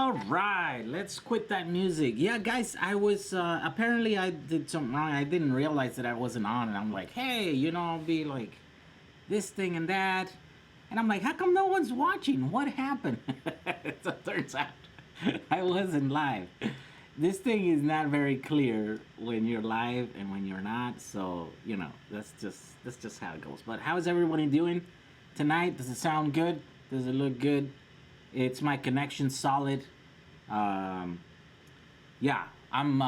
All right, let's quit that music. Yeah, guys, I was apparently I did something wrong. I didn't realize that I wasn't on, and I'm like, hey, I'll be like this thing and that, and I'm like, how come no one's watching? What happened? So it turns out I wasn't live. This thing is not very clear when you're live and when you're not. So that's just how it goes. But how is everybody doing tonight? Does it sound good? Does it look good? It's my connection solid. Yeah, I'm.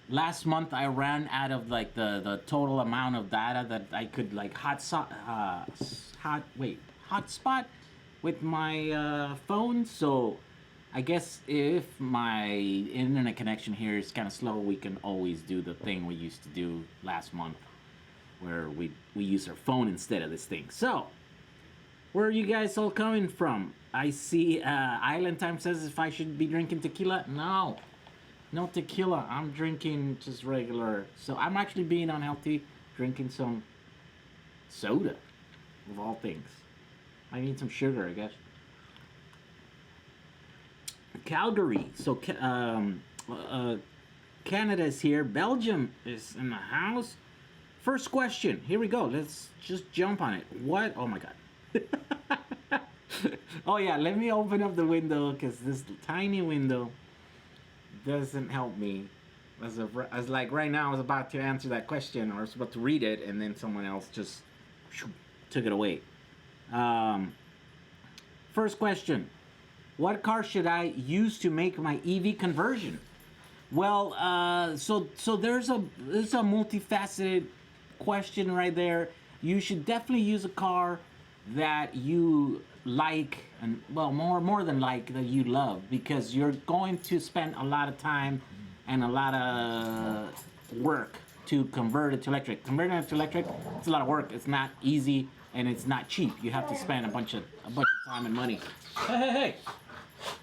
Last month I ran out of like the total amount of data that I could like hotspot with my phone. So I guess if my internet connection here is kind of slow, we can always do the thing we used to do last month, where we use our phone instead of this thing. So where are you guys all coming from? I see Island Time says if I should be drinking tequila. No. No tequila. I'm drinking just regular. So I'm actually being unhealthy, drinking some soda, of all things. I need some sugar, I guess. Calgary. So Canada's here. Belgium is in the house. First question. Here we go. Let's just jump on it. What? Oh my god. Oh yeah, let me open up the window because this tiny window doesn't help me. As like right now, I was about to answer that question, or I was about to read it, and then someone else just took it away. First question: what car should I use to make my Eevee conversion? Well, so there's a multifaceted question right there. You should definitely use a car that you like, and well, more than like, that you love, because you're going to spend a lot of time and a lot of work to convert it to electric. Converting it to electric, it's a lot of work. It's not easy and it's not cheap. You have to spend a bunch of time and money. Hey.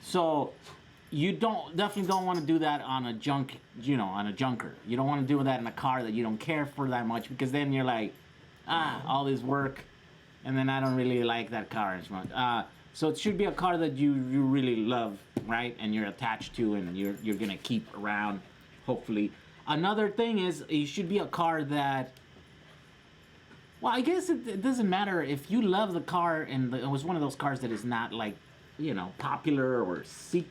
So you definitely don't want to do that on a junker. You don't want to do that in a car that you don't care for that much, because then you're like, all this work, and then I don't really like that car as much. So it should be a car that you really love, right? And you're attached to, and you're gonna keep around, hopefully. Another thing is, it should be a car that, well, I guess it doesn't matter if you love the car and it was one of those cars that is not like, popular or seeked,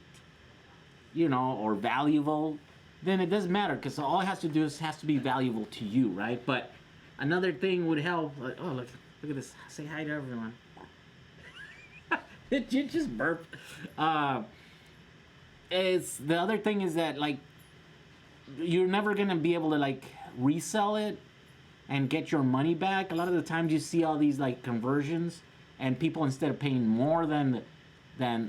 or valuable, then it doesn't matter, because all it has to do is has to be valuable to you, right? But another thing would help. Like, oh, look at this. Say hi to everyone. Did you just burp? It's the other thing is that, like, you're never gonna be able to like resell it and get your money back. A lot of the times you see all these like conversions, and people, instead of paying more than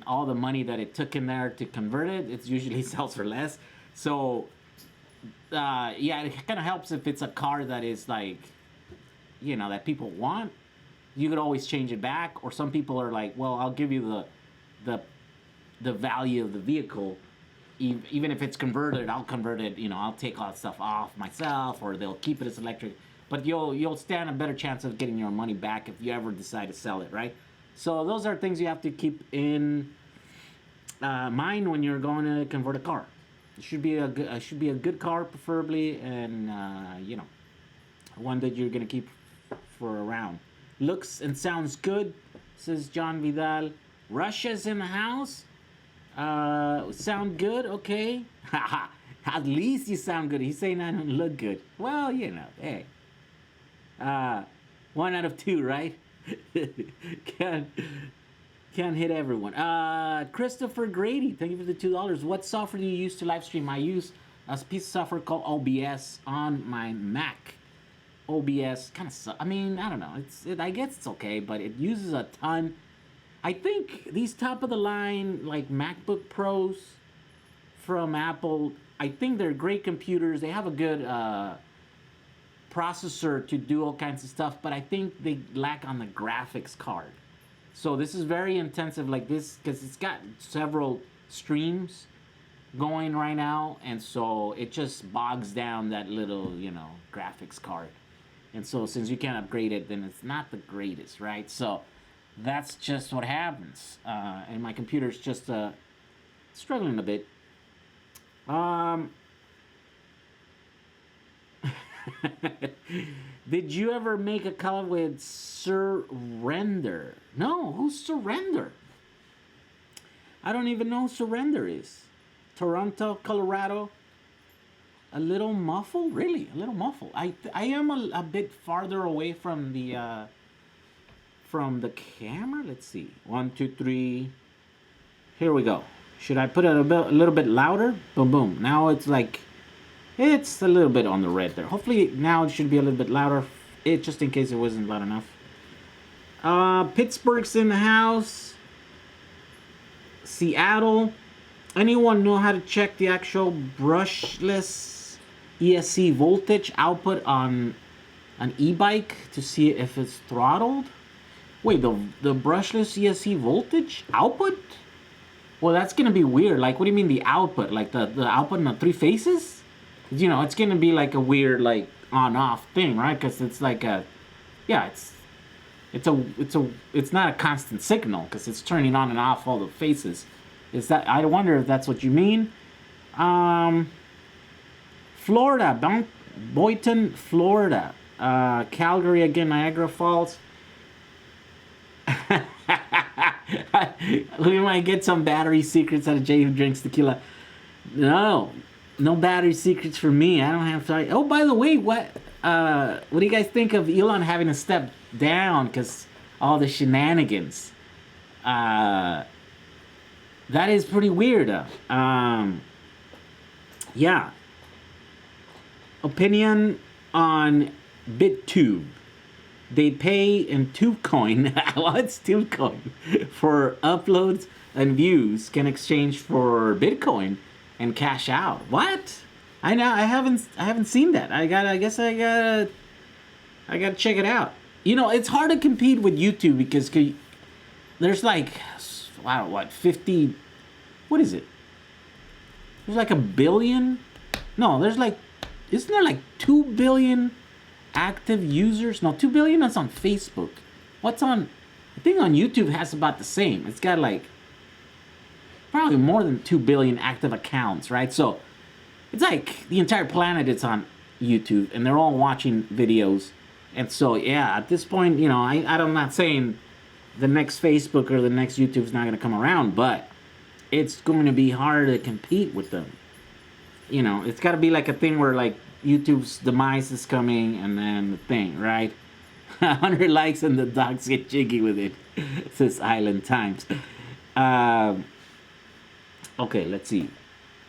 all the money that it took in there to convert it, it usually sells for less. So yeah, it kind of helps if it's a car that is like, that people want. You could always change it back. Or some people are like, well, I'll give you the value of the vehicle, even if it's converted. I'll convert it. I'll take all that stuff off myself, or they'll keep it as electric. But you'll stand a better chance of getting your money back if you ever decide to sell it, right? So those are things you have to keep in mind when you're going to convert a car. It should be a good car, preferably, and one that you're gonna keep for around. Looks and sounds good, says John Vidal. Russia's in the house. Sound good? Okay. At least you sound good. He's saying I don't look good. Well, hey. 1 out of 2, right? Can't hit everyone. Christopher Grady, thank you for the $2. What software do you use to live stream? I use a piece of software called OBS on my Mac. OBS kind of I don't know. I guess it's okay, but it uses a ton. I think these top of the line like MacBook Pros from Apple, I think they're great computers. They have a good processor to do all kinds of stuff, but I think they lack on the graphics card. So this is very intensive, like this, because it's got several streams going right now, and so it just bogs down that little, graphics card. And so since you can't upgrade it, then it's not the greatest, right? So that's just what happens. And my computer's just Struggling a bit. Um, did you ever make a collab with Surrender? No, who's Surrender? I don't even know who Surrender is. Toronto, Colorado. A little muffled, really, a little muffled. I am a bit farther away from the camera. Let's see. 1, 2, 3. Here we go. Should I put it a little bit louder? Boom, boom. Now it's like, it's a little bit on the red there. Hopefully now it should be a little bit louder. Just in case it wasn't loud enough. Pittsburgh's in the house. Seattle. Anyone know how to check the actual brushless ESC voltage output on an e-bike to see if it's throttled? Wait, the brushless ESC voltage output? Well, that's gonna be weird. Like, what do you mean the output? Like the output in the 3 phases? You know, it's gonna be like a weird like on-off thing, right? Because it's like a, yeah, it's not a constant signal because it's turning on and off all the phases. Is that? I wonder if that's what you mean. Florida, Boynton, Florida, Calgary again, Niagara Falls. We might get some battery secrets out of Jay who drinks tequila. No battery secrets for me. I don't have to. Oh, by the way, what do you guys think of Elon having to step down because all the shenanigans? That is pretty weird. Yeah. Opinion on BitTube. They pay in TubeCoin. What's TubeCoin? For uploads and views can exchange for Bitcoin and cash out. What? I know. I haven't seen that. I guess I gotta check it out. You know, it's hard to compete with YouTube because there's like, I don't know, what, 50. What is it? There's like a billion. No, there's like, isn't there like 2 billion active users? No, 2 billion. That's on Facebook. What's on? I think on YouTube has about the same. It's got like probably more than 2 billion active accounts, right? So it's like the entire planet is on YouTube, and they're all watching videos. And so yeah, at this point, you know, I'm not saying the next Facebook or the next YouTube's not going to come around, but it's going to be hard to compete with them. You know, it's got to be like a thing where like YouTube's demise is coming and then the thing, right? 100 likes and the dogs get jiggy with it, says Island Times. Okay, let's see.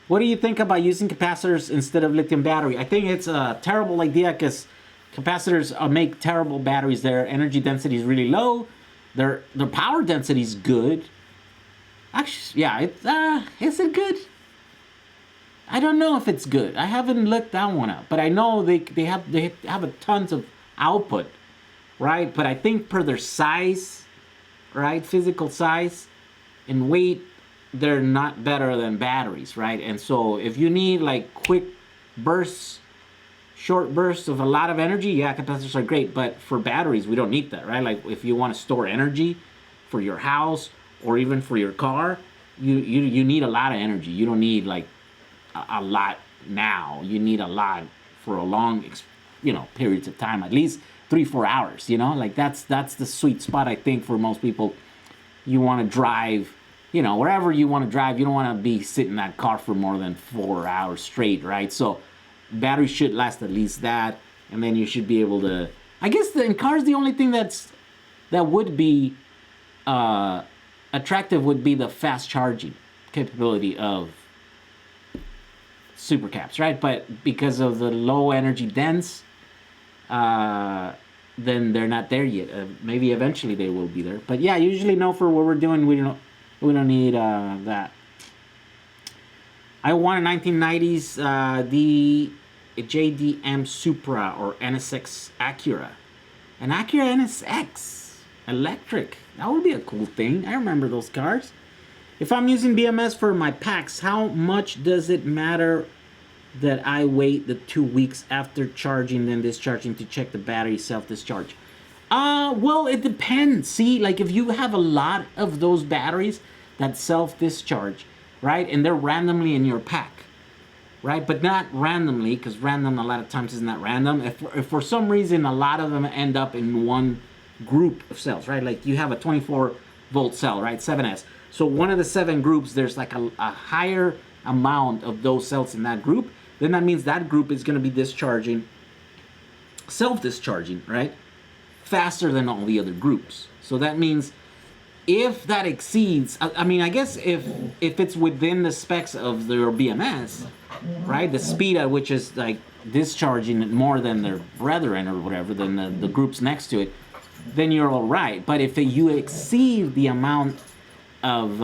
What do you think about using capacitors instead of lithium battery? I think it's a terrible idea because capacitors make terrible batteries. Their energy density is really low. Their power density is good. Actually, yeah, is it good? I don't know if it's good. I haven't looked that one up, but I know they have a tons of output, right? But I think per their size, right, physical size and weight, they're not better than batteries, right? And so if you need like quick bursts, short bursts of a lot of energy, yeah, capacitors are great. But for batteries, we don't need that, right? Like if you want to store energy for your house or even for your car, you need a lot of energy. You don't need like a lot now. You need a lot for a long, you know, periods of time, at least 3-4 hours. You know, like that's the sweet spot I think for most people. You want to drive, you know, wherever you want to drive. You don't want to be sitting in that car for more than 4 hours straight, right? So battery should last at least that, and then you should be able to. I guess in cars the only thing that would be attractive would be the fast charging capability of supercaps, right? But because of the low energy dense, then they're not there yet. Maybe eventually they will be there. But yeah, usually no, for what we're doing, we don't need that. I want a 1990s the JDM Supra or NSX Acura. An Acura NSX electric. That would be a cool thing. I remember those cars. If I'm using BMS for my packs, how much does it matter that I wait the 2 weeks after charging then discharging to check the battery self-discharge? Well, it depends. See, like if you have a lot of those batteries that self-discharge, right? And they're randomly in your pack, right? But not randomly, because random a lot of times is not random. If for some reason a lot of them end up in one group of cells, right? Like you have a 24-volt cell, right? 7S. So one of the 7 groups, there's like a higher amount of those cells in that group. Then that means that group is going to be discharging, self-discharging, right? Faster than all the other groups. So that means if that exceeds, I mean, I guess if it's within the specs of their BMS, right? The speed at which is like discharging more than their brethren or whatever, than the groups next to it, then you're all right. But if you exceed the amount of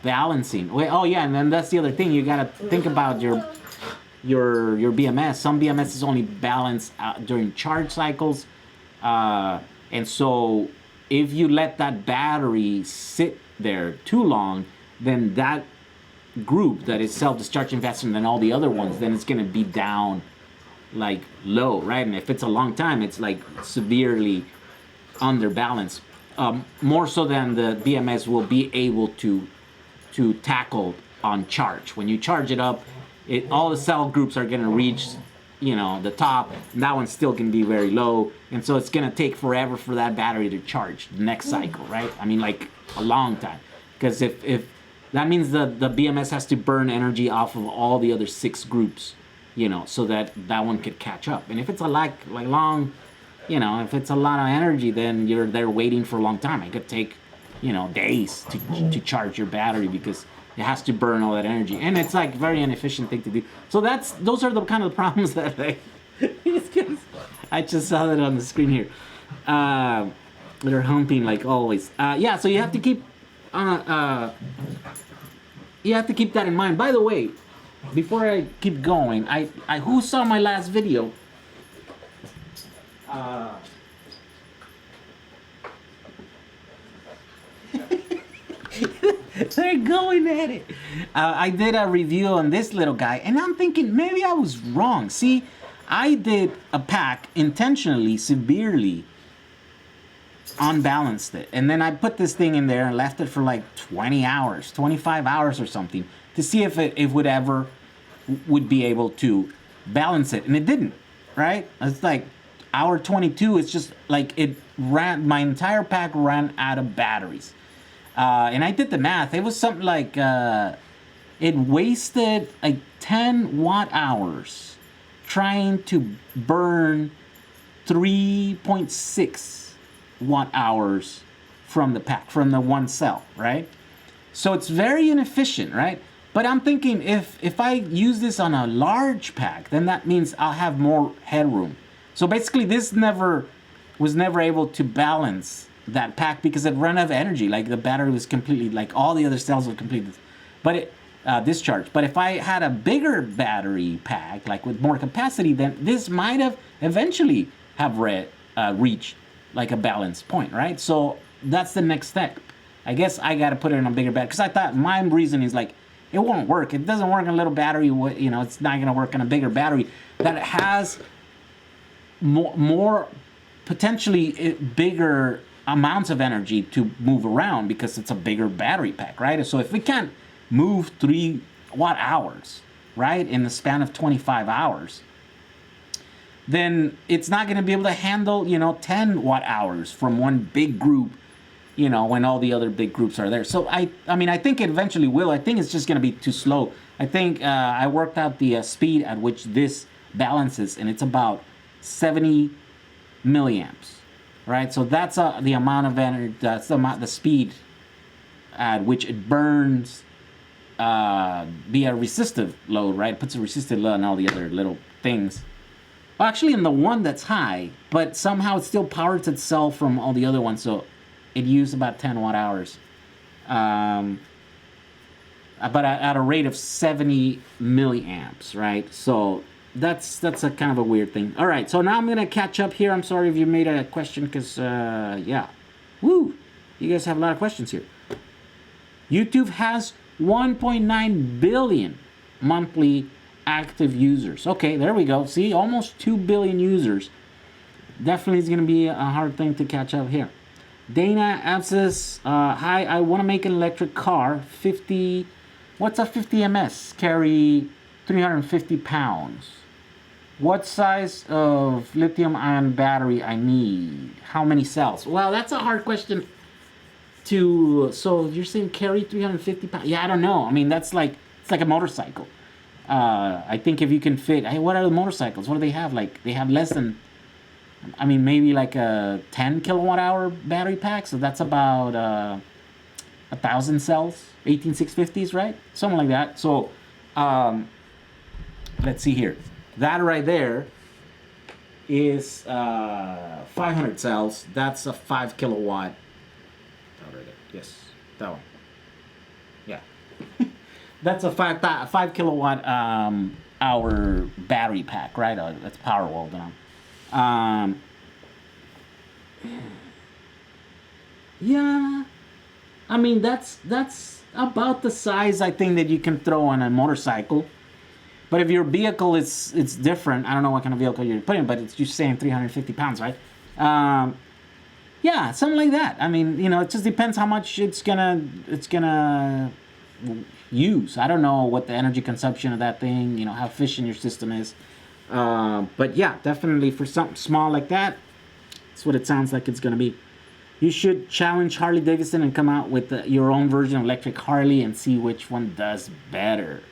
balancing, oh yeah, and then that's the other thing. You gotta think about your BMS. Some BMS is only balanced during charge cycles, and so if you let that battery sit there too long, then that group that is self-discharging faster than all the other ones, then it's going to be down like low, right? And if it's a long time, it's like severely under balance, more so than the BMS will be able to tackle on charge. When you charge it up, all the cell groups are going to reach, you know, the top, and that one's still going to be very low, and so it's going to take forever for that battery to charge the next cycle, right? I mean, like a long time, because if that means the BMS has to burn energy off of all the other 6 groups, you know, so that one could catch up. And if it's a like long, you know, if it's a lot of energy, then you're there waiting for a long time. It could take, you know, days to charge your battery because it has to burn all that energy, and it's like very inefficient thing to do. So those are the kind of problems that I just saw that on the screen here. They're humping like always. Yeah, so you have to keep that in mind. By the way, before I keep going, I who saw my last video? They're going at it. I did a review on this little guy, and I'm thinking maybe I was wrong. See, I did a pack intentionally, severely unbalanced it, and then I put this thing in there and left it for like 20 hours, 25 hours or something to see if it would ever would be able to balance it, and it didn't. Right? It's like hour 22. It's just like it ran. My entire pack ran out of batteries. And I did the math. It was something like it wasted like 10 watt hours trying to burn 3.6 watt hours from the pack, from the one cell, right? So it's very inefficient, right? But I'm thinking if I use this on a large pack, then that means I'll have more headroom. So basically this was never able to balance that pack because it ran out of energy. Like the battery was completely, like all the other cells were completely, but it discharged. But if I had a bigger battery pack, like with more capacity, then this might have eventually have reached like a balance point, right? So that's the next step. I guess I got to put it in a bigger battery because I thought my reason is like it won't work. It doesn't work in a little battery. You know, it's not going to work in a bigger battery that has more potentially bigger amounts of energy to move around because it's a bigger battery pack, right? So if we can't move 3 watt hours, right, in the span of 25 hours, then it's not going to be able to handle, you know, 10 watt hours from one big group, you know, when all the other big groups are there. So I mean, I think it eventually will. I think it's just going to be too slow. I think I worked out the speed at which this balances, and it's about 70 milliamps. Right, so that's the amount of energy. That's the speed at which it burns via resistive load. Right, it puts a resistive load on all the other little things. Well, actually, in the one that's high, but somehow it still powers itself from all the other ones. So it used about 10 watt hours, but at a rate of 70 milliamps. Right, so. That's a kind of a weird thing. All right, so now I'm gonna catch up here. I'm sorry if you made a question, because yeah, woo, you guys have a lot of questions here. YouTube has 1.9 billion monthly active users. Okay, there we go. See, almost 2 billion users. Definitely is gonna be a hard thing to catch up here. Dana says, hi, I want to make an electric car, 50 What's a 50 ms carry 350 pounds? What size of lithium-ion battery I need? How many cells? Well, that's a hard question to... So you're saying carry 350 pounds? Yeah, I don't know. I mean, that's like... It's like a motorcycle. I think if you can fit... Hey, what are the motorcycles? What do they have? Like, they have less than... I mean, maybe like a 10 kilowatt-hour battery pack. So that's about 1,000 cells. 18650s, right? Something like that. So, let's see here. That right there is 500 cells. That's a 5 kilowatt. Oh, right there. Yes, that one. Yeah. That's a 5 kilowatt hour battery pack, right? That's PowerWall. Yeah, I mean that's about the size I think that you can throw on a motorcycle. But if your vehicle it's different, I don't know what kind of vehicle you're putting, but it's just saying 350 pounds, right? Yeah, something like that. I mean, you know, it just depends how much it's gonna use. I don't know what the energy consumption of that thing, you know, how efficient your system is. But yeah, definitely for something small like that, that's what it sounds like it's gonna be. You should challenge Harley Davidson and come out with your own version of electric Harley and see which one does better.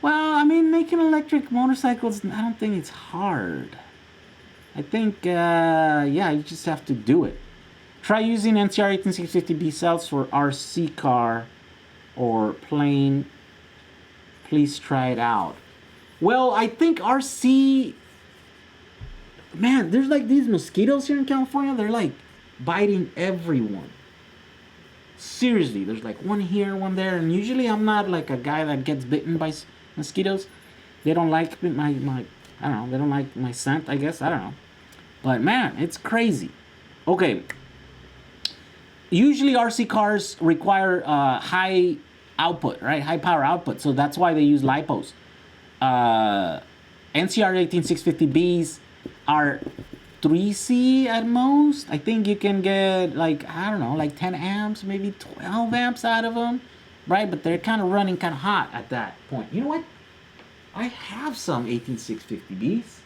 Well, I mean, making electric motorcycles, I don't think it's hard. I think, yeah, you just have to do it. Try using NCR 18650B cells for RC car or plane. Please try it out. Well, I think RC... Man, there's like these mosquitoes here in California. They're like biting everyone. Seriously, there's like one here, one there. And usually I'm not like a guy that gets bitten by mosquitoes. They don't like my I don't know, they don't like my scent, I guess. I don't know. But man, it's crazy. Okay. Usually RC cars require high output, right? High power output. So that's why they use LiPos. NCR 18650Bs are 3C at most. I think you can get like, I don't know, like 10 amps, maybe 12 amps out of them, right? But they're kind of running kind of hot at that point. You know what? I have some 18650Bs.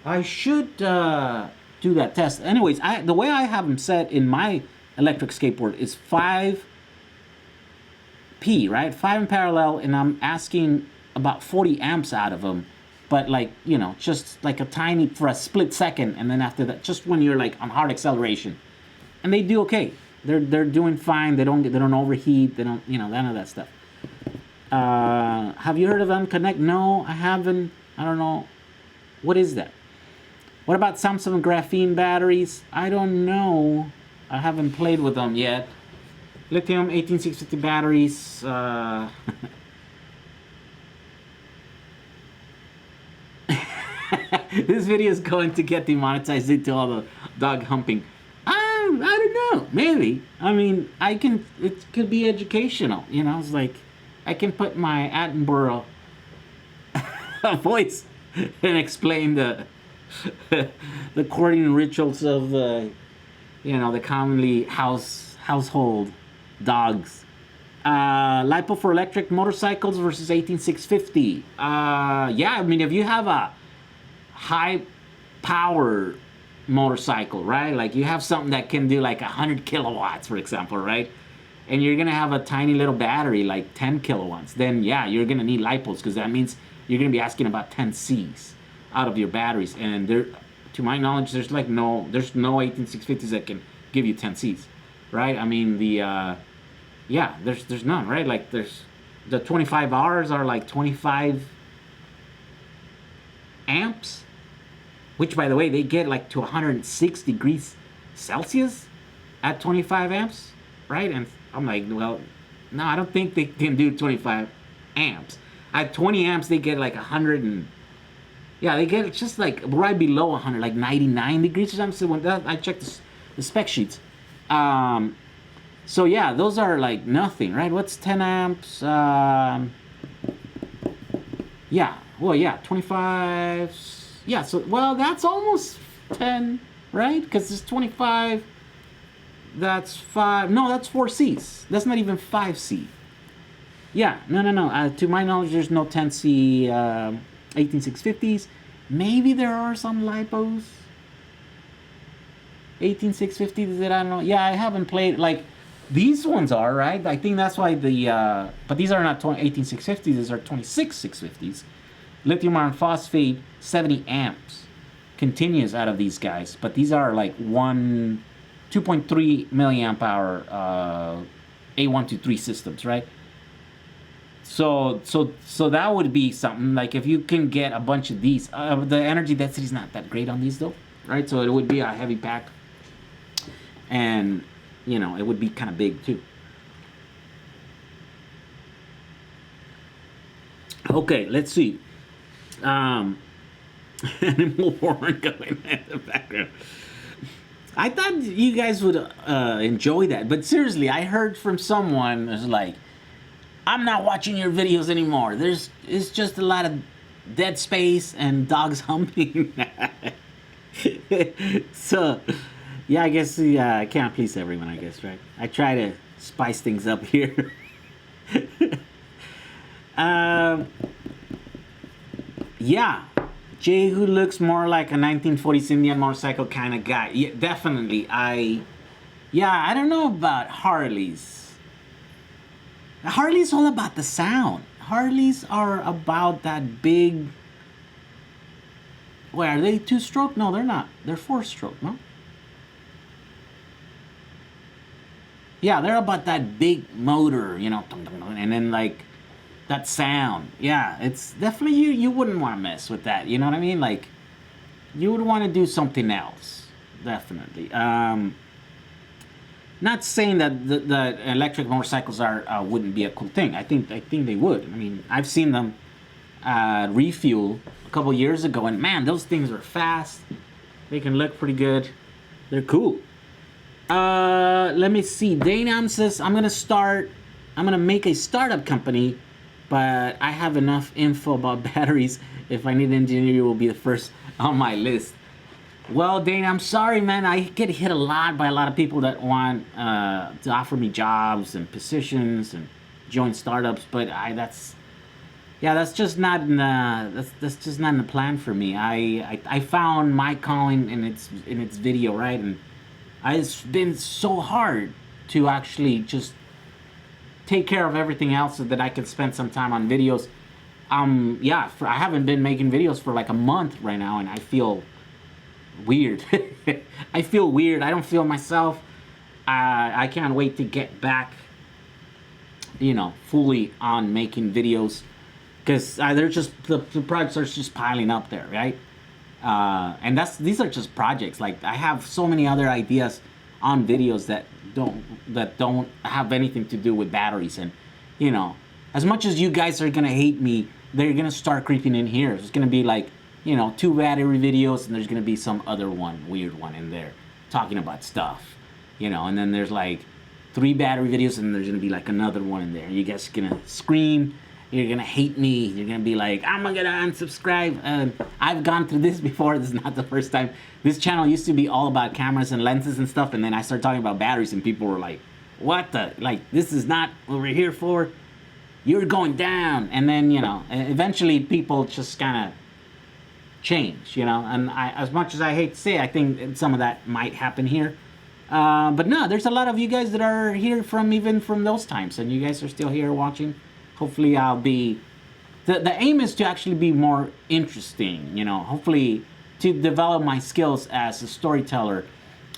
I should do that test. Anyways, the way I have them set in my electric skateboard is 5P, right? 5 in parallel, and I'm asking about 40 amps out of them. But like, you know, just like a tiny, for a split second, and then after that, just when you're like on hard acceleration. And they do okay. They're doing fine. They don't overheat. They don't, you know, none of that stuff. Have you heard of Unconnect? No, I haven't. I don't know. What is that? What about Samsung graphene batteries? I don't know. I haven't played with them yet. Lithium 18650 batteries. This video is going to get demonetized due to all the dog humping. I don't know. Maybe. I mean, it could be educational. You know, it's like I can put my Attenborough voice and explain the courting rituals of you know, the commonly household dogs. LiPo for electric motorcycles versus 18650. Yeah, I mean, if you have a high power motorcycle, right? Like you have something that can do like 100 kilowatts, for example, right? And you're gonna have a tiny little battery, like 10 kilowatts. Then yeah, you're gonna need LiPos, because that means you're gonna be asking about 10 Cs out of your batteries. And there, to my knowledge, there's no 18650s that can give you 10 Cs, right? I mean, yeah, there's none, right? Like there's the 25Rs are like 25 amps, which by the way, they get like to 106 degrees Celsius at 25 amps, right? And I'm like, well, no, I don't think they can do 25 amps. At 20 amps, they get like 100 and, yeah, they get just like right below 100, like 99 degrees or something. So when I checked the spec sheets. So yeah, those are like nothing, right? What's 10 amps? Yeah, well, yeah, 25. Yeah, so, well, that's almost 10, right? Because it's 25. That's 5. No, that's 4 Cs. That's not even 5C. Yeah, no. To my knowledge, there's no 10C 18650s. Maybe there are some lipos 18650s that I don't know. Yeah, I haven't played. Like, these ones are, right? I think that's why the... but these are not 18650s. These are 26650s. Lithium iron phosphate, 70 amps. Continuous out of these guys. But these are like 2.3 milliamp hour A123 systems, right? So that would be something. Like, if you can get a bunch of these, the energy density is not that great on these though, right? So it would be a heavy pack, and you know, it would be kind of big too. Okay, let's see. Animal horn going in the background. I thought you guys would enjoy that, but seriously, I heard from someone who's like, I'm not watching your videos anymore. It's just a lot of dead space and dogs humping. So, yeah, I guess I can't please everyone, I guess, right? I try to spice things up here. Yeah, Jay, who looks more like a 1940s Indian motorcycle kind of guy. Yeah, definitely. I don't know about Harleys. Harley's all about the sound. Harleys are about that big... Wait, are they 2-stroke? No, they're not. They're 4-stroke, no? Yeah, they're about that big motor, you know, and then like that sound. Yeah, it's definitely you wouldn't want to mess with that. You know what I mean? Like, you would want to do something else. Definitely. Not saying that the electric motorcycles wouldn't be a cool thing. I think they would. I mean, I've seen them refuel a couple years ago, and man, those things are fast. They can look pretty good. They're cool. Let me see. Daynam says, I'm gonna make a startup company, but I have enough info about batteries. If I need an engineer, you will be the first on my list. Well, Dane, I'm sorry, man. I get hit a lot by a lot of people that want to offer me jobs and positions and join startups, but that's just not in the that's just not in the plan for me. I found my calling in its video, right? And it's been so hard to actually just take care of everything else so that I can spend some time on videos. I haven't been making videos for like a month right now, and I feel weird. I feel weird. I don't feel myself. I can't wait to get back, you know, fully on making videos, because they're just the projects are just piling up there, right? And these are just projects. Like, I have so many other ideas on videos that don't have anything to do with batteries. And you know, as much as you guys are gonna hate me, they're gonna start creeping in here. It's gonna be like, you know, 2 battery videos, and there's gonna be some other weird one in there talking about stuff, you know, and then there's like 3 battery videos, and there's gonna be like another one in there. You guys are gonna scream, you're gonna hate me, you're gonna be like, I'm gonna unsubscribe. I've gone through this before. This is not the first time. This channel used to be all about cameras and lenses and stuff, and then I started talking about batteries, and people were like, what the, like, this is not what we're here for. You're going down. And then, you know, eventually people just kind of change, you know, and as much as I hate to say, I think some of that might happen here, but no, there's a lot of you guys that are here even from those times, and you guys are still here watching. Hopefully I'll be, the aim is to actually be more interesting, you know, hopefully to develop my skills as a storyteller,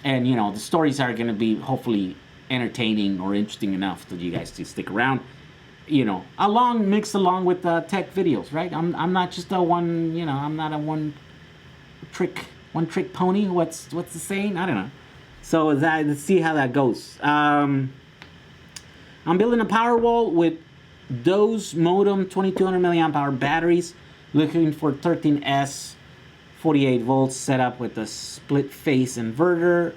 and you know, the stories are going to be hopefully entertaining or interesting enough for you guys to stick around, you know, mixed along with tech videos, right? I'm not just a one, you know, I'm not a one trick pony. What's the saying? I don't know. So let's see how that goes. I'm building a PowerWall with those modem 2200 milliamp hour batteries, looking for 13S 48 volts setup with a split phase inverter.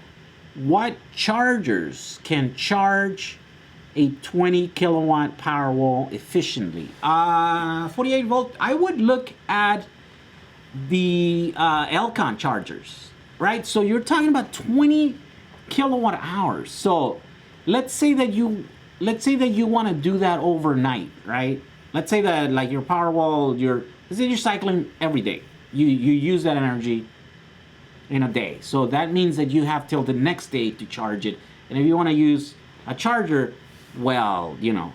What chargers can charge a 20 kilowatt PowerWall efficiently? 48 volt, I would look at the Elcon chargers, right? So you're talking about 20 kilowatt hours. So let's say that you let's say that you want to do that overnight, right? Let's say that like your PowerWall, let's say you're cycling every day. You use that energy in a day. So that means that you have till the next day to charge it. And if you want to use a charger, well, you know,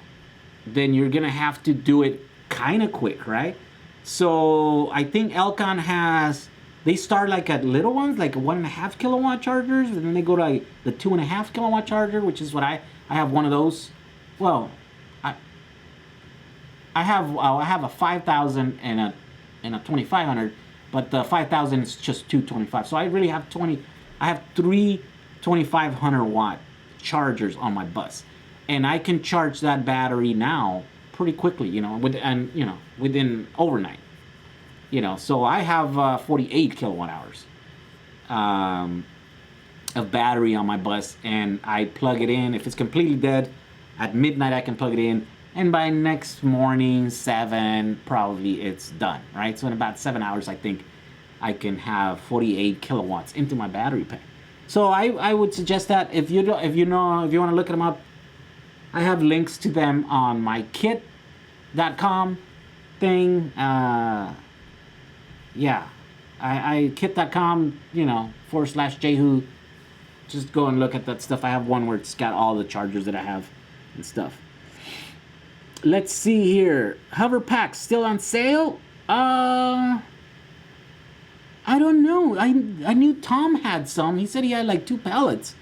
then you're gonna have to do it kind of quick, right? So I think Elcon they start like at little ones, like 1.5 kilowatt chargers, and then they go to like the 2.5 kilowatt charger, which is what I have one of those. Well, I have a 5,000 and a 2,500, but the 5,000 is just 225. So I really have I have 3 2,500 watt chargers on my bus, and I can charge that battery now pretty quickly, you know, within overnight, you know. So I have 48 kilowatt hours of battery on my bus, and I plug it in. If it's completely dead, at midnight I can plug it in, and by next morning 7 probably it's done, right? So in about 7 hours I think I can have 48 kilowatts into my battery pack. So I would suggest that if you want to look them up, I have links to them on my kit.com thing. Yeah, I kit.com, you know, /Jehu. Just go and look at that stuff. I have one where it's got all the chargers that I have and stuff. Let's see here. Hover packs still on sale? I don't know. I knew Tom had some. He said he had like 2 pallets,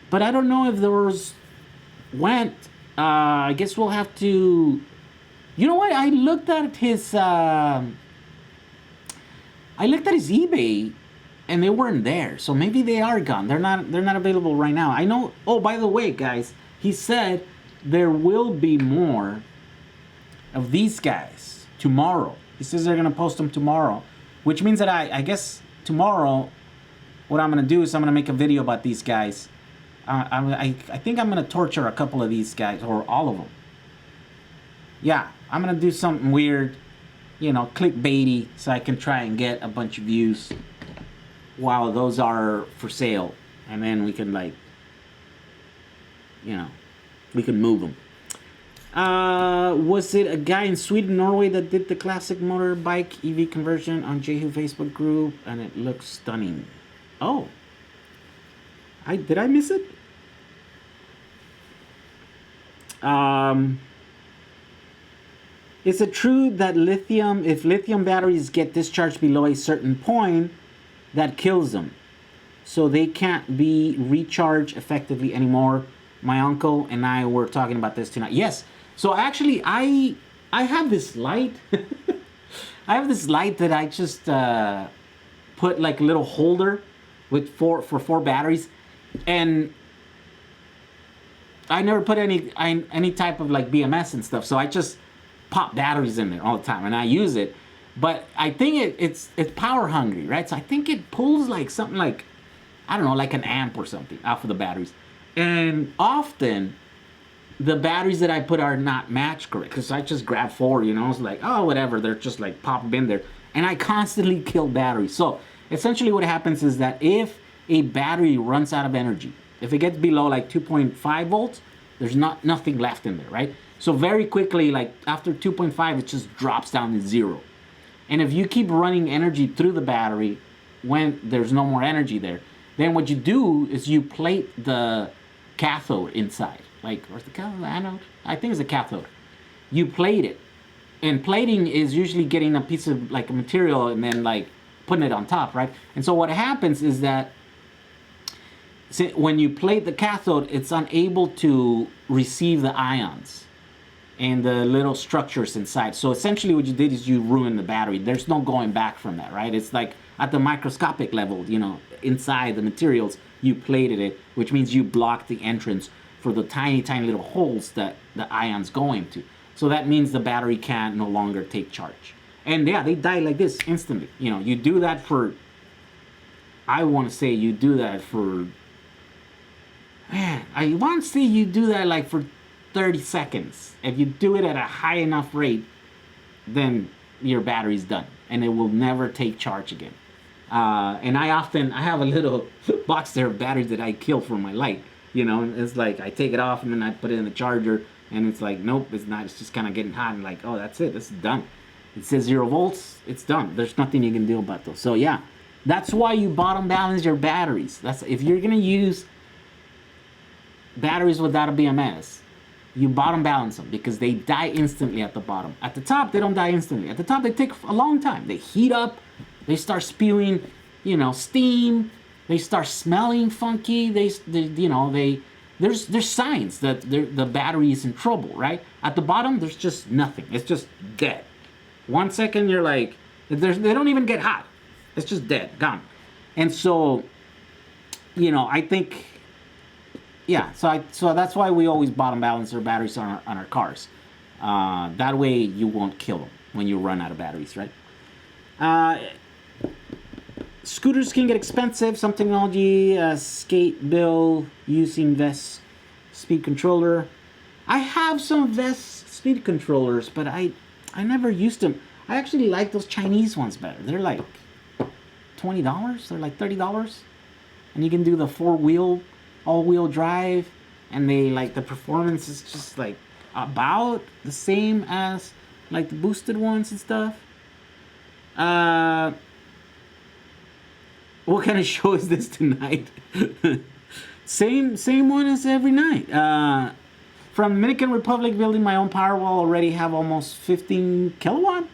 but I don't know if those went. I guess we'll have to. You know what? I looked at his eBay, and they weren't there. So maybe they are gone. They're not available right now. I know. Oh, by the way, guys, he said there will be more of these guys tomorrow. He says they're gonna post them tomorrow, which means that I guess tomorrow, what I'm gonna do is I'm gonna make a video about these guys. I think I'm gonna torture a couple of these guys, or all of them. Yeah, I'm gonna do something weird, you know, clickbaity, so I can try and get a bunch of views while those are for sale, and then we can, like, you know, we can move them. Was it a guy in Sweden, Norway that did the classic motorbike EV conversion on Jehu Facebook group, and it looks stunning? Oh, did I miss it? Is it true that if lithium batteries get discharged below a certain point, that kills them, so they can't be recharged effectively anymore? My uncle and I were talking about this tonight. Yes. So actually, I have this light. I have this light that I just put like a little holder with for 4 batteries, and I never put any type of like BMS and stuff. So I just pop batteries in there all the time, and I use it. But I think it's power hungry, right? So I think it pulls like something like, I don't know, like an amp or something off of the batteries. And often the batteries that I put are not matched correct, because I just grab 4, you know, it's like, oh, whatever, they're just like pop them in there, and I constantly kill batteries. So essentially what happens is that if a battery runs out of energy, if it gets below like 2.5 volts, there's nothing left in there, right? So very quickly, like after 2.5, it just drops down to 0. And if you keep running energy through the battery when there's no more energy there, then what you do is you plate the cathode inside. Like, where's the cathode? The anode? I think it's the cathode. You plate it. And plating is usually getting a piece of like a material and then like putting it on top, right? And so what happens is that when you plate the cathode, it's unable to receive the ions and the little structures inside. So essentially what you did is you ruined the battery. There's no going back from that, right? It's like at the microscopic level, you know, inside the materials, you plated it, which means you blocked the entrance for the tiny, tiny little holes that the ions go into. So that means the battery can no longer take charge. And yeah, they die like this instantly. You know, you do that for, I want to say you do that for, man, I want to say you do that like for 30 seconds. If you do it at a high enough rate, then your battery's done and it will never take charge again. And I have a little box there of batteries that I kill for my light. You know, it's like I take it off and then I put it in the charger, and it's like, nope, it's not. It's just kind of getting hot, and like, oh, that's it. This is done. It says 0 volts. It's done. There's nothing you can do about those. So yeah, that's why you bottom balance your batteries. That's if you're gonna use batteries without a BMS, you bottom balance them because they die instantly at the bottom. At the top, they don't die instantly. At the top, they take a long time. They heat up. They start spewing, you know, steam. They start smelling funky. There's signs that the battery is in trouble, right? At the bottom, there's just nothing. It's just dead. 1 second, you're like, they don't even get hot. It's just dead, gone. And so, you know, I think, yeah. So that's why we always bottom balance our batteries on our cars. That way, you won't kill them when you run out of batteries, right? Scooters can get expensive. Some technology, skate bill, using VES speed controller. I have some VES speed controllers, but I never used them. I actually like those Chinese ones better. They're like $20. They're like $30, and you can do the all-wheel drive, and they like the performance is just like about the same as like the boosted ones and stuff. What kind of show is this tonight? Same one as every night. From Dominican Republic, building my own PowerWall. Already have almost 15 kilowatts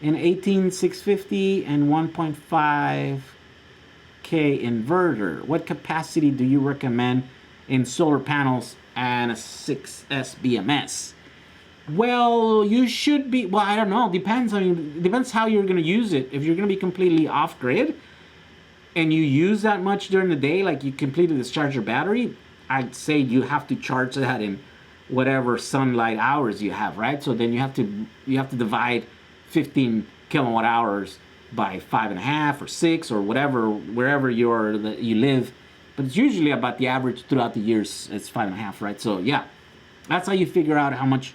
in 18650 and 1.5K inverter. What capacity do you recommend in solar panels and a 6S BMS? Well, you should be. Well, I don't know. Depends how you're going to use it. If you're going to be completely off grid, and you use that much during the day, like you completely discharge your battery, I'd say you have to charge that in whatever sunlight hours you have, right? So then you have to divide 15 kilowatt hours by 5.5 or 6 or whatever, wherever you live. But it's usually about the average throughout the years. It's 5.5, right? So yeah, that's how you figure out how much.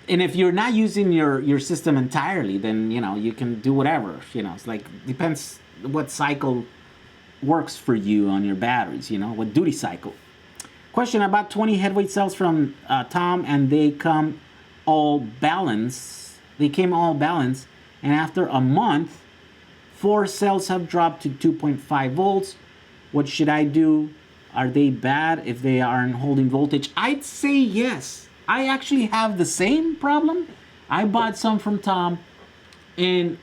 And if you're not using your system entirely, then, you know, you can do whatever. You know, it's like, depends what cycle works for you on your batteries, you know, what duty cycle. Question: about 20 headweight cells from Tom, and they came all balanced. And after a month, 4 cells have dropped to 2.5 volts. What should I do? Are they bad if they aren't holding voltage? I'd say yes. I actually have the same problem. I bought some from Tom, and,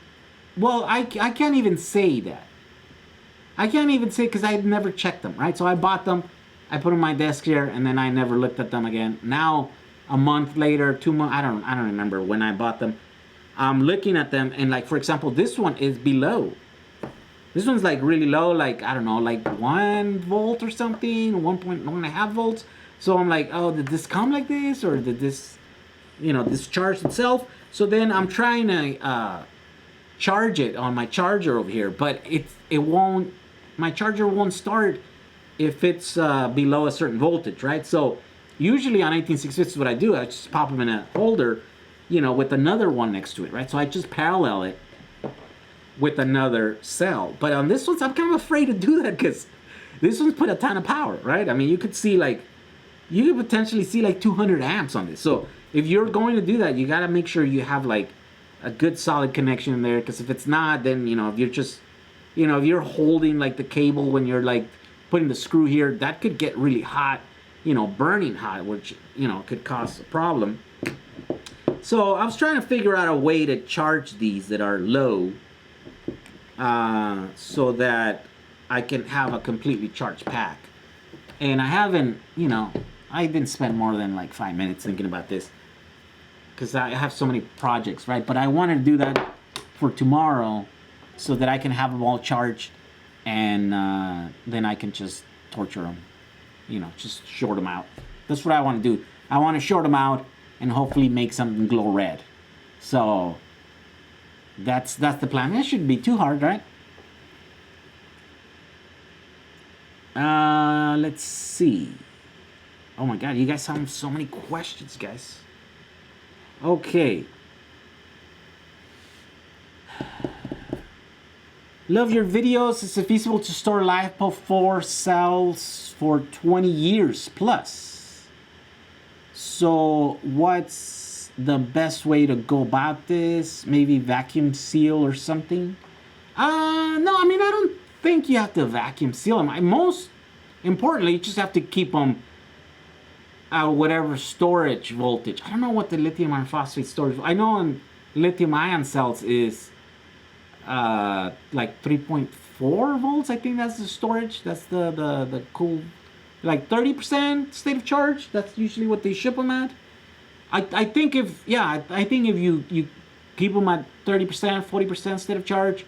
well, I can't even say that. I can't even say, because I had never checked them, right? So I bought them, I put them on my desk here, and then I never looked at them again. Now, a month later, 2 months, I don't remember when I bought them. I'm looking at them, and like, for example, this one is below. This one's like really low, like, I don't know, like 1 volt or something, 1.5 volts. So I'm like, oh, did this come like this, or did this, you know, discharge itself? So then I'm trying to charge it on my charger over here, but it won't. My charger won't start if it's below a certain voltage, right? So usually on 18650s, what I do, I just pop them in a holder, you know, with another one next to it, right? So I just parallel it with another cell. But on this one, I'm kind of afraid to do that because this one's put a ton of power, right? I mean, you could potentially see like 200 amps on this. So if you're going to do that, you got to make sure you have like a good solid connection in there, because if it's not, then, you know, if you're just, you know, if you're holding like the cable when you're like putting the screw here, that could get really hot, you know, burning hot, which, you know, could cause a problem. So I was trying to figure out a way to charge these that are low, so that I can have a completely charged pack. And I haven't, you know, I didn't spend more than like 5 minutes thinking about this, because I have so many projects, right? But I want to do that for tomorrow so that I can have them all charged, and then I can just torture them, you know, just short them out. That's what I want to do. I want to short them out and hopefully make something glow red. So that's the plan. It shouldn't be too hard, right? Let's see. Oh my God, you guys have so many questions, guys. Okay. Love your videos. Is it feasible to store LiPo4 cells for 20 years plus? So what's the best way to go about this? Maybe vacuum seal or something? No, I mean, I don't think you have to vacuum seal them. Most importantly, you just have to keep them at whatever storage voltage. I don't know what the lithium iron phosphate storage. I know in lithium ion cells is like 3.4 volts. I think that's the storage. That's the cool, like 30% state of charge. That's usually what they ship them at. I think if you keep them at 30%, 40% state of charge,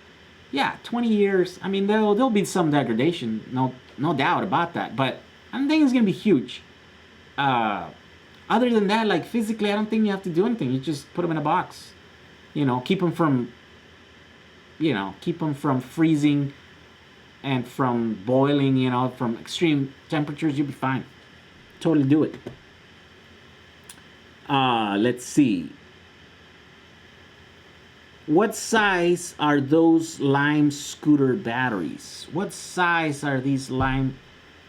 yeah, 20 years. I mean, there'll be some degradation, no doubt about that. But I don't think it's gonna be huge. Other than that, like physically, I don't think you have to do anything. You just put them in a box. You know, keep them from freezing and from boiling. You know, from extreme temperatures, you'll be fine. Totally do it. Let's see. What size are those Lime scooter batteries? What size are these Lime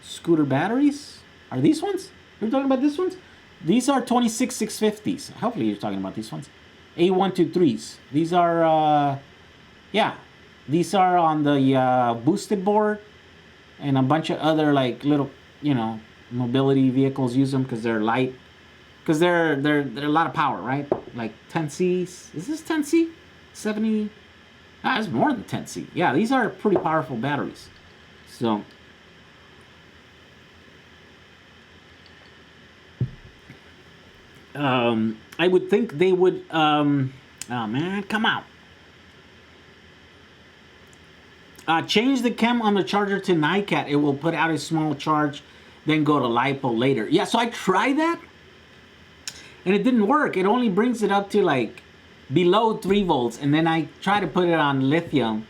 scooter batteries? Are these ones? You're talking about these ones? These are 26650s. Hopefully you're talking about these ones. A123s. These are, yeah. These are on the boosted board. And a bunch of other like little, you know, mobility vehicles use them because they're light. Because they're a lot of power, right? Like 10Cs. Is this 10C? 70? It's more than 10C. Yeah, these are pretty powerful batteries. So I would think they would oh man, come out. Change the chem on the charger to NiCad. It will put out a small charge, then go to LiPo later. Yeah, so I tried that and it didn't work. It only brings it up to like below 3 volts, and then I try to put it on lithium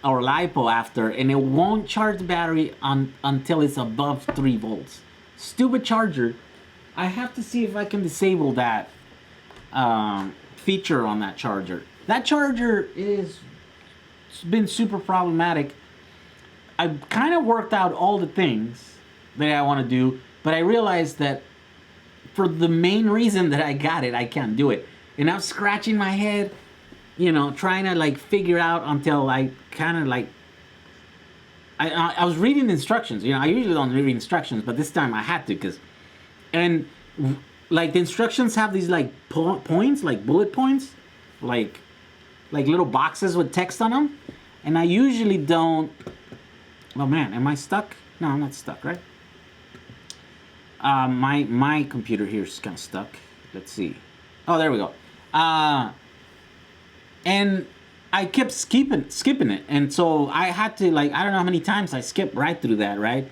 or LiPo after, and it won't charge the battery until it's above 3 volts. Stupid charger. I have to see if I can disable that feature on that charger. That charger it's been super problematic. I've kind of worked out all the things that I want to do, but I realized that for the main reason that I got it, I can't do it. And I'm scratching my head, you know, trying to like figure out until I kind of like, I was reading the instructions. You know, I usually don't read instructions, but this time I had to, and like the instructions have these like points, like bullet points, like little boxes with text on them. And I usually don't, oh man, am I stuck? No, I'm not stuck, right? My computer here is kind of stuck. Let's see. Oh, there we go. And I kept skipping it, and so I had to, like, I don't know how many times I skipped right through that, right?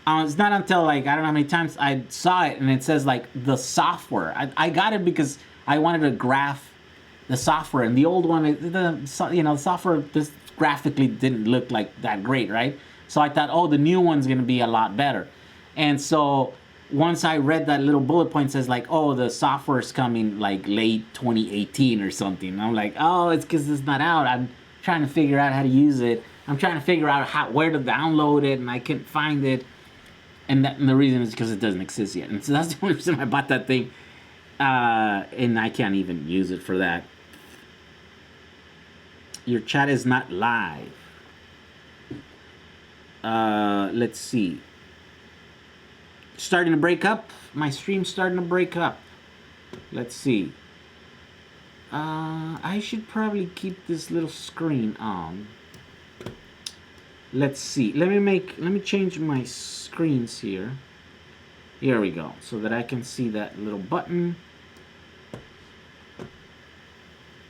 It's not until like I don't know how many times I saw it and it says like the software. I got it because I wanted to graph the software, and the old one, the software just graphically didn't look like that great, right? So I thought, oh, the new one's gonna be a lot better, and so once I read that little bullet point says like, oh, the software's coming like late 2018 or something. And I'm like, oh, it's because it's not out. I'm trying to figure out how to use it. I'm trying to figure out where to download it, and I can't find it. And the reason is because it doesn't exist yet. And so that's the only reason I bought that thing. And I can't even use it for that. Your chat is not live. Let's see. Starting to break up. My stream's starting to break up. Let's see. I should probably keep this little screen on. Let's see. Let me change my screens here. Here we go. So that I can see that little button.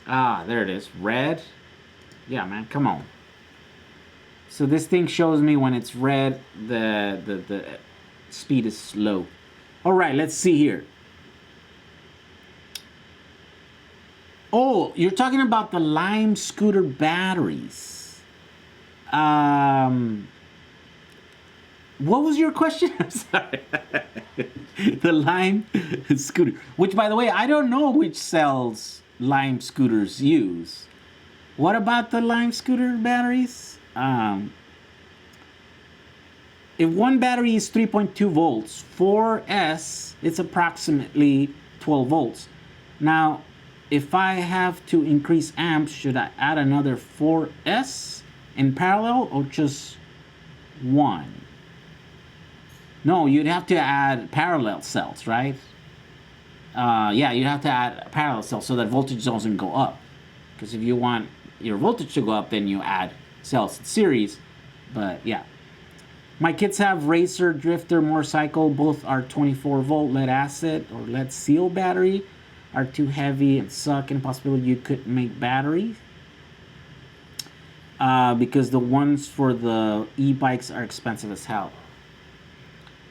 Ah, there it is. Red. Yeah, man, come on. So this thing shows me when it's red, the speed is slow. All right, let's see here. Oh, you're talking about the Lime scooter batteries. What was your question? I'm sorry. The Lime scooter. Which, by the way, I don't know which cells Lime scooters use. What about the Lime scooter batteries? If one battery is 3.2 volts, 4S, it's approximately 12 volts. Now, if I have to increase amps, should I add another 4S in parallel or just one? No, you'd have to add parallel cells, right? Yeah, you'd have to add parallel cells so that voltage doesn't go up. Because if you want your voltage to go up, then you add cells in series. But yeah. My kids have Racer, Drifter, Motorcycle. Both are 24 volt lead acid or lead seal battery. Are too heavy and suck. And possibility you could make batteries. Because the ones for the e-bikes are expensive as hell.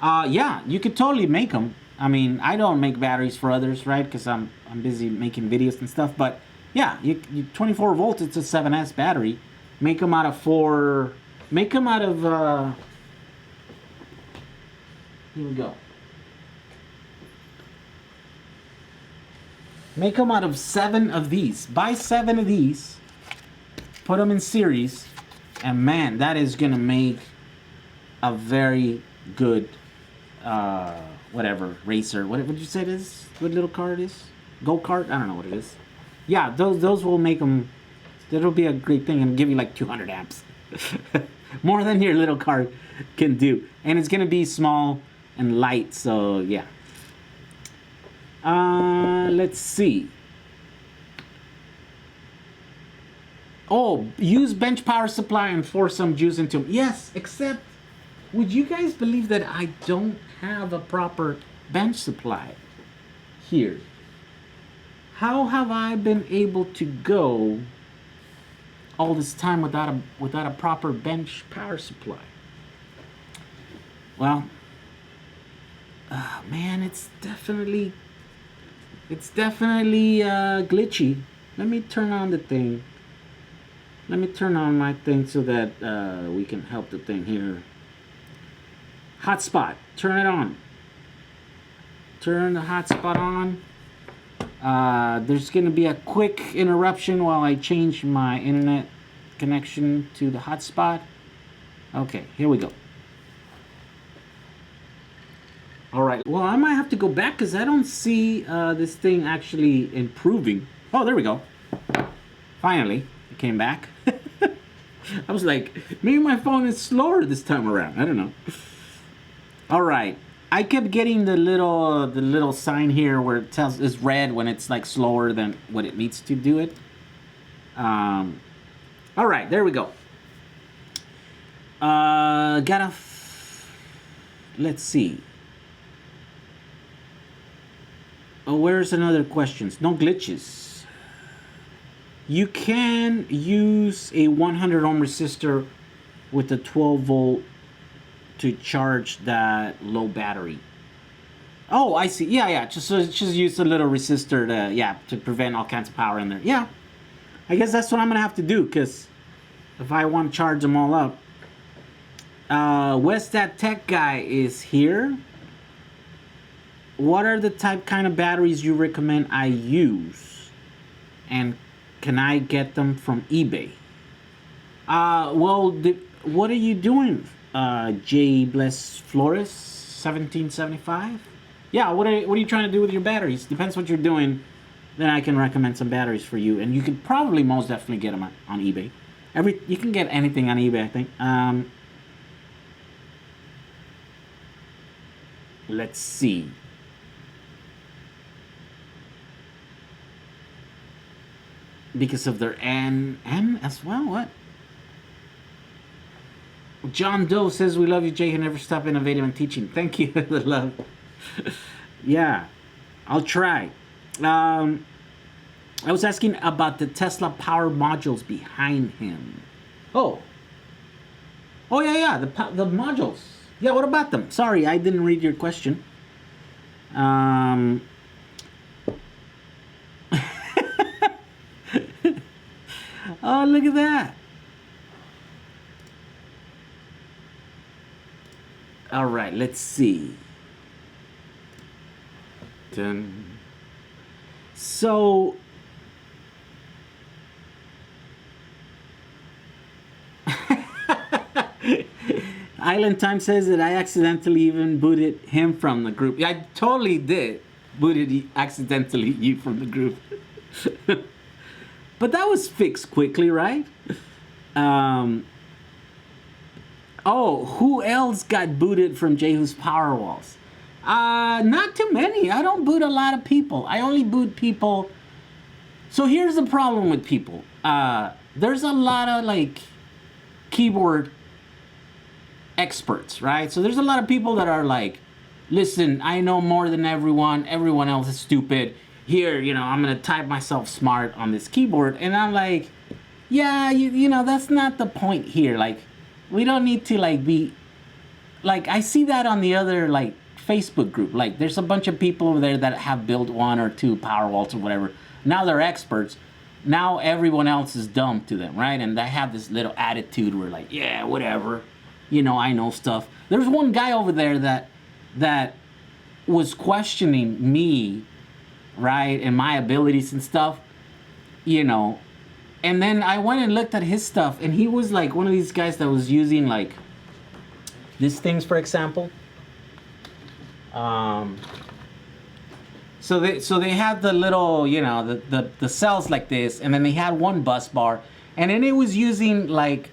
Yeah, you could totally make them. I mean, I don't make batteries for others, right? Because I'm busy making videos and stuff. But yeah, you 24 volts. It's a 7S battery. Make them out of four. Make them out of. Here we go. Make them out of 7 of these. Buy 7 of these. Put them in series. And man, that is going to make a very good, whatever, racer. What did you say it is? What little car it is? Go-kart? I don't know what it is. Yeah, those will make them, that'll be a great thing and give you like 200 amps. More than your little car can do. And it's going to be small and light, so yeah. Let's see. Oh, use bench power supply and force some juice into them. Yes, except, would you guys believe that I don't have a proper bench supply here? How have I been able to go all this time without a proper bench power supply? Well, man, it's definitely glitchy. Let me turn on the thing. Let me turn on my thing so that we can help the thing here. Hotspot, turn it on. Turn the hotspot on. There's going to be a quick interruption while I change my internet connection to the hotspot. Okay, here we go. Alright, well, I might have to go back because I don't see this thing actually improving. Oh, there we go. Finally, it came back. I was like, maybe my phone is slower this time around. I don't know. Alright, I kept getting the little sign here where it tells it's red when it's like slower than what it needs to do it. Alright, there we go. Let's see. Oh, where's another questions? No glitches. You can use a 100 ohm resistor with a 12 volt to charge that low battery. Oh, I see. Yeah. Just use a little resistor to prevent all kinds of power in there. Yeah. I guess that's what I'm gonna have to do because if I want to charge them all up. West That Tech Guy is here. What are the kind of batteries you recommend I use? And can I get them from eBay? Well, what are you doing, J. Bless Flores 1775? Yeah, what are you trying to do with your batteries? Depends what you're doing. Then I can recommend some batteries for you, and you can probably most definitely get them on eBay. You can get anything on eBay, I think. Let's see. Because of their M as well. What? John Doe says we love you, Jay. You never stop innovating and teaching. Thank you for the love. Yeah, I'll try. I was asking about the Tesla power modules behind him. Oh yeah. The modules. Yeah, what about them? Sorry, I didn't read your question. Oh, look at that. All right, let's see. So Island Time says that I accidentally even booted him from the group. Yeah, I totally did. Booted accidentally you from the group. But that was fixed quickly, right? Oh, who else got booted from Jehu's Powerwalls? Not too many. I don't boot a lot of people. I only boot people. So here's the problem with people. There's a lot of like keyboard experts, right? So there's a lot of people that are like, listen, I know more than everyone. Everyone else is stupid. Here, I'm gonna type myself smart on this keyboard. And I'm like, yeah, that's not the point here. Like, we don't need to like be, like, I see that on the other like Facebook group. Like, there's a bunch of people over there that have built 1 or 2 Powerwalls or whatever. Now they're experts. Now everyone else is dumb to them, right? And they have this little attitude where like, yeah, whatever. I know stuff. There's one guy over there that was questioning me, right, and my abilities and stuff, And then I went and looked at his stuff, and he was like one of these guys that was using like these things, for example. So they had the little, the cells like this, and then they had one bus bar, and then it was using like,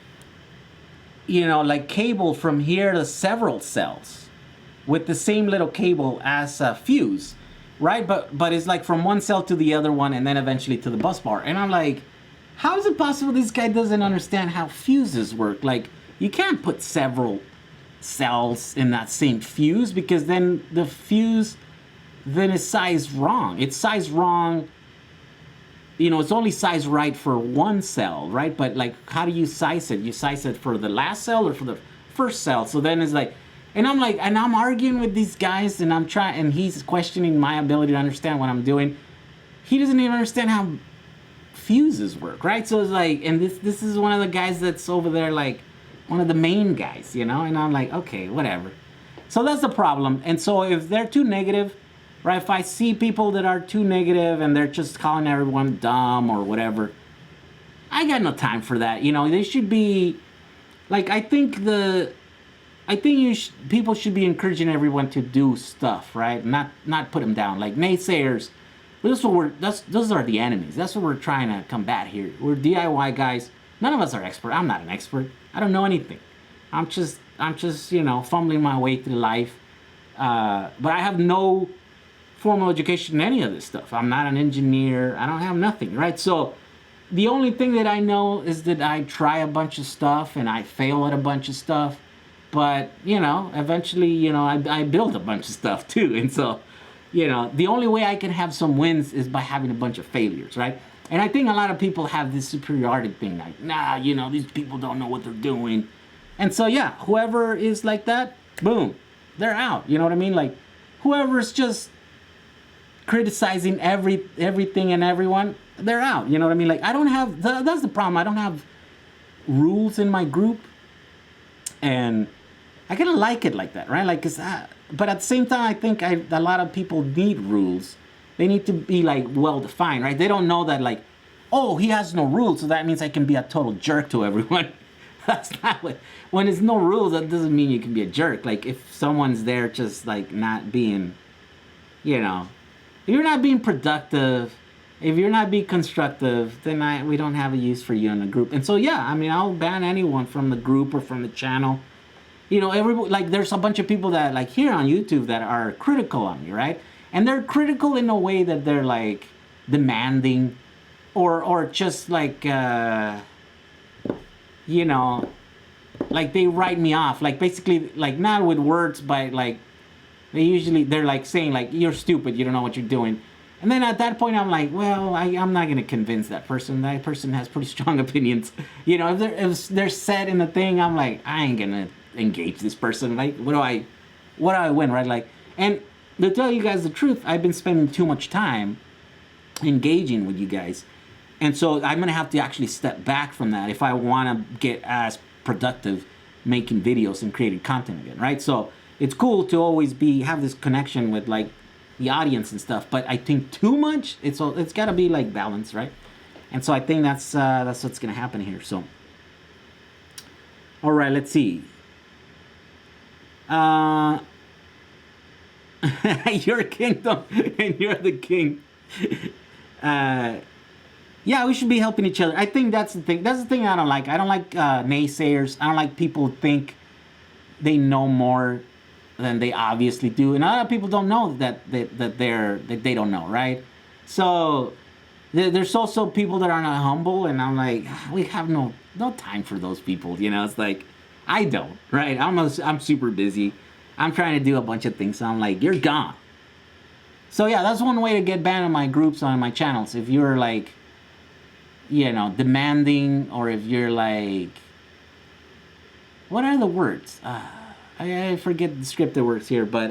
like cable from here to several cells with the same little cable as a fuse, right? But it's like from one cell to the other one, and then eventually to the bus bar. And I'm like, how is it possible this guy doesn't understand how fuses work? Like, you can't put several cells in that same fuse, because then the fuse then is sized wrong. It's sized wrong. It's only sized right for one cell, right? But like, how do you size it? You size it for the last cell or for the first cell? So then it's like, and I'm like, and I'm arguing with these guys, and I'm trying, and he's questioning my ability to understand what I'm doing. He doesn't even understand how fuses work, right? So it's like, and this is one of the guys that's over there, like one of the main guys, and I'm like, okay, whatever. So that's the problem. And so if they're too negative, right, if I see people that are too negative and they're just calling everyone dumb or whatever, I got no time for that. They should be like, I think people should be encouraging everyone to do stuff, right? Not put them down. Like naysayers, those are the enemies. That's what we're trying to combat here. We're DIY guys. None of us are expert. I'm not an expert. I don't know anything. I'm just fumbling my way through life. But I have no formal education in any of this stuff. I'm not an engineer. I don't have nothing, right? So the only thing that I know is that I try a bunch of stuff and I fail at a bunch of stuff. But, eventually, I build a bunch of stuff too. And so, the only way I can have some wins is by having a bunch of failures, right? And I think a lot of people have this superiority thing, like, nah, these people don't know what they're doing. And so, yeah, whoever is like that, boom, they're out. You know what I mean? Like, whoever's just criticizing everything and everyone, they're out. You know what I mean? Like, I don't have, that's the problem. I don't have rules in my group. And I kind of like it like that, right? Like, but at the same time, I think a lot of people need rules. They need to be like well-defined, right? They don't know that like, oh, he has no rules, so that means I can be a total jerk to everyone. That's not what, when there's no rules, that doesn't mean you can be a jerk. Like if someone's there just like not being, if you're not being productive, if you're not being constructive, then we don't have a use for you in the group. And so, yeah, I mean, I'll ban anyone from the group or from the channel. Everybody, like there's a bunch of people that like here on YouTube that are critical on me, right? And they're critical in a way that they're like demanding or just like, like they write me off. Like basically, like not with words, but like they're like saying like, you're stupid, you don't know what you're doing. And then at that point, I'm like, well, I'm not going to convince that person. That person has pretty strong opinions. If they're set in the thing, I'm like, I ain't going to engage this person. Like, what do I win, right? Like, and to tell you guys the truth, I've been spending too much time engaging with you guys. And so I'm going to have to actually step back from that if I want to get as productive making videos and creating content again, right? So it's cool to always have this connection with like the audience and stuff, but I think too much, it's got to be like balanced, right? And so I think that's what's going to happen here. So, all right, let's see. Uh, your kingdom, and you're the king. Uh, yeah, we should be helping each other. I think that's the thing. That's the thing I don't like. I don't like naysayers. I don't like people who think they know more than they obviously do, and a lot of people don't know that they don't know, right? So there's also people that are not humble, and I'm like, we have no time for those people. You know, it's like I don't, right? I'm super busy. I'm trying to do a bunch of things. So I'm like, you're gone. So yeah, that's one way to get banned on my groups, on my channels. If you're like, you know, demanding, or if you're like, what are the words? I forget the scripted words here, but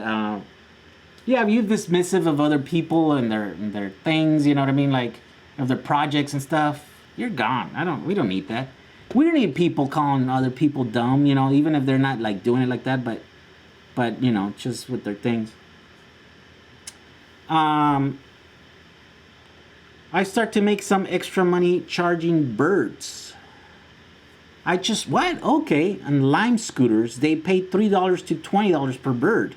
yeah, if you're dismissive of other people and their things, you know what I mean, like of their projects and stuff, you're gone. We don't need that. We don't need people calling other people dumb, you know, even if they're not like doing it like that, but you know, just with their things. I start to make some extra money charging birds. I just, what? Okay. On Lime scooters, they pay $3 to $20 per bird.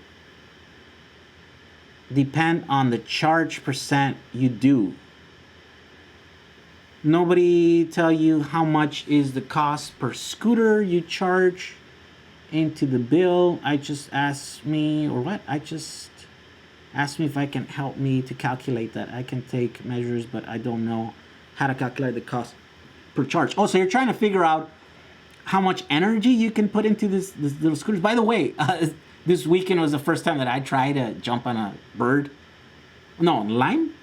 Depend on the charge percent you do. Nobody tell you how much is the cost per scooter you charge into the bill. I just asked me, or what? I just asked me if I can help me to calculate that. I can take measures, but I don't know how to calculate the cost per charge. Oh, so you're trying to figure out how much energy you can put into this little scooters. By the way, this weekend was the first time that I tried to jump on a bird. No, Lime?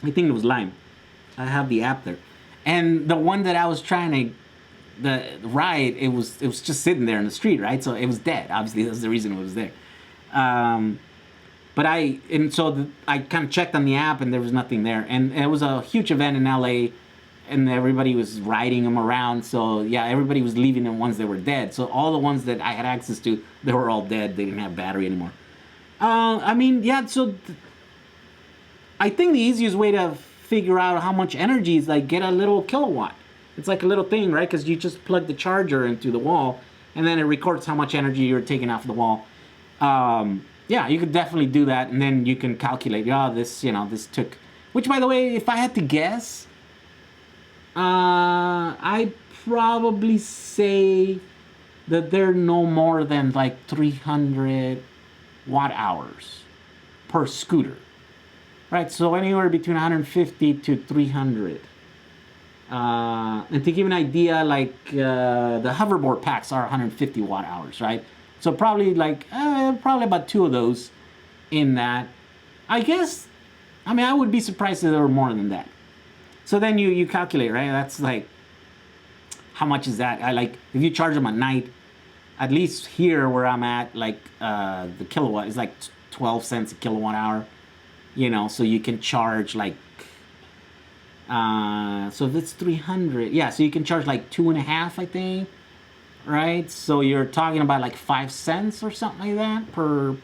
I think it was Lime. I have the app there. And the one that I was trying to ride, it was just sitting there in the street, right? So it was dead. Obviously, that's the reason it was there. But I kind of checked on the app, and there was nothing there. And it was a huge event in LA, and everybody was riding them around. So yeah, everybody was leaving the ones that were dead. So all the ones that I had access to, they were all dead. They didn't have battery anymore. I mean, yeah. So I think the easiest way to figure out how much energy is like get a little kilowatt. It's like a little thing, right? Because you just plug the charger into the wall, and then it records how much energy you're taking off the wall. Yeah, you could definitely do that, and then you can calculate. Yeah, this took. Which, by the way, if I had to guess, I'd probably say that they're no more than like 300 watt hours per scooter, right? So anywhere between 150 to 300. And to give an idea, like the hoverboard packs are 150 watt hours, right? So probably about 2 of those in that. I guess, I mean, I would be surprised if there were more than that. So then you calculate, right? That's like, how much is that? If you charge them at night, at least here where I'm at, like the kilowatt is like 12 cents a kilowatt hour, you know, so you can charge like, so if it's 300, yeah, so you can charge like 2.5, I think, right? So you're talking about like 5 cents or something like that per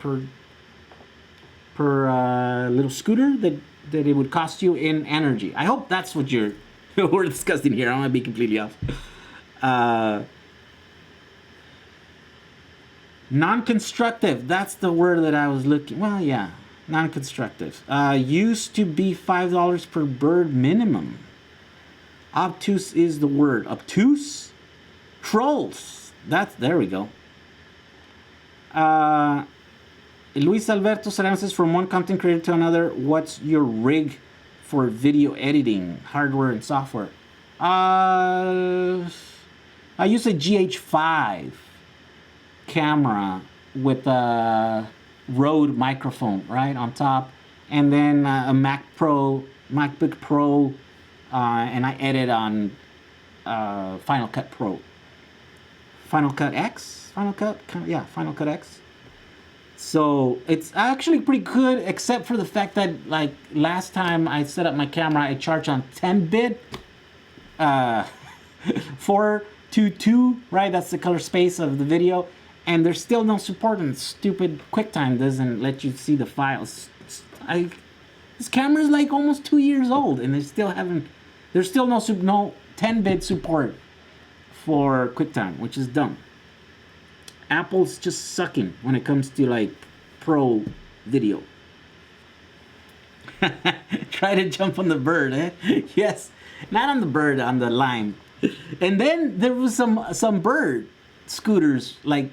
little scooter that it would cost you in energy. I hope that's what we're discussing here. I don't want to be completely off. Non-constructive, that's the word that I was looking. Well, yeah, non-constructive. Used to be $5 per bird minimum. Obtuse is the word. Obtuse? Trolls. There we go. Luis Alberto Serrano says, from one content creator to another, what's your rig for video editing, hardware and software? I use a GH5 camera with a Rode microphone, right, on top, and then a MacBook Pro, and I edit on Final Cut Pro. Final Cut X? Final Cut X. So it's actually pretty good, except for the fact that, like, last time I set up my camera, I charged on 10-bit, 422, right? That's the color space of the video. And there's still no support, and stupid QuickTime doesn't let you see the files. This camera is like almost 2 years old, and there's still no 10-bit support for QuickTime, which is dumb. Apple's just sucking when it comes to like pro video. Try to jump on the bird, eh? Yes, not on the bird, on the lime. And then there was some bird scooters like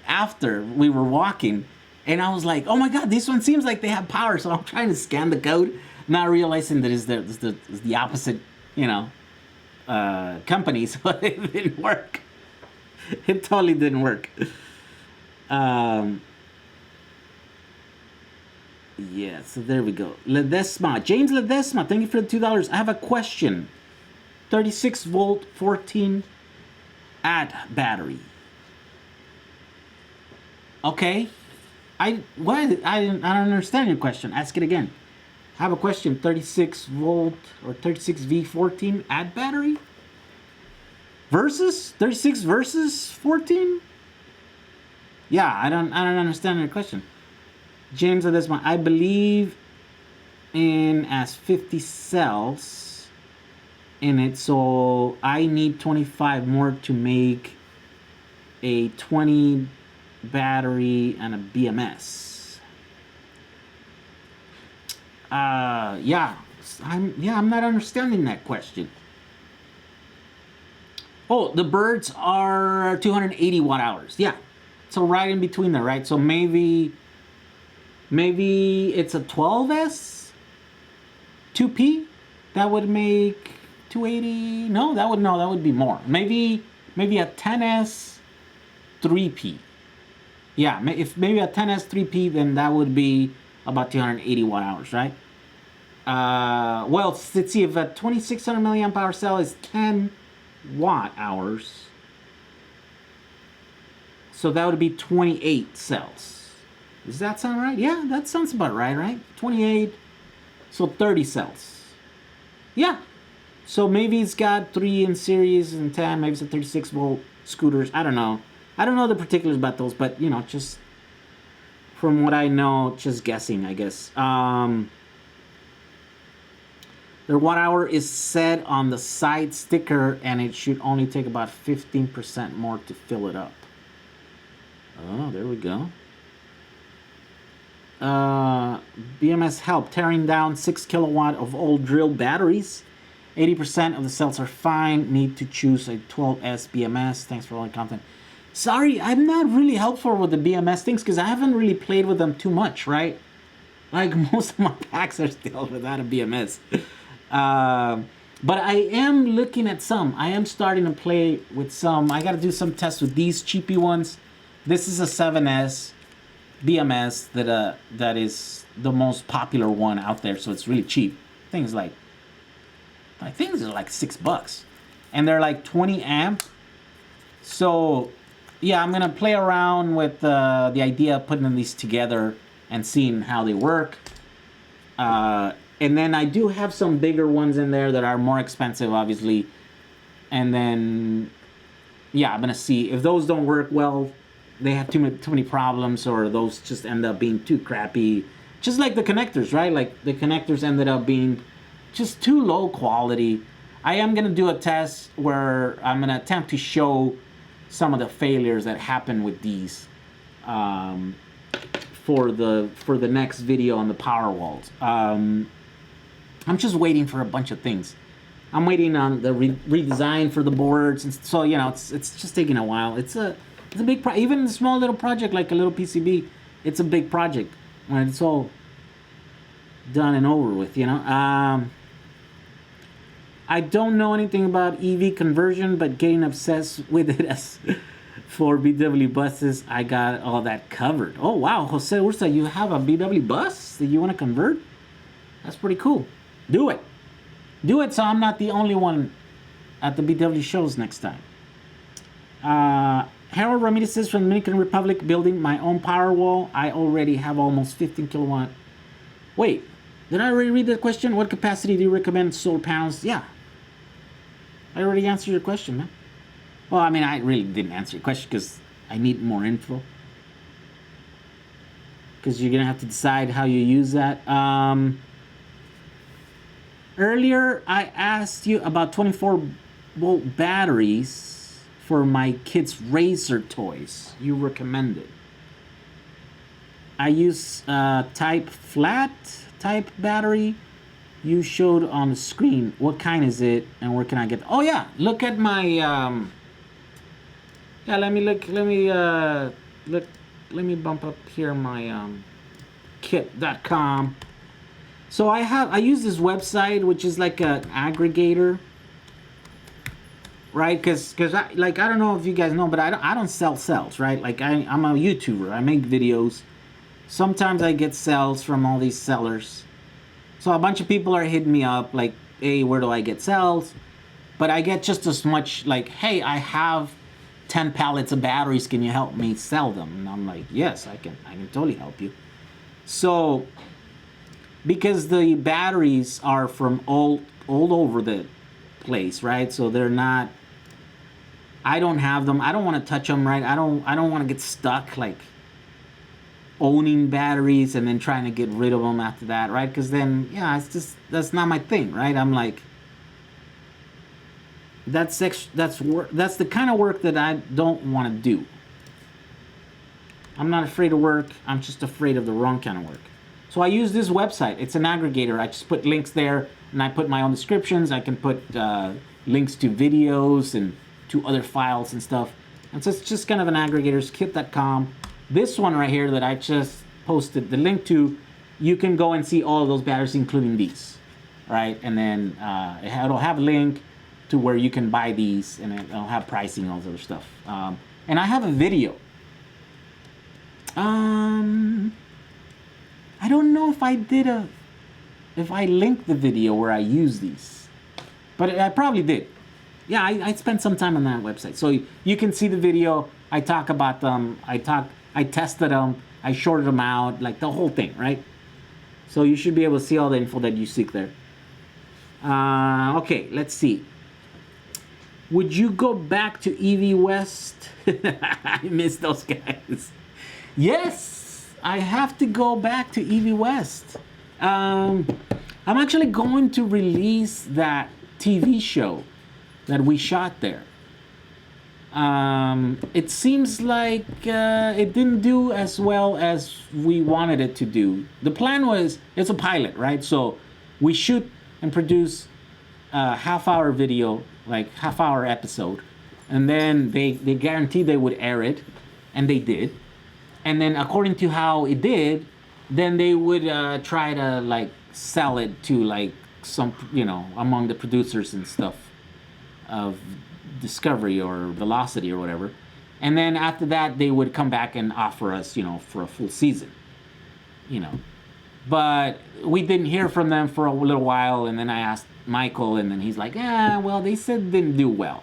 after we were walking, and I was like, oh my god, this one seems like they have power. So I'm trying to scan the code, not realizing that it's the opposite, you know, company. So it didn't work. It totally didn't work. Yeah, so there we go. Ledesma, James Ledesma, thank you for the $2. I have a question. 36 volt, 14 at battery. Okay. I don't understand your question. Ask it again. I have a question. 36 volt or 36 V14 at battery versus 36 versus 14. Yeah, I don't understand your question. James, that's my. I believe in as 50 cells in it, so I need 25 more to make a 20 battery and a BMS. Yeah, I'm not understanding that question. Oh, the birds are 280 watt hours. Yeah, so right in between there, right? So maybe it's a 12S 2P. That would make 280. No, that would be more. Maybe a 10S 3P. Yeah, if maybe a 10S 3P, then that would be about 280 watt hours, right? Well, let's see, if a 2600 milliamp hour cell is 10 watt hours, so that would be 28 cells. Does that sound right? Yeah, that sounds about right? 28, so 30 cells. Yeah, so maybe it's got 3 in series and 10, maybe it's a 36 volt scooters. I don't know the particulars about those, but you know, just from what I know, just guessing, I guess. Their watt hour is set on the side sticker, and it should only take about 15% more to fill it up. Oh, there we go. BMS help tearing down 6 kilowatt of old drill batteries. 80% of the cells are fine. Need to choose a 12S BMS. Thanks for all the content. Sorry, I'm not really helpful with the BMS things because I haven't really played with them too much, right? Like most of my packs are still without a BMS. But I am looking at some. I am starting to play with some. I got to do some tests with these cheapy ones. This is a 7S BMS that is the most popular one out there, so it's really cheap. I think these are like $6, and they're like 20 amp. So yeah, I'm gonna play around with the idea of putting these together and seeing how they work. And then I do have some bigger ones in there that are more expensive, obviously. And then yeah, I'm gonna see if those don't work well. They have too many problems, or those just end up being too crappy. Just like the connectors, right? Like the connectors ended up being just too low quality. I am gonna do a test where I'm gonna attempt to show some of the failures that happen with these for the next video on the PowerWalls. I'm just waiting for a bunch of things. I'm waiting on the redesign for the boards, and so you know, it's just taking a while. It's a big even a small little project like a little PCB. It's a big project when it's all done and over with, you know. I don't know anything about EV conversion, but getting obsessed with it as for VW buses, I got all that covered. Oh wow, Jose Ursa, you have a VW bus that you want to convert? That's pretty cool. Do it so I'm not the only one at the VW shows next time. Harold Ramirez says, from the Dominican Republic, building my own PowerWall. I already have almost 15 kilowatt. Wait, did I already read that question? What capacity do you recommend solar panels? Yeah, I already answered your question, man. Well, I mean, I really didn't answer your question because I need more info. Because you're gonna have to decide how you use that. Earlier, I asked you about 24 volt batteries for my kids' Razer toys you recommended? I use type flat type battery you showed on the screen. What kind is it, and where can I get? Oh yeah, look at my yeah. Let me look. Let me look. Let me bump up here my kit.com. So I use this website, which is like an aggregator, right? Because I don't know if you guys know, but I don't sell cells, right? Like I'm a YouTuber. I make videos. Sometimes I get cells from all these sellers. So a bunch of people are hitting me up like, hey, where do I get cells? But I get just as much like, hey, I have 10 pallets of batteries. Can you help me sell them? And I'm like, yes, I can totally help you. So because the batteries are from all over the place, right? So they're not, I don't have them. I don't want to touch them, right? I don't want to get stuck like owning batteries and then trying to get rid of them after that, right? Because then, yeah, it's just, that's not my thing, right? I'm like, that's the kind of work that I don't want to do. I'm not afraid of work. I'm just afraid of the wrong kind of work. So I use this website. It's an aggregator. I just put links there, and I put my own descriptions. I can put links to videos and to other files and stuff. And so it's just kind of an aggregator. It's kit.com. This one right here that I just posted the link to, you can go and see all of those batteries, including these, right? And then it'll have a link to where you can buy these, and it'll have pricing and all this other stuff. And I have a video. I don't know if I linked the video where I use these, but I probably did. Yeah, I spent some time on that website. So you can see the video. I talk about them. I tested them. I shorted them out, like the whole thing, right? So you should be able to see all the info that you seek there. Okay, let's see. Would you go back to Eevee West? I miss those guys. Yes, I have to go back to Eevee West. I'm actually going to release that TV show that we shot there. It seems like it didn't do as well as we wanted it to do. The plan was, it's a pilot, right? So we shoot and produce a half-hour video, like half-hour episode, and then they guaranteed they would air it, and they did. And then according to how it did, then they would try to like sell it to like some, you know, among the producers and stuff of Discovery or Velocity or whatever. And then after that, they would come back and offer us, you know, for a full season, you know. But we didn't hear from them for a little while, and then I asked Michael, and then he's like, "Yeah, well, they said it didn't do well."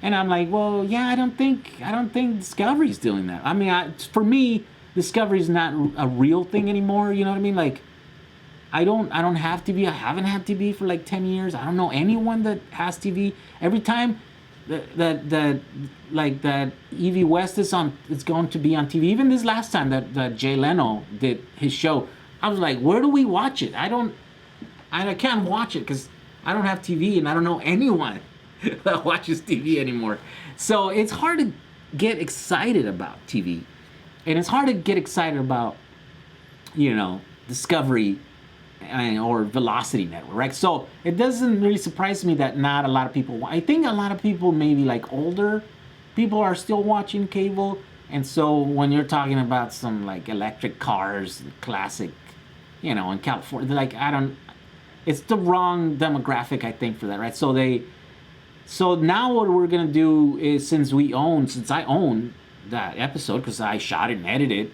And I'm like, "Well, yeah, I don't think Discovery's doing that. I mean, for me, Discovery's not a real thing anymore. You know what I mean? Like, I don't have TV. I haven't had TV for like 10 years. I don't know anyone that has TV. Every time that Eevee West is on, it's going to be on TV. Even this last time that Jay Leno did his show, I was like, where do we watch it? I can't watch it because I don't have TV and I don't know anyone that watches TV anymore. So it's hard to get excited about TV, and it's hard to get excited about, you know, Discovery or Velocity Network, right? So it doesn't really surprise me that not a lot of people. I think a lot of people, maybe like older people, are still watching cable. And so when you're talking about some like electric cars, classic, you know, in California, like it's the wrong demographic, I think, for that, right? So now what we're gonna do is, since I own that episode because I shot it and edited it,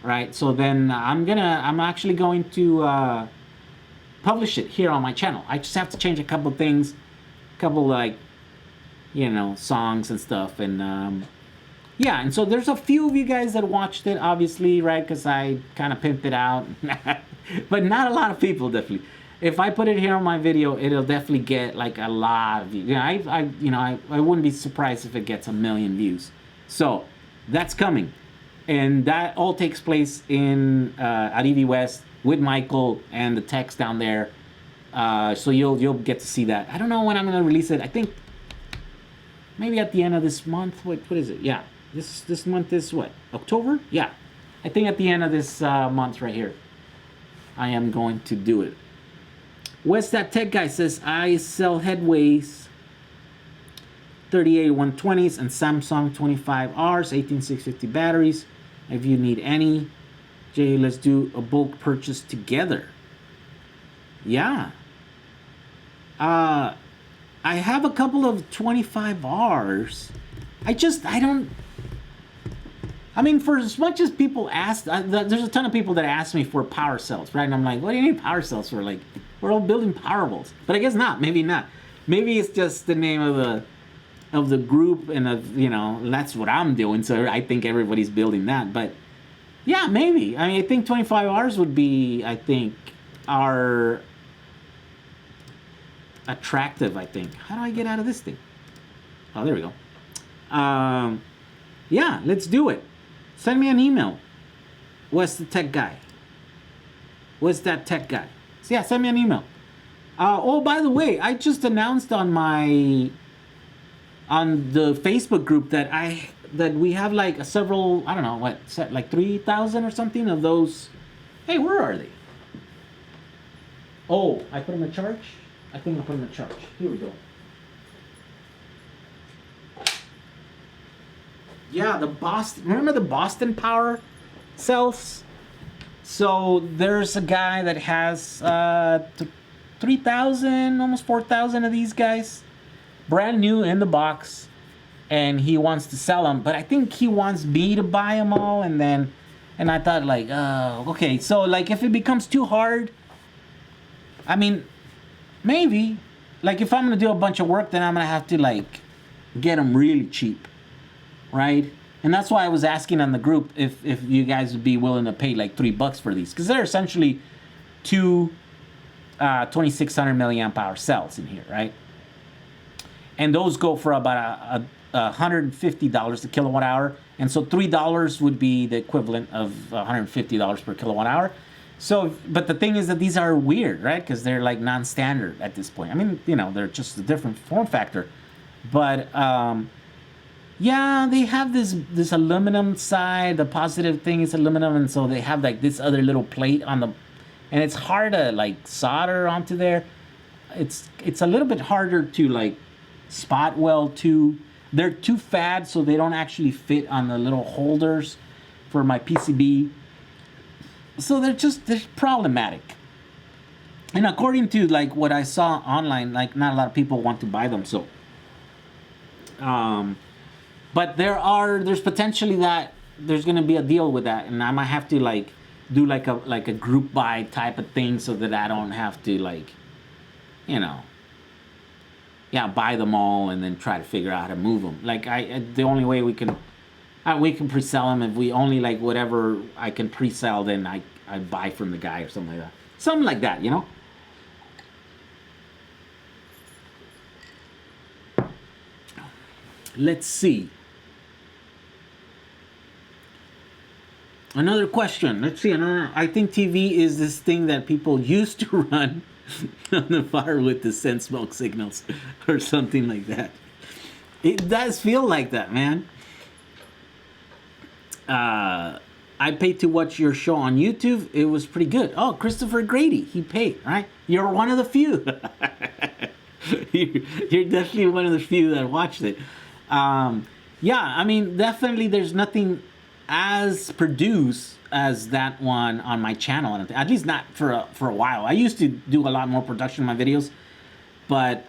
right? So then I'm actually going to publish it here on my channel. I just have to change a couple things, like, you know, songs and stuff, and yeah. And so there's a few of you guys that watched it, obviously, right? Because I kind of pimped it out, but not a lot of people, definitely. If I put it here on my video, it'll definitely get like a lot of views. You know, I wouldn't be surprised if it gets 1 million views. So that's coming. And that all takes place in at Eevee West with Michael and the text down there. So you'll get to see that. I don't know when I'm gonna release it. I think maybe at the end of this month. What is it? Yeah, this month is what, October? Yeah, I think at the end of this month right here, I am going to do it. What's that tech guy says? I sell headways 38 120s and Samsung 25Rs, 18650 batteries. If you need any, Jay, let's do a bulk purchase together. Yeah. I have a couple of 25Rs. I mean, for as much as people ask, there's a ton of people that ask me for power cells, right? And I'm like, what do you need power cells for? Like, we're all building PowerWalls. But I guess not. Maybe not. Maybe it's just the name of the group, and that's what I'm doing. So I think everybody's building that. But yeah, maybe. I mean, I think 25Rs would be, I think, are attractive. I think. How do I get out of this thing? Oh, there we go. Yeah, let's do it. Send me an email. What's the tech guy? What's that tech guy? So yeah, send me an email. Oh, by the way, I just announced on the Facebook group that we have like several, I don't know what, like 3,000 or something of those. Hey, where are they? Oh, I put them in charge? I think I put them in charge. Here we go. Yeah, remember the Boston Power cells? So there's a guy that has 3,000, almost 4,000 of these guys, brand new in the box, and he wants to sell them. But I think he wants me to buy them all, and I thought like, okay, so like if it becomes too hard, I mean, maybe, like if I'm gonna do a bunch of work, then I'm gonna have to like get them really cheap. Right? And that's why I was asking on the group if you guys would be willing to pay like $3 for these, because they're essentially two 2600 milliamp hour cells in here, right? And those go for about $150 a kilowatt hour, and so $3 would be the equivalent of $150 per kilowatt hour. So, but the thing is that these are weird, right? Because they're like non-standard at this point. I mean, they're just a different form factor, but yeah, they have this aluminum side. The positive thing is aluminum, and so they have like this other little plate on the, and it's hard to like solder onto there. It's a little bit harder to like spot weld too. They're too fat, so they don't actually fit on the little holders for my PCB. So they're problematic. And according to like what I saw online, like not a lot of people want to buy them. So, but there's potentially that there's gonna be a deal with that, and I might have to like do like a group buy type of thing so that I don't have to like, buy them all and then try to figure out how to move them. Like the only way we can pre-sell them if we only like whatever I can pre-sell, then I buy from the guy or something like that. Something like that, Let's see. Another question. Let's see. I think TV is this thing that people used to run on the fire with the send smoke signals or something like that. It does feel like that, man. I paid to watch your show on YouTube. It was pretty good. Oh, Christopher Grady. He paid, right? You're one of the few. You're definitely one of the few that watched it. Yeah, I mean, definitely there's nothing as produced as that one on my channel, at least not for a while. I used to do a lot more production in my videos, but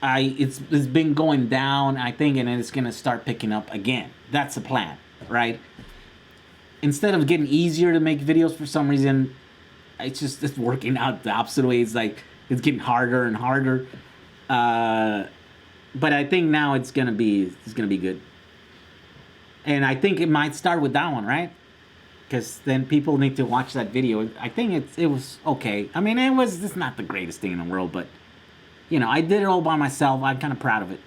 it's been going down, I think, and it's gonna start picking up again. That's the plan, right? Instead of getting easier to make videos, for some reason, it's working out the opposite way. It's like it's getting harder and harder. But I think now it's gonna be good. And I think it might start with that one, right? Because then people need to watch that video. I think it was okay. I mean, it's not the greatest thing in the world, but I did it all by myself. I'm kind of proud of it.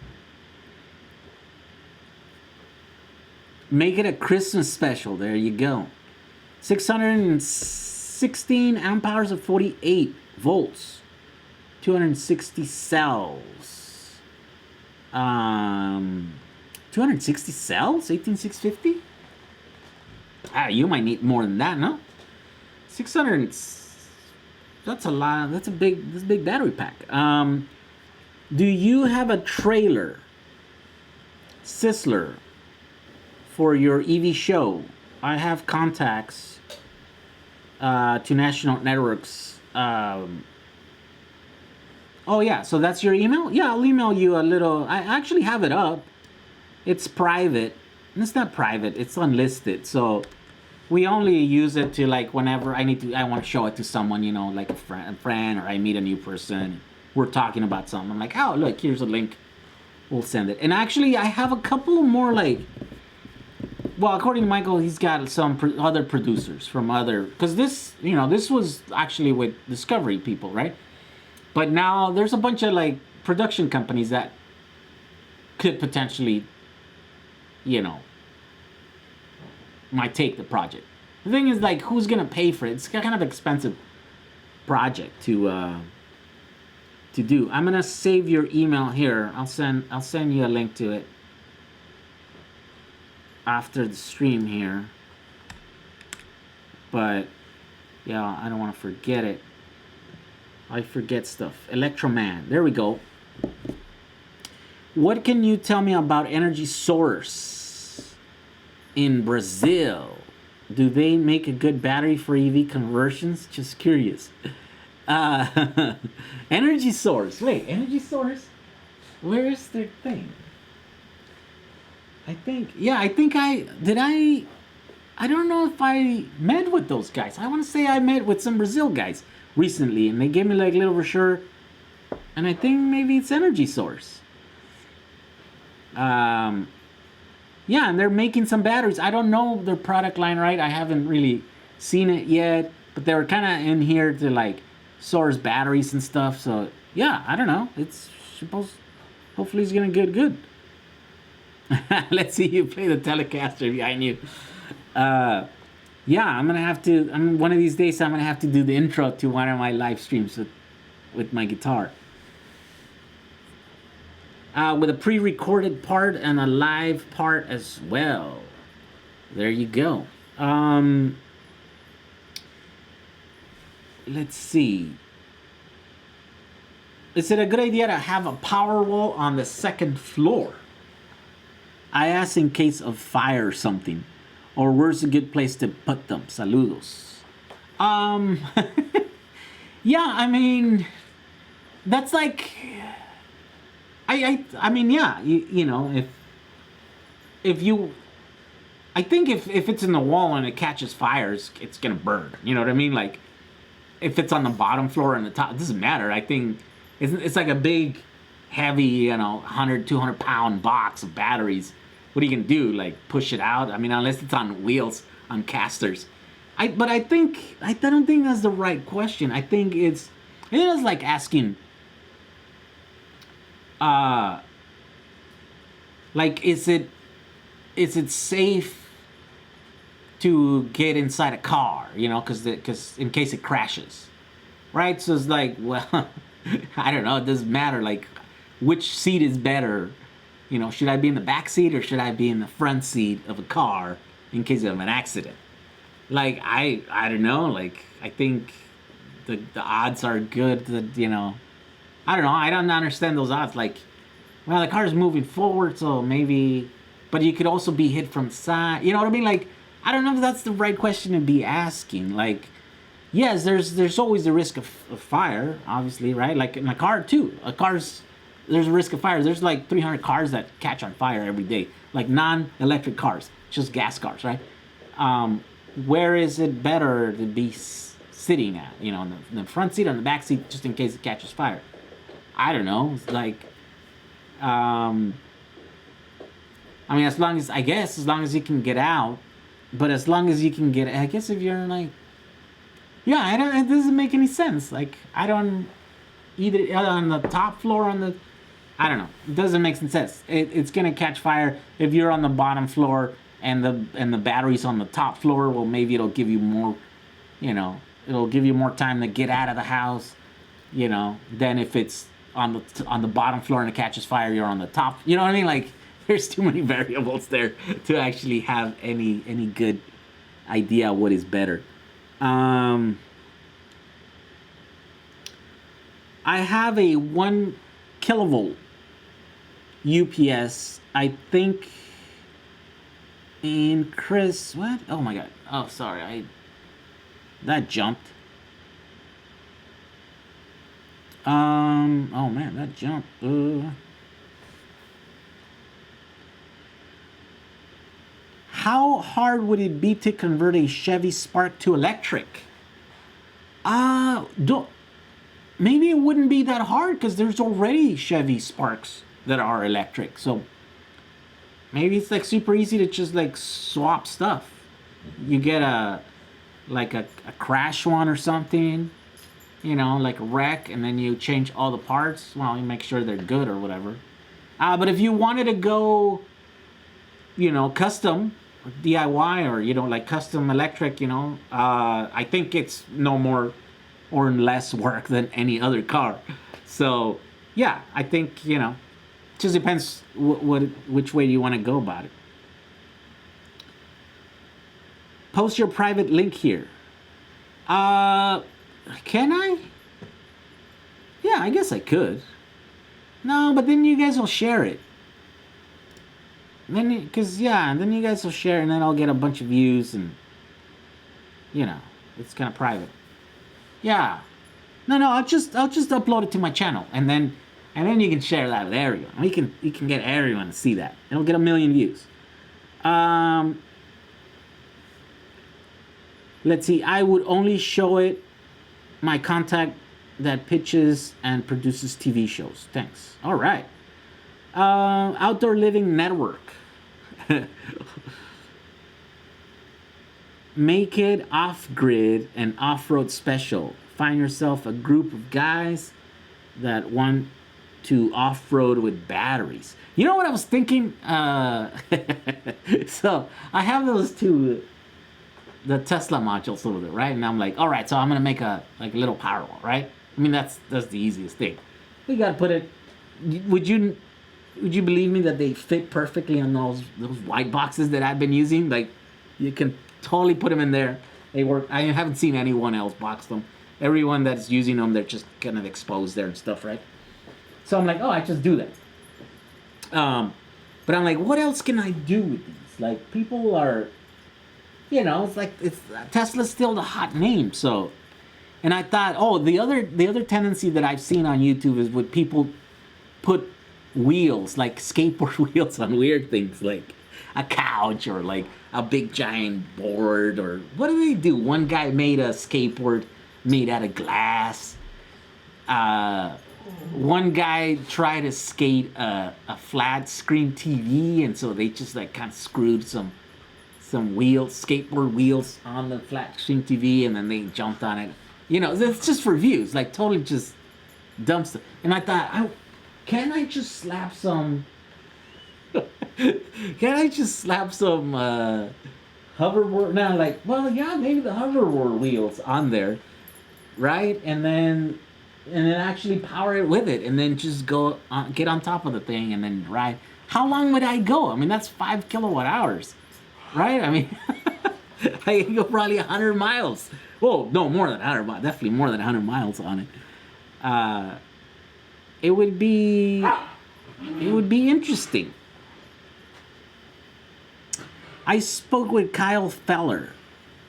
Make it a Christmas special. There you go. 616 amp hours of 48 volts. 260 cells. 260 cells, 18650. You might need more than that, no? 600. That's a lot. That's a big battery pack. Do you have a trailer, Sizzler, for your Eevee show? I have contacts to national networks. Oh yeah, so that's your email? Yeah, I'll email you a little. I actually have it up. It's private. It's not private. It's unlisted. So we only use it to like whenever I want to show it to someone, you know, like a friend, or I meet a new person. We're talking about something. I'm like, oh look, here's a link. We'll send it. And actually, I have a couple more like. Well, according to Michael, he's got some other producers from other, because this was actually with Discovery people, right? But now there's a bunch of like production companies that could potentially, might take the project. The thing is, like, who's gonna pay for it? It's kind of expensive project to do. I'm gonna save your email here. I'll send you a link to it after the stream here. But yeah, I don't want to forget it. I forget stuff. Electroman. There we go. What can you tell me about energy source in Brazil? Do they make a good battery for EV conversions? Just curious. Energy source. Wait, energy source? Where's their thing? I don't know if I met with those guys. I want to say I met with some Brazil guys recently, and they gave me like a little brochure, and I think maybe it's energy source. Yeah, and they're making some batteries. I don't know their product line, right? I haven't really seen it yet, but they were kind of in here to like source batteries and stuff. So yeah, I don't know. It's supposed, hopefully it's gonna get good. Let's see you play the Telecaster behind you. Yeah, I'm gonna have to. One of these days, I'm gonna have to do the intro to one of my live streams with my guitar, with a pre-recorded part and a live part as well. There you go. Let's see. Is it a good idea to have a PowerWall on the second floor? I asked in case of fire or something. Or where's a good place to put them? Saludos. Yeah, I mean, that's like, I mean, yeah, you know, if you, I think if it's in the wall and it catches fires, it's gonna burn. You know what I mean? Like, if it's on the bottom floor and the top, it doesn't matter. I think it's like a big, heavy, 100, 200 pound box of batteries. What are you gonna do? Like push it out? I mean, unless it's on wheels, on casters. But I don't think that's the right question. I think it is like asking, like is it safe to get inside a car? Because in case it crashes, right? So it's like, well, I don't know. It doesn't matter. Like, which seat is better? Should I be in the back seat or should I be in the front seat of a car in case of an accident? Like, I don't know. Like, I think the odds are good that, I don't know. I don't understand those odds. Like, well, the car is moving forward, so maybe, but you could also be hit from the side. You know what I mean? Like, I don't know if that's the right question to be asking. Like, yes, there's always the risk of fire, obviously, right? Like in a car too. There's a risk of fire. There's like 300 cars that catch on fire every day, like non-electric cars, just gas cars, right? Where is it better to be sitting at? In the front seat or in the back seat, just in case it catches fire? I don't know. It's like, I mean, as long as you can get out, but as long as you can get, I guess if you're like, yeah, it doesn't make any sense. Like, I don't either on the top floor I don't know. It doesn't make sense. It's gonna catch fire if you're on the bottom floor and the battery's on the top floor. Well, maybe it'll give you more, it'll give you more time to get out of the house, than if it's on the bottom floor and it catches fire. You're on the top. You know what I mean? Like, there's too many variables there to actually have any good idea what is better. I have a 1 kilovolt UPS. I think in Chris, what? Oh my god. Oh, sorry. That jumped. Oh man, that jumped. How hard would it be to convert a Chevy Spark to electric? Maybe it wouldn't be that hard because there's already Chevy Sparks that are electric. So maybe it's like super easy to just like swap stuff. You get a crash one or something, you know, like a wreck, and then you change all the parts. Well, you make sure they're good or whatever. But if you wanted to go, you know, custom, or DIY, or, you know, like custom electric, you know, I think it's no more or less work than any other car. So yeah, I think, you know, it just depends which way you want to go about it. Post your private link here. Can I? Yeah, I guess I could. No, but then you guys will share it. Then, then you guys will share, and then I'll get a bunch of views, and you know, it's kind of private. Yeah. No, I'll just upload it to my channel, and then you can share that with everyone. You can get everyone to see that. It'll get 1 million views. Let's see. I would only show it my contact that pitches and produces TV shows. Thanks. All right. Outdoor Living Network. Make it off-grid and off-road special. Find yourself a group of guys that want to off-road with batteries. You know what I was thinking? So I have those two, the Tesla modules over there, right? And I'm like, all right, so I'm gonna make a little PowerWall, right? I mean, that's the easiest thing. We gotta put it. Would you believe me that they fit perfectly on those white boxes that I've been using? Like, you can totally put them in there. They work. I haven't seen anyone else box them. Everyone that's using them, they're just kind of exposed there and stuff, right? So I'm like, oh, I just do that. But I'm like, what else can I do with these? Like, people are, you know, it's Tesla's still the hot name. So, and I thought, oh, the other tendency that I've seen on YouTube is when people put wheels, like skateboard wheels, on weird things, like a couch or like a big giant board, or what do they do? One guy made a skateboard made out of glass. One guy tried to skate a flat screen TV, and so they just like kind of screwed some wheels, skateboard wheels, on the flat screen TV, and then they jumped on it. You know, it's just for views, like totally just dumb stuff. And I thought, can I just slap some? Can I just slap some hoverboard? Now, like, well, yeah, maybe the hoverboard wheels on there, right? And then actually power it with it, and then just go get on top of the thing and then ride. How long would I go? I mean, that's 5 kilowatt hours, right? I mean, I can go probably 100 miles. Whoa, no, more than 100 miles. Definitely more than 100 miles on it. It would be interesting. I spoke with Kyle Feller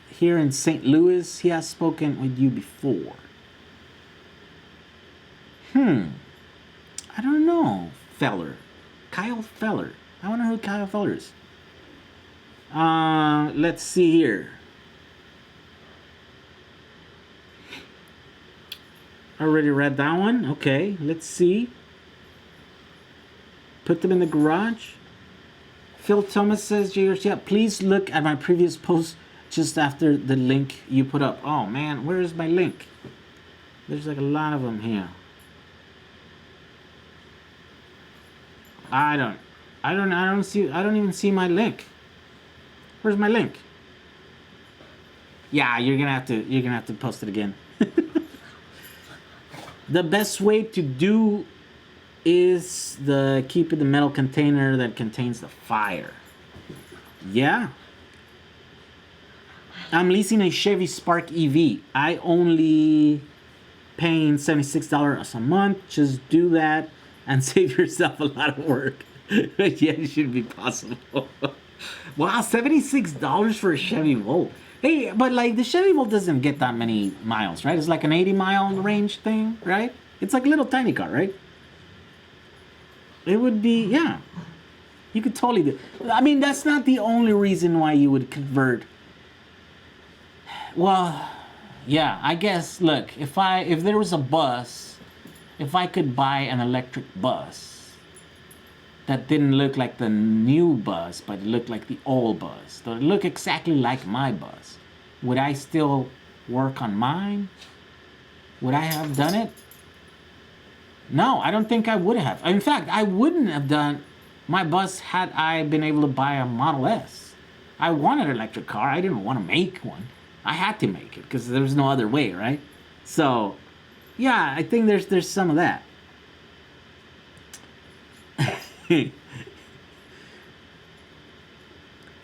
here in St. Louis. He has spoken with you before. I don't know. Feller. Kyle Feller. I wonder who Kyle Feller is. Let's see here. Already read that one. Okay, let's see. Put them in the garage. Phil Thomas says, yeah, please look at my previous post just after the link you put up. Oh man, where is my link? There's like a lot of them here. I don't even see my link. Where's my link? Yeah, you're gonna have to post it again. The best way to do is the keeping the metal container that contains the fire. Yeah. I'm leasing a Chevy Spark Eevee. I only paying $76 a month. Just do that and save yourself a lot of work. Yeah, it should be possible. Wow, $76 for a Chevy Volt. Hey, but like the Chevy Volt doesn't get that many miles, right? It's like an 80-mile range thing, right? It's like a little tiny car, right? It would be, yeah. You could totally do. I mean, that's not the only reason why you would convert. Well, yeah, I guess. Look, if there was a bus, if I could buy an electric bus that didn't look like the new bus, but it looked like the old bus, so it looked exactly like my bus, would I still work on mine? Would I have done it? No, I don't think I would have. In fact, I wouldn't have done my bus had I been able to buy a Model S. I wanted an electric car. I didn't want to make one. I had to make it because there was no other way, right? So, yeah, I think there's some of that.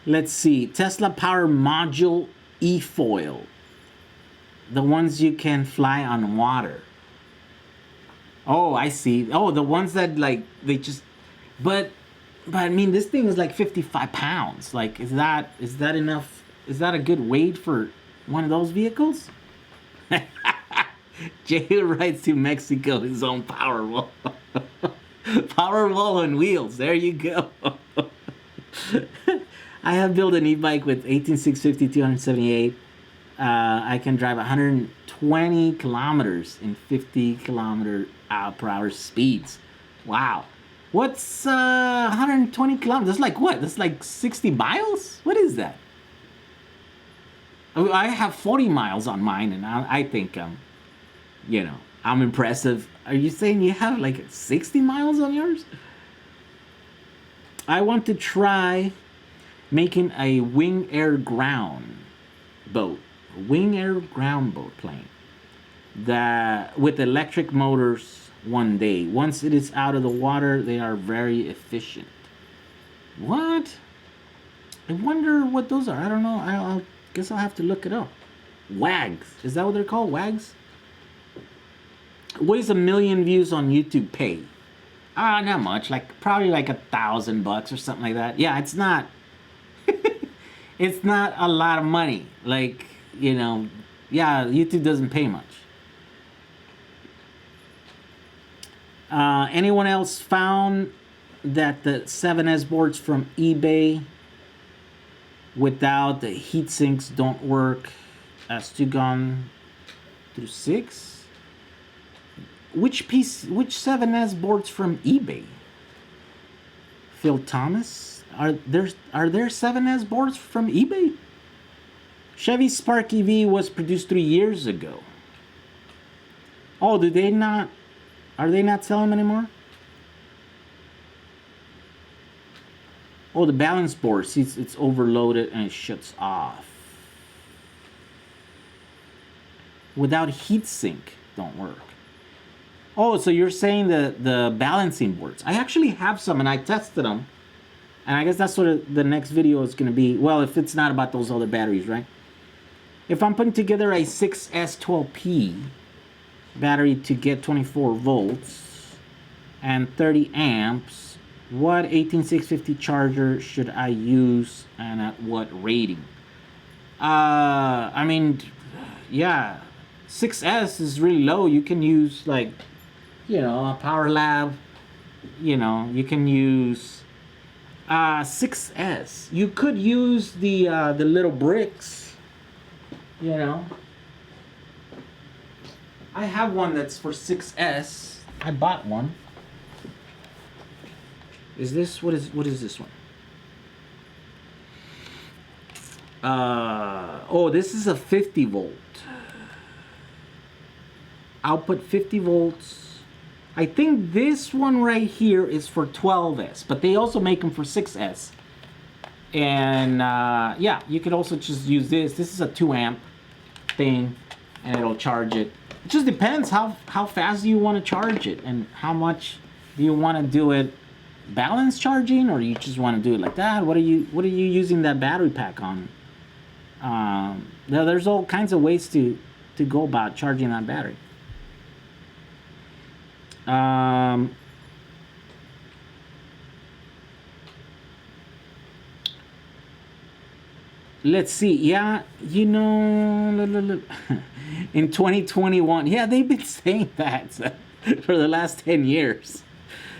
Let's see. Tesla Power Module E-Foil. The ones you can fly on water. Oh, I see. Oh, the ones that like they just, but I mean, this thing is like 55 pounds. Like, is that enough? Is that a good weight for one of those vehicles? Jay rides to Mexico his own PowerWall. PowerWall on wheels. There you go. I have built an e-bike with 18650 278. I can drive 120 kilometers in 50 kilometer per hour speeds. Wow. What's 120 kilometers? That's like what? That's like 60 miles? What is that? I have 40 miles on mine, and I think I'm impressive. Are you saying you have like 60 miles on yours? I want to try making a wing air ground boat. Wing air ground boat plane that with electric motors one day. Once it is out of the water, they are very efficient. What? I wonder what those are. I don't know. I guess I'll have to look it up. Wags. Is that what they're called? Wags? What is 1 million views on YouTube pay? Not much. Like probably like $1,000 or something like that. Yeah, it's not. It's not a lot of money. Like, yeah, YouTube doesn't pay much. Anyone else found that the 7S boards from eBay without the heat sinks don't work as to gone through 6? Which 7S boards from eBay? Phil Thomas? Are there 7S boards from eBay? Chevy Spark Eevee was produced 3 years ago. Oh, are they not selling them anymore? Oh, the balance board, see, it's overloaded and it shuts off. Without heatsink, don't work. Oh, so you're saying the balancing boards. I actually have some and I tested them. And I guess that's what the next video is going to be. Well, if it's not about those other batteries, right? If I'm putting together a 6S12P battery to get 24 volts and 30 amps, what 18650 charger should I use and at what rating? I mean, yeah, 6S is really low. You can use like, a Power Lab. You can use 6S. You could use the little bricks. I have one that's for 6S. I bought one. Is this what is this one? Oh, this is a 50 volt. Output 50 volts. I think this one right here is for 12S, but they also make them for 6S. And yeah, you could also just use this. This is a 2 amp thing, and it'll charge it. It just depends how fast you want to charge it and how much Do you want to do it balance charging, or you just want to do it like that? What are you using that battery pack on? There's all kinds of ways to go about charging that battery. Let's see. Yeah, you know, in 2021, yeah, they've been saying that for the last 10 years.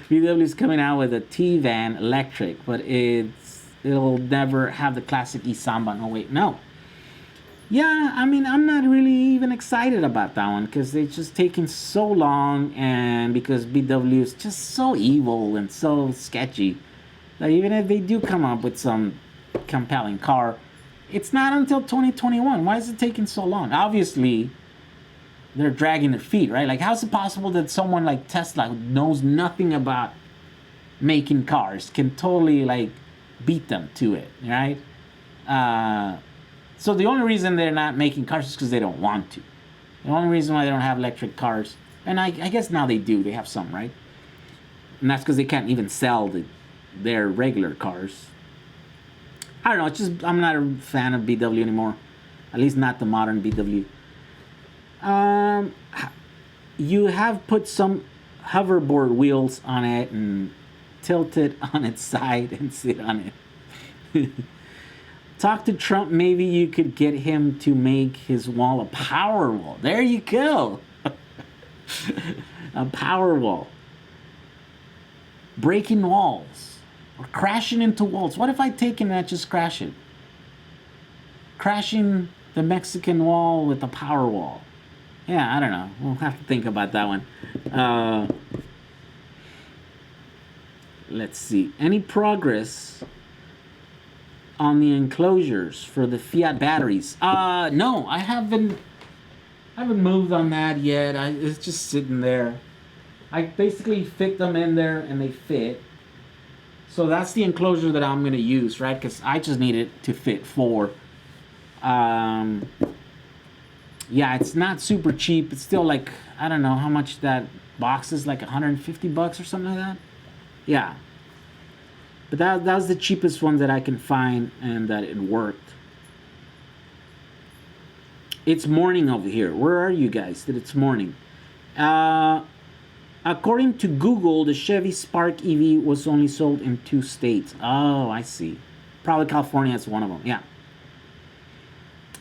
VW is coming out with a T-Van electric, but it'll never have the classic e-Samba. No, wait, no. Yeah, I mean, I'm not really even excited about that one because it's just taking so long, and because VW is just so evil and so sketchy that even if they do come up with some compelling car, it's not until 2021. Why is it taking so long? Obviously, they're dragging their feet, right? Like, how's it possible that someone like Tesla, who knows nothing about making cars, can totally like beat them to it, right? So the only reason they're not making cars is because they don't want to. The only reason why they don't have electric cars, and I guess now they do, they have some, right? And that's because they can't even sell their regular cars. I don't know, it's just, I'm not a fan of VW anymore. At least not the modern VW. You have put some hoverboard wheels on it and tilt it on its side and sit on it. Talk to Trump, maybe you could get him to make his wall a power wall. There you go. A power wall. Breaking walls or crashing into walls. What if I take and not just crash it? Crashing the Mexican wall with a power wall. Yeah, I don't know. We'll have to think about that one. Let's see. Any progress on the enclosures for the Fiat batteries? No, I haven't moved on that yet. It's just sitting there. I basically fit them in there and they fit. So that's the enclosure that I'm gonna use, right? Because I just need it to fit 4. Yeah, it's not super cheap. It's still like, I don't know how much that box is, like $150 or something like that. Yeah. But that was the cheapest one that I can find, and that it worked. It's morning over here. Where are you guys that it's morning? According to Google, the Chevy Spark Eevee was only sold in 2 states. Oh, I see. Probably California is one of them. Yeah.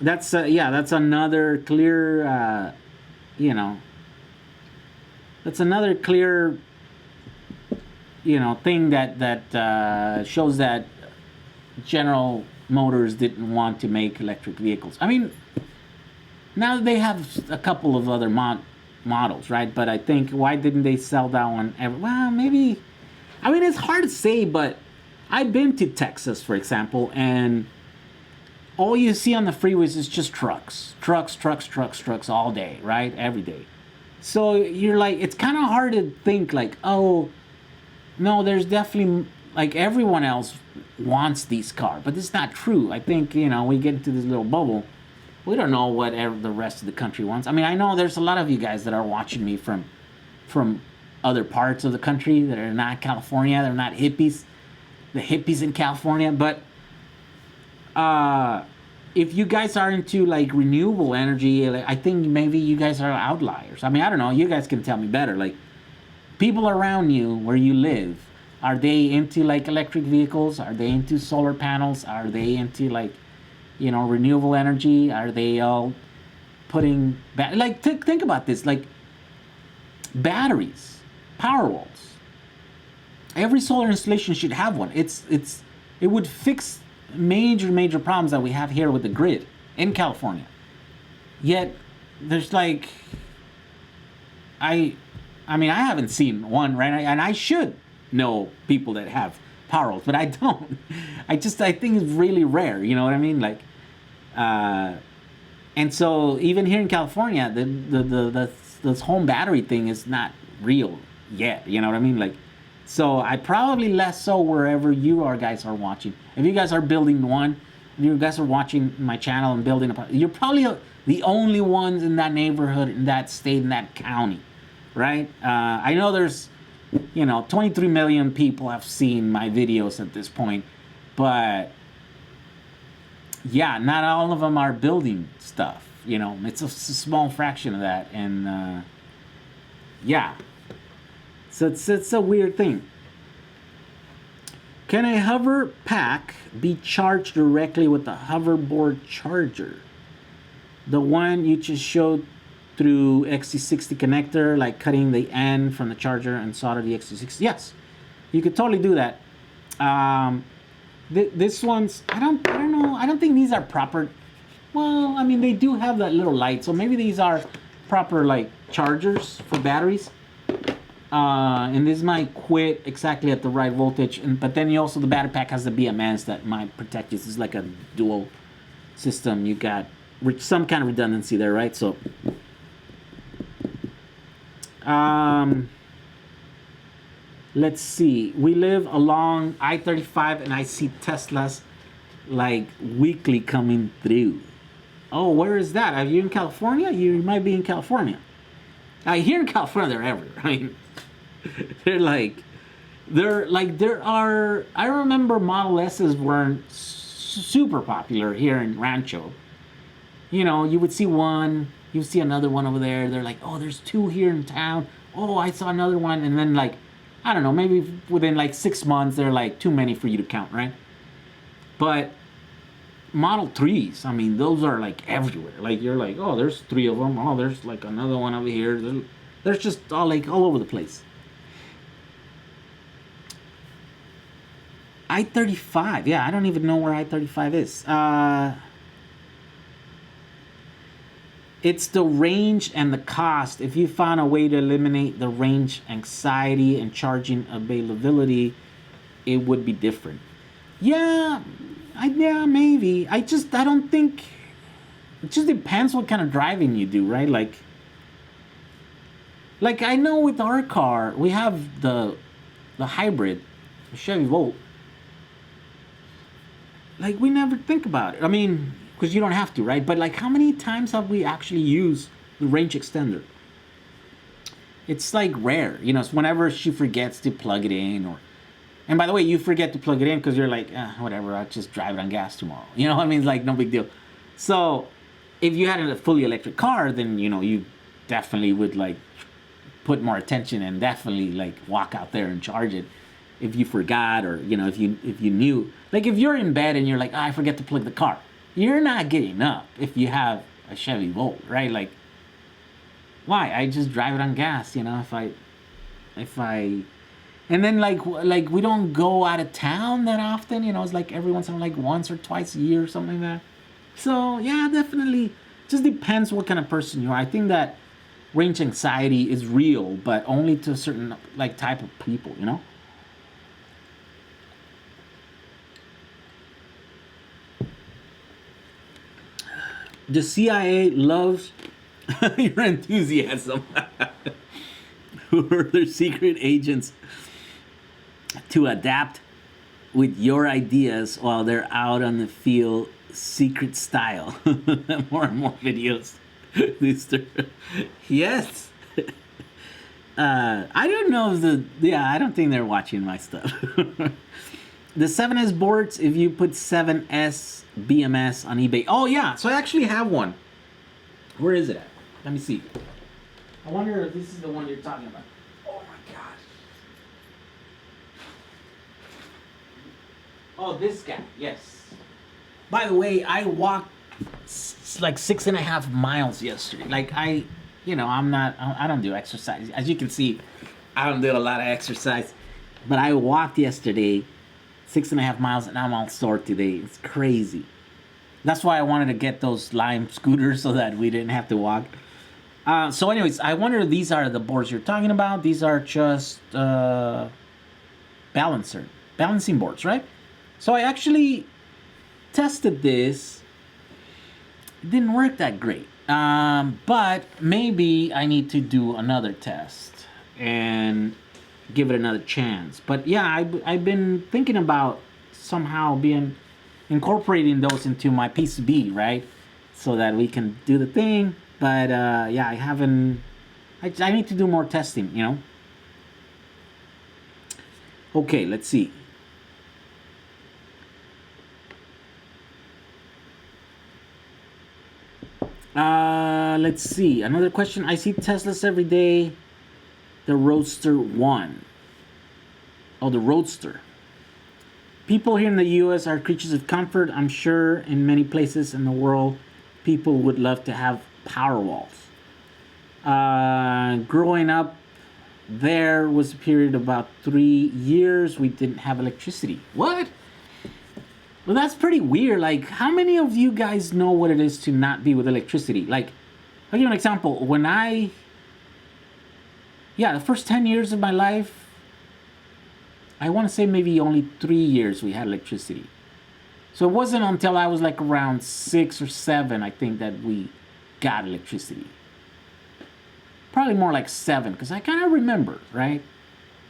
That's that's another clear, that's another clear, thing that shows that General Motors didn't want to make electric vehicles. I mean, now they have a couple of other models, right? But I think, why didn't they sell that one ever? Well, maybe, I mean, it's hard to say, but I've been to Texas, for example, and all you see on the freeways is just trucks all day, right? Every day. So you're like, it's kind of hard to think like, oh, no, there's definitely, like, everyone else wants these cars, but it's not true. I think, we get into this little bubble. We don't know what the rest of the country wants. I mean, I know there's a lot of you guys that are watching me from other parts of the country that are not California. They're not hippies. The hippies in California, but if you guys are into like renewable energy, I think maybe you guys are outliers. I mean, I don't know. You guys can tell me better. Like, people around you where you live, are they into like electric vehicles? Are they into solar panels? Are they into like, renewable energy? Are they all putting think about this, like batteries, power walls. Every solar installation should have one. It would fix major problems that we have here with the grid in California. Yet there's like, I mean, I haven't seen one, right? And I should know people that have power walls, but I don't. I think it's really rare, you know what I mean? Like, and so even here in California, this home battery thing is not real yet, you know what I mean? Like, so I probably less so wherever you guys are watching. If you guys are building one, if you guys are watching my channel and building you're probably the only ones in that neighborhood, in that state, in that county, right? I know there's you know, 23 million people have seen my videos at this point, but yeah, not all of them are building stuff. You know, it's a small fraction of that, and yeah, so it's a weird thing. Can a hover pack be charged directly with the hoverboard charger? The one you just showed through XT60 connector, like cutting the end from the charger and solder the XT60. Yes, you could totally do that. This one's, I don't know. I don't think these are proper. Well, I mean, they do have that little light, so maybe these are proper like chargers for batteries. And this might quit exactly at the right voltage, but then you also, the battery pack has the BMS that might protect you. This is like a dual system. You got some kind of redundancy there, right? So, let's see. We live along I-35, and I see Teslas like weekly coming through. Oh, where is that? Are you in California? You might be in California. Here in California, they're everywhere. I mean, there are. I remember Model S's weren't super popular here in Rancho. You know, you would see one, you would see another one over there. They're like, oh, there's two here in town. Oh, I saw another one, and then like, I don't know, maybe within like 6 months, they're like too many for you to count, right? But Model 3s, I mean, those are like everywhere. Like, you're like, oh, there's 3 of them. Oh, there's like another one over here. There's just all like all over the place. I-35, yeah, I don't even know where I-35 is. It's the range and the cost. If you found a way to eliminate the range anxiety and charging availability, it would be different. Yeah, yeah, maybe. I don't think. It just depends what kind of driving you do, right? Like I know with our car, we have the hybrid, the Chevy Volt. Like, we never think about it. I mean, because you don't have to, right? But like, how many times have we actually used the range extender? It's like rare, you know. It's whenever she forgets to plug it in, or, and by the way, you forget to plug it in because you're like, whatever, I'll just drive it on gas tomorrow. You know what I mean? It's like no big deal. So if you had a fully electric car, then you know you definitely would like put more attention and definitely like walk out there and charge it. If you forgot, or you know, if you knew, like if you're in bed and you're like, I forget to plug the car, you're not getting up if you have a Chevy Volt, right? Like, why? I just drive it on gas, you know. If I, and then like we don't go out of town that often, you know. It's like every once in like once or twice a year or something like that. So yeah, definitely, just depends what kind of person you are. I think that range anxiety is real, but only to a certain like type of people, you know. The CIA loves your enthusiasm. Who are their secret agents to adapt with your ideas while they're out on the field, secret style. More and more videos. Yes. I don't know if I don't think they're watching my stuff. The 7S boards, if you put 7S BMS on eBay. Oh yeah, so I actually have one. Where is it at? Let me see. I wonder if this is the one you're talking about. Oh my god. Oh, this guy, yes. By the way, I walked like 6.5 miles yesterday. Like I don't do exercise. As you can see, I don't do a lot of exercise. But I walked yesterday 6.5 miles, and I'm all sore today. It's crazy. That's why I wanted to get those Lime scooters so that we didn't have to walk. So anyways, I wonder if these are the boards you're talking about. These are just balancing boards, right? So I actually tested this. It didn't work that great. But maybe I need to do another test and give it another chance. But yeah, I've been thinking about somehow incorporating those into my PCB, right? So that we can do the thing. But yeah, I need to do more testing, you know. Okay, let's see. Let's see. Another question. I see Teslas every day. The Roadster 1. Oh, the Roadster. People here in the U.S. are creatures of comfort. I'm sure in many places in the world, people would love to have PowerWalls. Growing up, there was a period of about 3 years we didn't have electricity. What? Well, that's pretty weird. Like, how many of you guys know what it is to not be with electricity? Like, I'll give you an example. When the first 10 years of my life, I want to say maybe only 3 years we had electricity. So it wasn't until I was like around 6 or 7, I think, that we got electricity. Probably more like 7, because I kind of remember, right?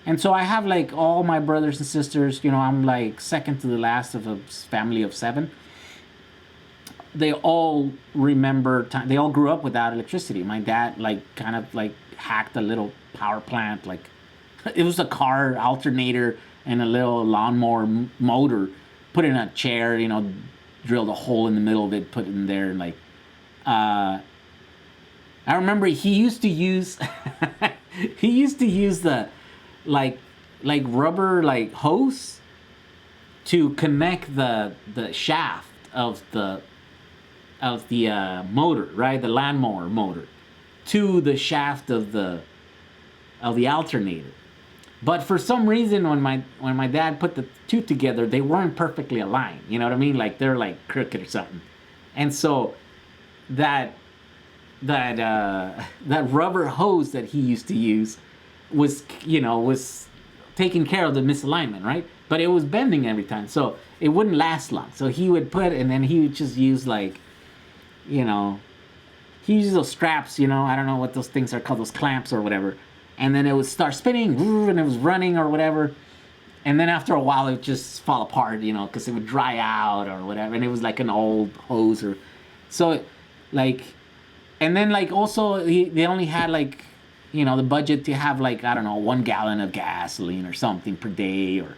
And so I have like all my brothers and sisters, you know, I'm like second to the last of a family of 7. They all remember, they all grew up without electricity. My dad like kind of like hacked a little power plant, like it was a car alternator and a little lawnmower motor, put in a chair, you know, drilled a hole in the middle of it, put it in there, and like, I remember he used to use, he used to use the, like rubber like hose to connect the shaft of the motor, right, the lawnmower motor, to the shaft of the alternator. But for some reason, when my dad put the two together, they weren't perfectly aligned. You know what I mean? Like they're like crooked or something. And so that rubber hose that he used to use was taking care of the misalignment, right? But it was bending every time, so it wouldn't last long. So he would put, and then he would just use like, you know, he uses those straps, you know, I don't know what those things are called, those clamps or whatever. And then it would start spinning, and it was running or whatever. And then after a while, it would just fall apart, you know, because it would dry out or whatever. And it was like an old hose or so, like. And then like also they only had like, you know, the budget to have like, I don't know, 1 gallon of gasoline or something per day, or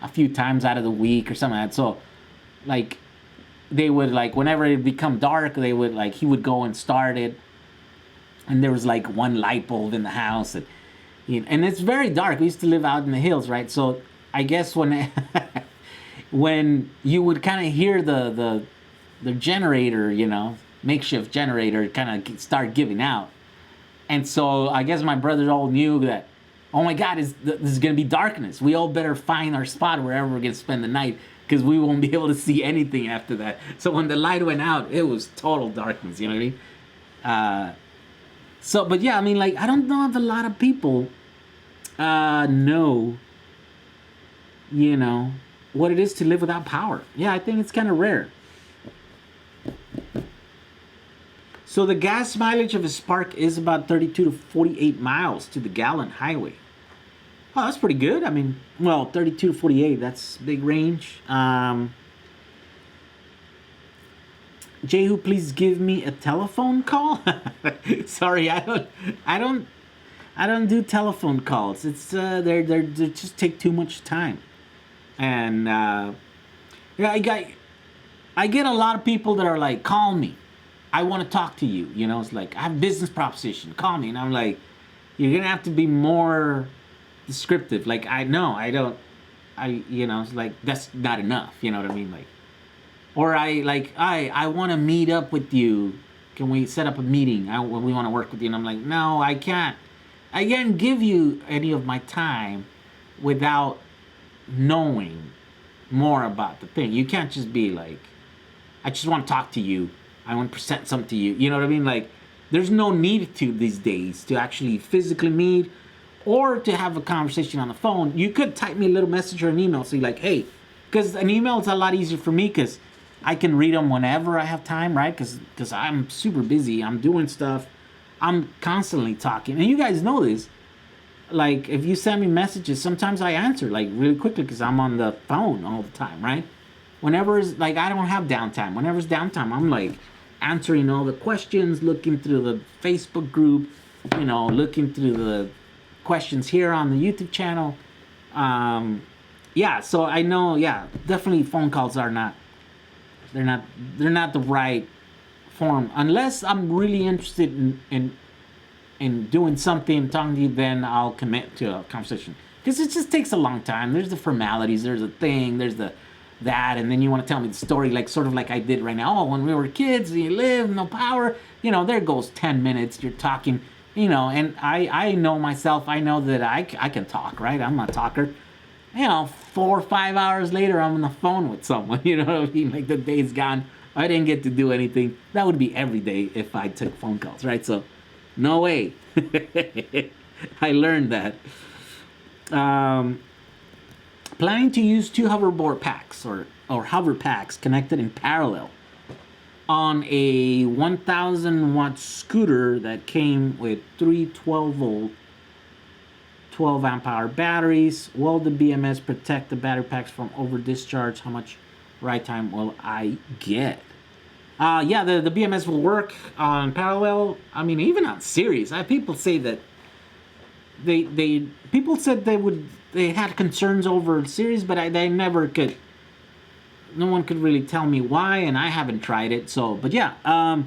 a few times out of the week or something like that. So like they would like, whenever it become dark, they would like, he would go and start it, and there was like 1 light bulb in the house, and you know, and it's very dark. We used to live out in the hills, right? So I guess when when you would kind of hear the generator, you know, makeshift generator kind of start giving out. And so I guess my brothers all knew that, oh my God, this is going to be darkness. We all better find our spot wherever we're going to spend the night, because we won't be able to see anything after that. So when the light went out, it was total darkness, you know what I mean? So, but yeah, I mean, like, I don't know if a lot of people know, you know, what it is to live without power. Yeah, I think it's kind of rare. So the gas mileage of a Spark is about 32 to 48 miles to the gallon highway. Oh, that's pretty good. I mean, well, 32 to 48, that's big range. Jehu, please give me a telephone call. Sorry, I don't do telephone calls. It's they just take too much time. And yeah, I get a lot of people that are like, call me, I want to talk to you. You know, it's like, I have a business proposition, call me. And I'm like, you're gonna have to be more descriptive. Like, you know, it's like, that's not enough. You know what I mean? Like, or I want to meet up with you. Can we set up a meeting? We want to work with you. And I'm like, no, I can't give you any of my time without knowing more about the thing. You can't just be like, I just want to talk to you, I want to present something to you. You know what I mean? Like, there's no need to these days to actually physically meet or to have a conversation on the phone. You could type me a little message or an email, so you're like, hey, because an email is a lot easier for me, because I can read them whenever I have time, right? Because I'm super busy, I'm doing stuff, I'm constantly talking, and you guys know this. Like, if you send me messages, sometimes I answer like really quickly because I'm on the phone all the time, right? Whenever it's like, I don't have downtime. Whenever it's downtime, I'm like answering all the questions, looking through the Facebook group, you know, looking through the questions here on the YouTube channel. Yeah, so I know, yeah, definitely phone calls are not, they're not, they're not the right form unless I'm really interested in doing something, talking to you. Then I'll commit to a conversation because it just takes a long time. There's the formalities, there's a thing, there's the that, and then you want to tell me the story like sort of like I did right now. Oh, when we were kids, you live, no power. There goes 10 minutes. You're talking, and I know myself. I know that I can talk, right? I'm a talker. 4 or 5 hours later, I'm on the phone with someone. You know what I mean? Like the day's gone. I didn't get to do anything. That would be every day if I took phone calls, right? So, no way. I learned that. Planning to use 2 hoverboard packs or hover packs connected in parallel on a 1,000 watt scooter that came with 3 12-volt 12 amp hour batteries. Will the BMS protect the battery packs from over discharge? How much ride time will I get? Yeah, the BMS will work on parallel. I mean, even on series. People say that people said they had concerns over series, but they never could. No one could really tell me why, and I haven't tried it. So, but yeah.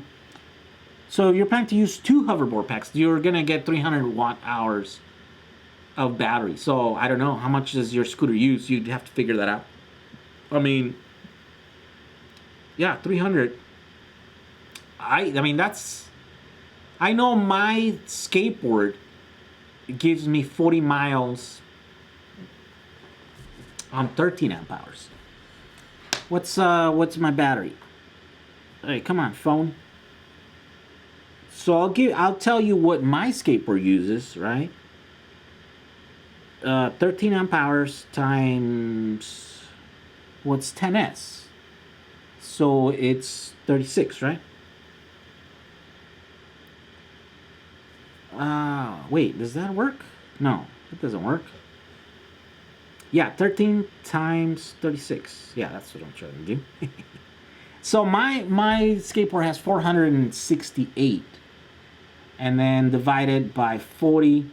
So you're planning to use 2 hoverboard packs. You're gonna get 300 watt hours of battery. So I don't know how much does your scooter use. You'd have to figure that out. I mean, yeah, 300. I mean that's. I know my skateboard gives me 40 miles on 13 amp hours. What's my battery? Hey, come on, phone. So I'll tell you what my skateboard uses, right? 13 amp hours times what's 10s? So it's 36, right? Wait, does that work? No, it doesn't work. Yeah, 13 times 36. Yeah, that's what I'm trying to do. So my skateboard has 468, and then divided by 40.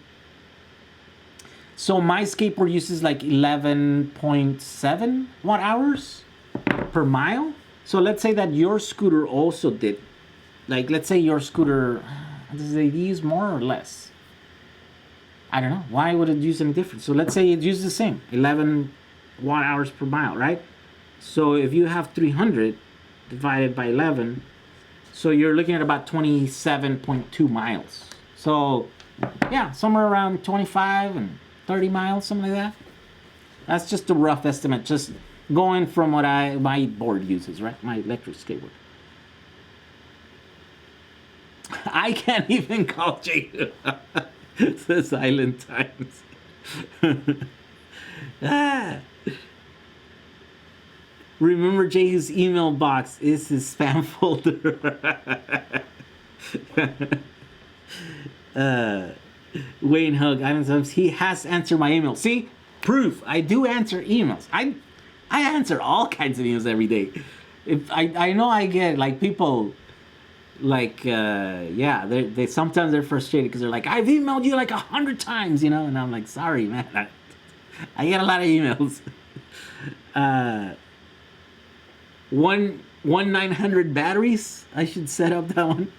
So my skateboard uses like 11.7 watt hours per mile. So let's say that your scooter also did. Like, let's say your scooter, does it use more or less? I don't know. Why would it use any different? So let's say it uses the same, 11 watt hours per mile, right? So if you have 300 divided by 11, so you're looking at about 27.2 miles. So yeah, somewhere around 25 and 30 miles, something like that. That's just a rough estimate, just going from what my board uses, right? My electric skateboard. I can't even call Jay. The silent times. Remember, Jay's email box is his spam folder. Wayne Hug, he has answered my email. See, proof. I do answer emails. I answer all kinds of emails every day. If I know I get like people. Like yeah, they sometimes they're frustrated because they're like, I've emailed you like 100 times, and I'm like, sorry, man, I get a lot of emails. 900 batteries. I should set up that one.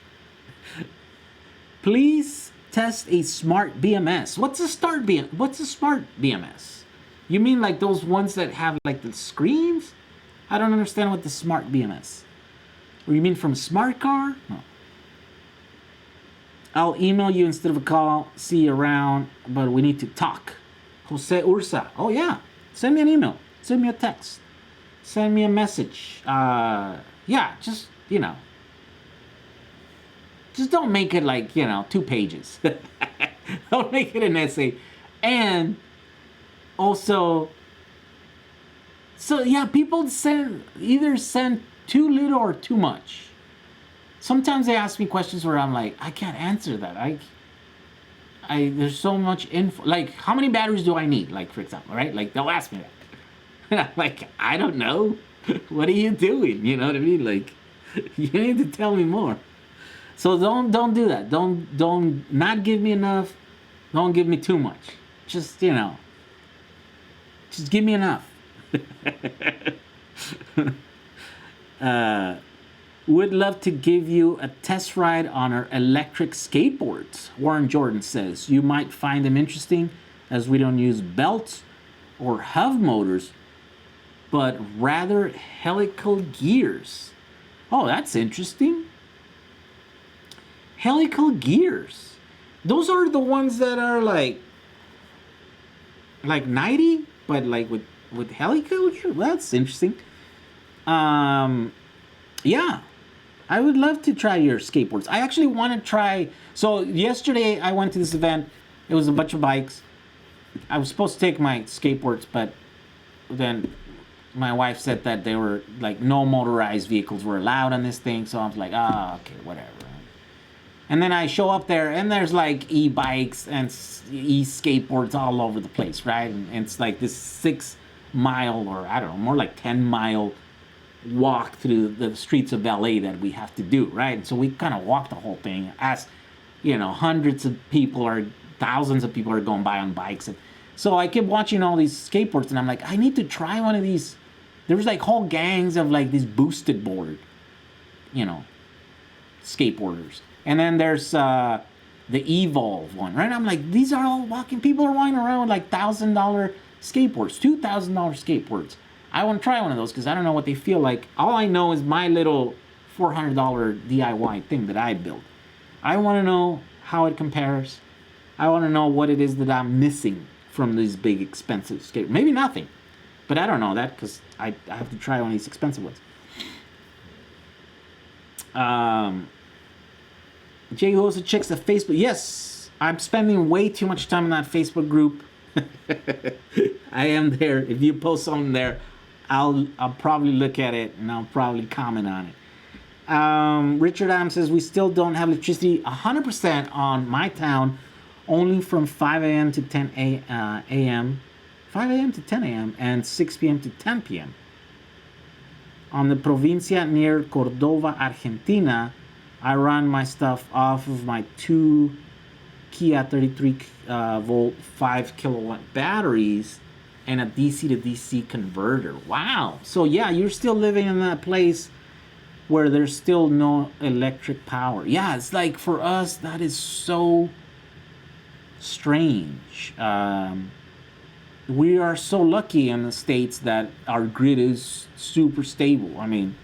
Please test a Smart BMS. What's a Smart BMS? You mean like those ones that have like the screens? I don't understand what the Smart BMS. Or you mean from Smart Car? No. I'll email you instead of a call. See you around, but we need to talk. Jose Ursa. Oh yeah. Send me an email. Send me a text. Send me a message. Yeah, just just don't make it like 2 pages. Don't make it an essay. And also, so yeah, people either send too little or too much. Sometimes they ask me questions where I'm like, I can't answer that. There's so much info. Like, how many batteries do I need? Like, for example, right? Like, they'll ask me that. And I'm like, I don't know. What are you doing? You know what I mean? Like, you need to tell me more. So don't do that. Don't not give me enough. Don't give me too much. Just, Just give me enough. Would love to give you a test ride on our electric skateboards. Warren Jordan says you might find them interesting as we don't use belts or hub motors, but rather helical gears. Oh, that's interesting. Helical gears. Those are the ones that are like 90, but like with helical gear. That's interesting. Yeah. I would love to try your skateboards. I actually want to try. So yesterday I went to this event. It was a bunch of bikes. I was supposed to take my skateboards, but then my wife said that they were like no motorized vehicles were allowed on this thing. So I was like, okay, whatever. And then I show up there, and there's like e-bikes and e-skateboards all over the place, right? And it's like this 6 mile, or I don't know, more like 10-mile walk through the streets of LA that we have to do, right? And so we kind of walk the whole thing as, hundreds of people or thousands of people are going by on bikes. And so I kept watching all these skateboards, and I'm like, I need to try one of these. There was like whole gangs of like these boosted board, skateboarders. And then there's the Evolve one, right? I'm like, these are all walking. People are walking around with like $1,000 skateboards, $2,000 skateboards. I want to try one of those because I don't know what they feel like. All I know is my little $400 DIY thing that I built. I want to know how it compares. I want to know what it is that I'm missing from these big expensive skateboards. Maybe nothing, but I don't know that because I have to try one of these expensive ones. Jay also checks the Facebook. Yes, I'm spending way too much time in that Facebook group. I am there. If you post something there, I'll probably look at it and I'll probably comment on it. Richard Adams says we still don't have electricity 100% on my town, only from 5 a.m. to 10 a.m. 5 a.m. to 10 a.m. and 6 p.m. to 10 p.m. On the provincia near Cordova, Argentina, I run my stuff off of my 2 Kia 33 volt 5 kilowatt batteries and a DC to DC converter. Wow. So yeah, you're still living in that place where there's still no electric power. Yeah, it's like for us, that is so strange. We are so lucky in the States that our grid is super stable. I mean,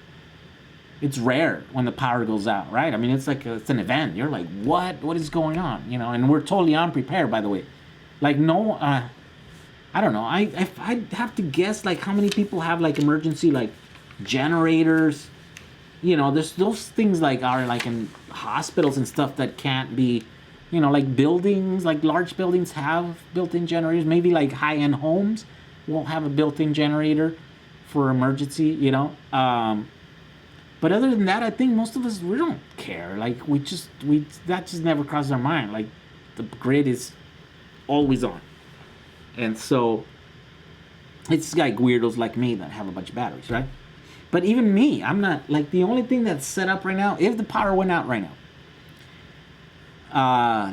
it's rare when the power goes out, right? I mean, it's like it's an event. You're like, what is going on? And we're totally unprepared, by the way. Like, no, I don't know. I'd have to guess, like, how many people have, like, emergency, like, generators. There's those things, like, are, like, in hospitals and stuff that can't be, like, buildings, like, large buildings have built-in generators. Maybe, like, high-end homes won't have a built-in generator for emergency, But other than that, I think most of us, we don't care. Like, that just never crossed our mind. Like, the grid is always on. And so, it's like weirdos like me that have a bunch of batteries, right? But even me, I'm not, like, the only thing that's set up right now, if the power went out right now.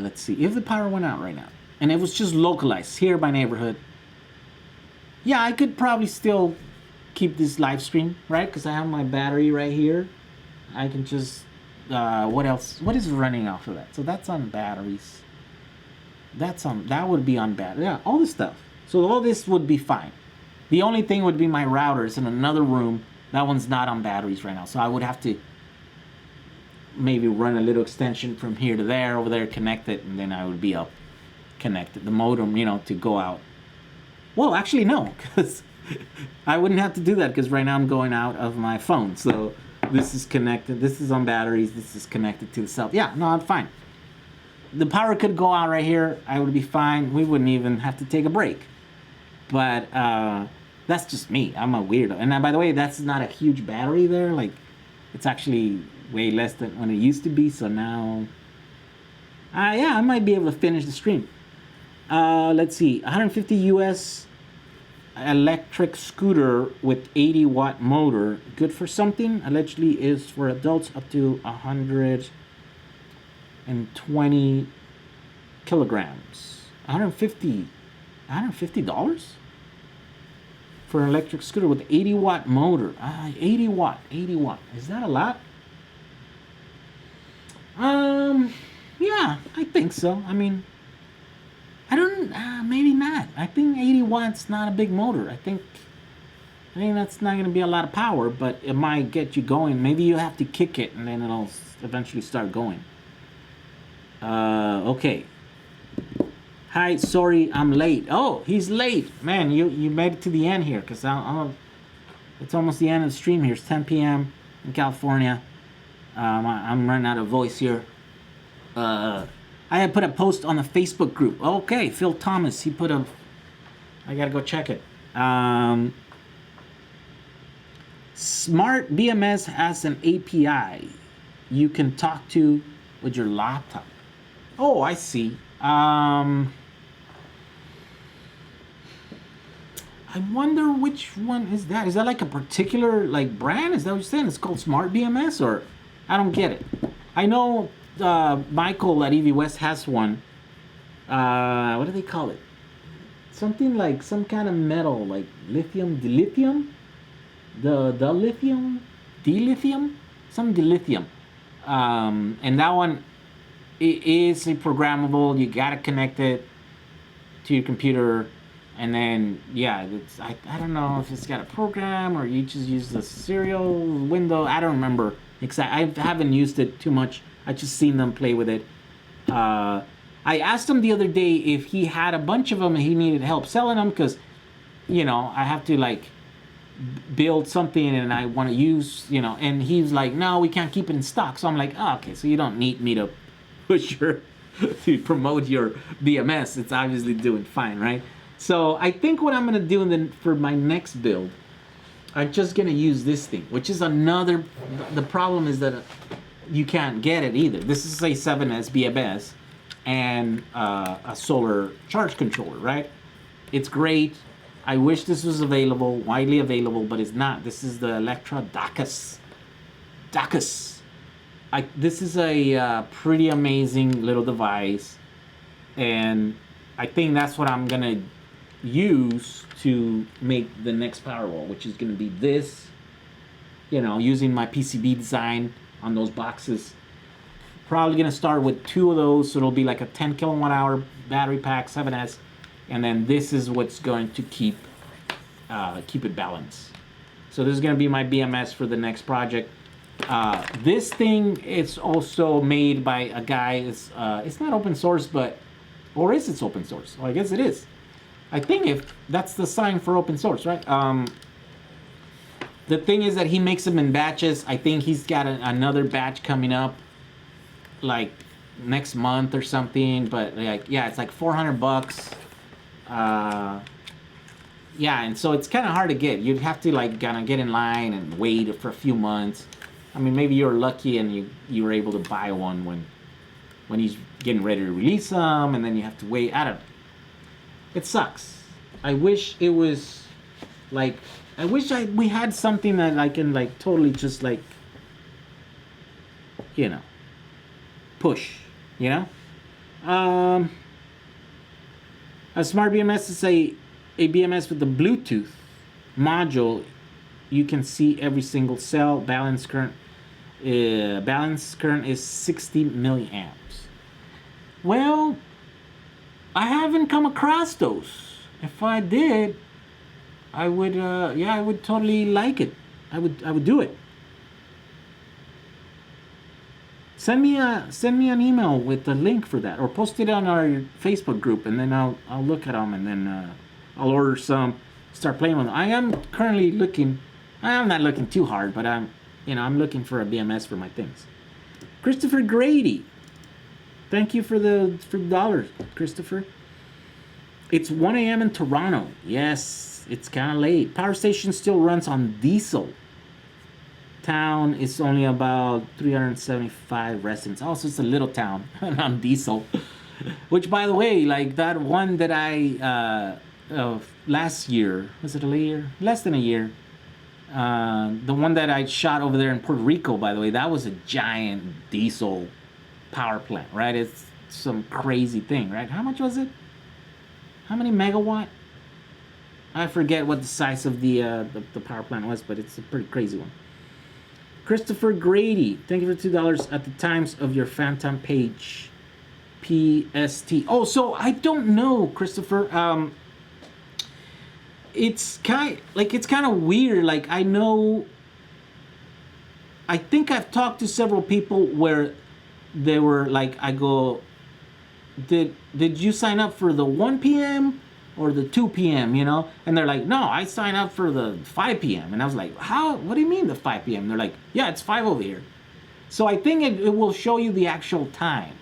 Let's see. If the power went out right now, and it was just localized here by neighborhood, yeah, I could probably still keep this live stream, right? Because I have my battery right here. I can just what else? What is running off of that? So that's on batteries. That would be on battery. Yeah, all this stuff. So all this would be fine. The only thing would be my routers in another room. That one's not on batteries right now. So I would have to maybe run a little extension from here to there, over there, connect it, and then I would be up connected. The modem, to go out. Well, actually no, because I wouldn't have to do that because right now I'm going out of my phone. So this is connected. This is on batteries. This is connected to the cell. Yeah, no, I'm fine. The power could go out right here. I would be fine. We wouldn't even have to take a break. But that's just me. I'm a weirdo. And by the way, that's not a huge battery there. Like, it's actually way less than when it used to be. So now, yeah, I might be able to finish the stream. Let's see. 150 US electric scooter with 80-watt motor. Good for something. Allegedly is for adults up to 120 kilograms. $150. for an electric scooter with 80-watt motor. 80 watt. Is that a lot? Yeah, I think so. I mean, I don't. Maybe not. I think 80 watts not a big motor. I think that's not going to be a lot of power, but it might get you going. Maybe you have to kick it, and then it'll eventually start going. Okay. Hi, sorry, I'm late. Oh, he's late. Man, you made it to the end here, because it's almost the end of the stream here. It's 10 p.m. in California. I'm running out of voice here. I had put a post on the Facebook group. Okay, Phil Thomas, he put a... I gotta go check it. Smart BMS has an API you can talk to with your laptop. Oh, I see. I wonder which one is that. Is that like a particular like brand? Is that what you're saying? It's called Smart BMS, or I don't get it. I know Michael at Eevee West has one. What do they call it? Something like some kind of metal, like lithium, dilithium, the lithium, dilithium, some dilithium, and that one it is programmable. You gotta connect it to your computer. And then, yeah, it's, I don't know if it's got a program or you just use the serial window. I don't remember exactly. I haven't used it too much. I just seen them play with it. I asked him the other day if he had a bunch of them and he needed help selling them because, you know, I have to like build something and I want to use, you know, and he's like, no, we can't keep it in stock. So I'm like, oh, okay, so you don't need me to push your, to promote your BMS. It's obviously doing fine, right? So I think what I'm gonna do for my next build, I'm just gonna use this thing, which is another. The problem is that you can't get it either. This is a 7S BMS and a solar charge controller, right? It's great. I wish this was available, widely available, but it's not. This is the Electra Dacus. This is a pretty amazing little device, and I think that's what I'm gonna use to make the next PowerWall, which is going to be this, you know, using my PCB design on those boxes. Probably going to start with 2 of those, so it'll be like a 10 kilowatt hour battery pack, 7S, and then this is what's going to keep it balanced. So this is going to be my BMS for the next project. This thing is also made by a guy. It's not open source, but, or is it open source? Well, I guess it is. I think if that's the sign for open source, right? The thing is that he makes them in batches. I think he's got another batch coming up, like next month or something. But like, yeah, it's like $400. Yeah, and so it's kind of hard to get. You'd have to like kind of get in line and wait for a few months. I mean, maybe you're lucky and you were able to buy one when he's getting ready to release them, and then you have to wait. I don't know. It sucks. I wish it was like, we had something that I can like totally just like, you know, push, you know? A Smart BMS is a BMS with the Bluetooth module. You can see every single cell. Balance current is 60 milliamps. Well, I haven't come across those. If I did, I would, yeah, I would totally like it. I would do it. Send me an email with the link for that, or post it on our Facebook group, and then I'll look at them, and then I'll order some, start playing with them. I am currently looking. I'm not looking too hard, but I'm looking for a BMS for my things. Christopher Grady. Thank you for the dollars, Christopher. It's 1 a.m. in Toronto. Yes, it's kind of late. Power station still runs on diesel. Town is only about 375 residents. Also, it's a little town on diesel. Which, by the way, like that one that I last year, was it a year? Less than a year. The one that I shot over there in Puerto Rico, by the way, that was a giant diesel power plant, right? It's some crazy thing, right? How much was it? How many megawatt? I forget what the size of the power plant was, but it's a pretty crazy one. Christopher Grady, thank you for $2 at the times of your Phantom page. PST. Oh, so I don't know, Christopher. It's kind of weird. Like, I know. I think I've talked to several people where they were like, I go, did you sign up for the 1 p.m. or the 2 p.m., you know? And they're like, no, I signed up for the 5 p.m. And I was like, how? What do you mean the 5 p.m.? They're like, yeah, it's 5 over here. So I think it will show you the actual time.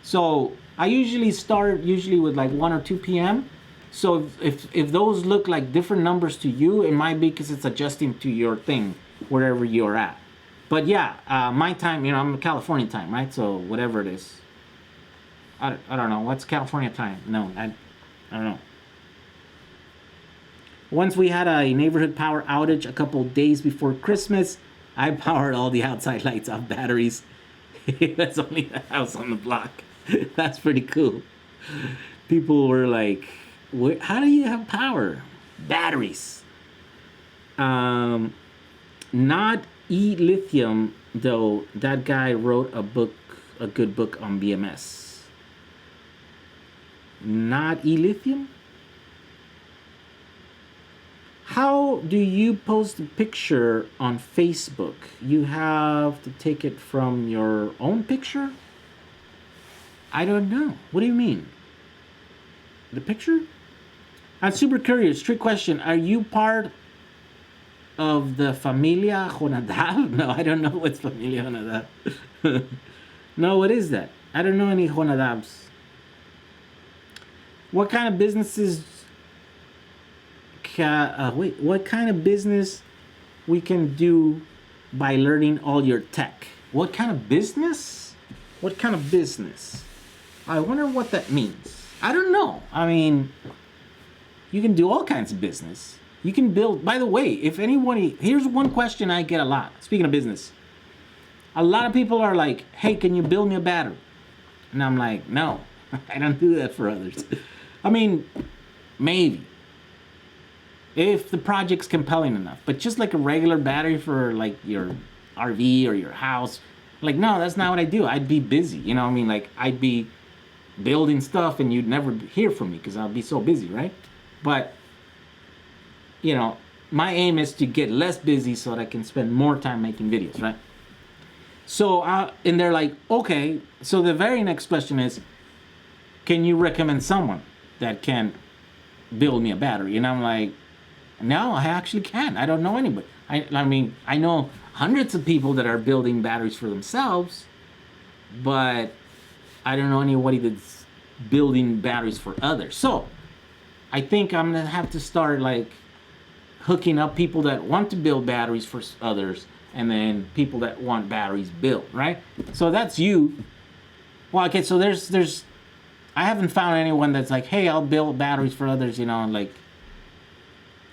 So I usually start with like 1 or 2 p.m. So if those look like different numbers to you, it might be because it's adjusting to your thing, wherever you're at. But yeah, my time, you know, I'm California time, right? So whatever it is. I don't know. What's California time? No, I don't know. Once we had a neighborhood power outage a couple days before Christmas, I powered all the outside lights off batteries. That's only the house on the block. That's pretty cool. People were like, how do you have power? Batteries. Not E-lithium, though. That guy wrote a good book on BMS. Not E-lithium? How do you post a picture on Facebook? You have to take it from your own picture? I don't know. What do you mean? The picture? I'm super curious. Trick question. Are you part of the Familia Jonadab? No, I don't know what's Familia Jonadab. No, what is that? I don't know any Jonadabs. What kind of businesses what kind of business we can do by learning all your tech? What kind of business? What kind of business? I wonder what that means. I don't know. I mean, you can do all kinds of business. You can build, by the way, if anybody, here's one question I get a lot. Speaking of business, a lot of people are like, hey, can you build me a battery? And I'm like, no, I don't do that for others. I mean, maybe. If the project's compelling enough, but just like a regular battery for like your RV or your house, like, no, that's not what I do. I'd be busy, you know what I mean? Like, I'd be building stuff and you'd never hear from me because I'll be so busy, right? But, you know, my aim is to get less busy so that I can spend more time making videos, right? So, and they're like, okay, so the very next question is, can you recommend someone that can build me a battery? And I'm like, no, I actually can't. I don't know anybody. I mean, I know hundreds of people that are building batteries for themselves, but I don't know anybody that's building batteries for others. So I think I'm gonna have to start like hooking up people that want to build batteries for others, and then people that want batteries built, right? So that's you. Well, okay, so there's I haven't found anyone that's like, hey, I'll build batteries for others, you know, like,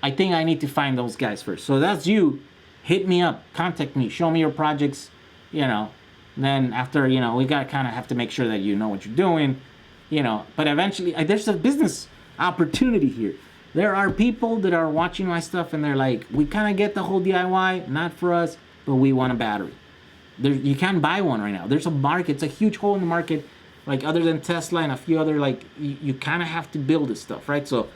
I think I need to find those guys first. So that's you. Hit me up, contact me, show me your projects, you know. Then after, you know, we got to kind of have to make sure that you know what you're doing, you know. But eventually, there's a business opportunity here. There are people that are watching my stuff and they're like, we kind of get the whole DIY, not for us, but we want a battery. You can't buy one right now. There's a market. It's a huge hole in the market. Like, other than Tesla and a few other, like, you kind of have to build this stuff, right? So,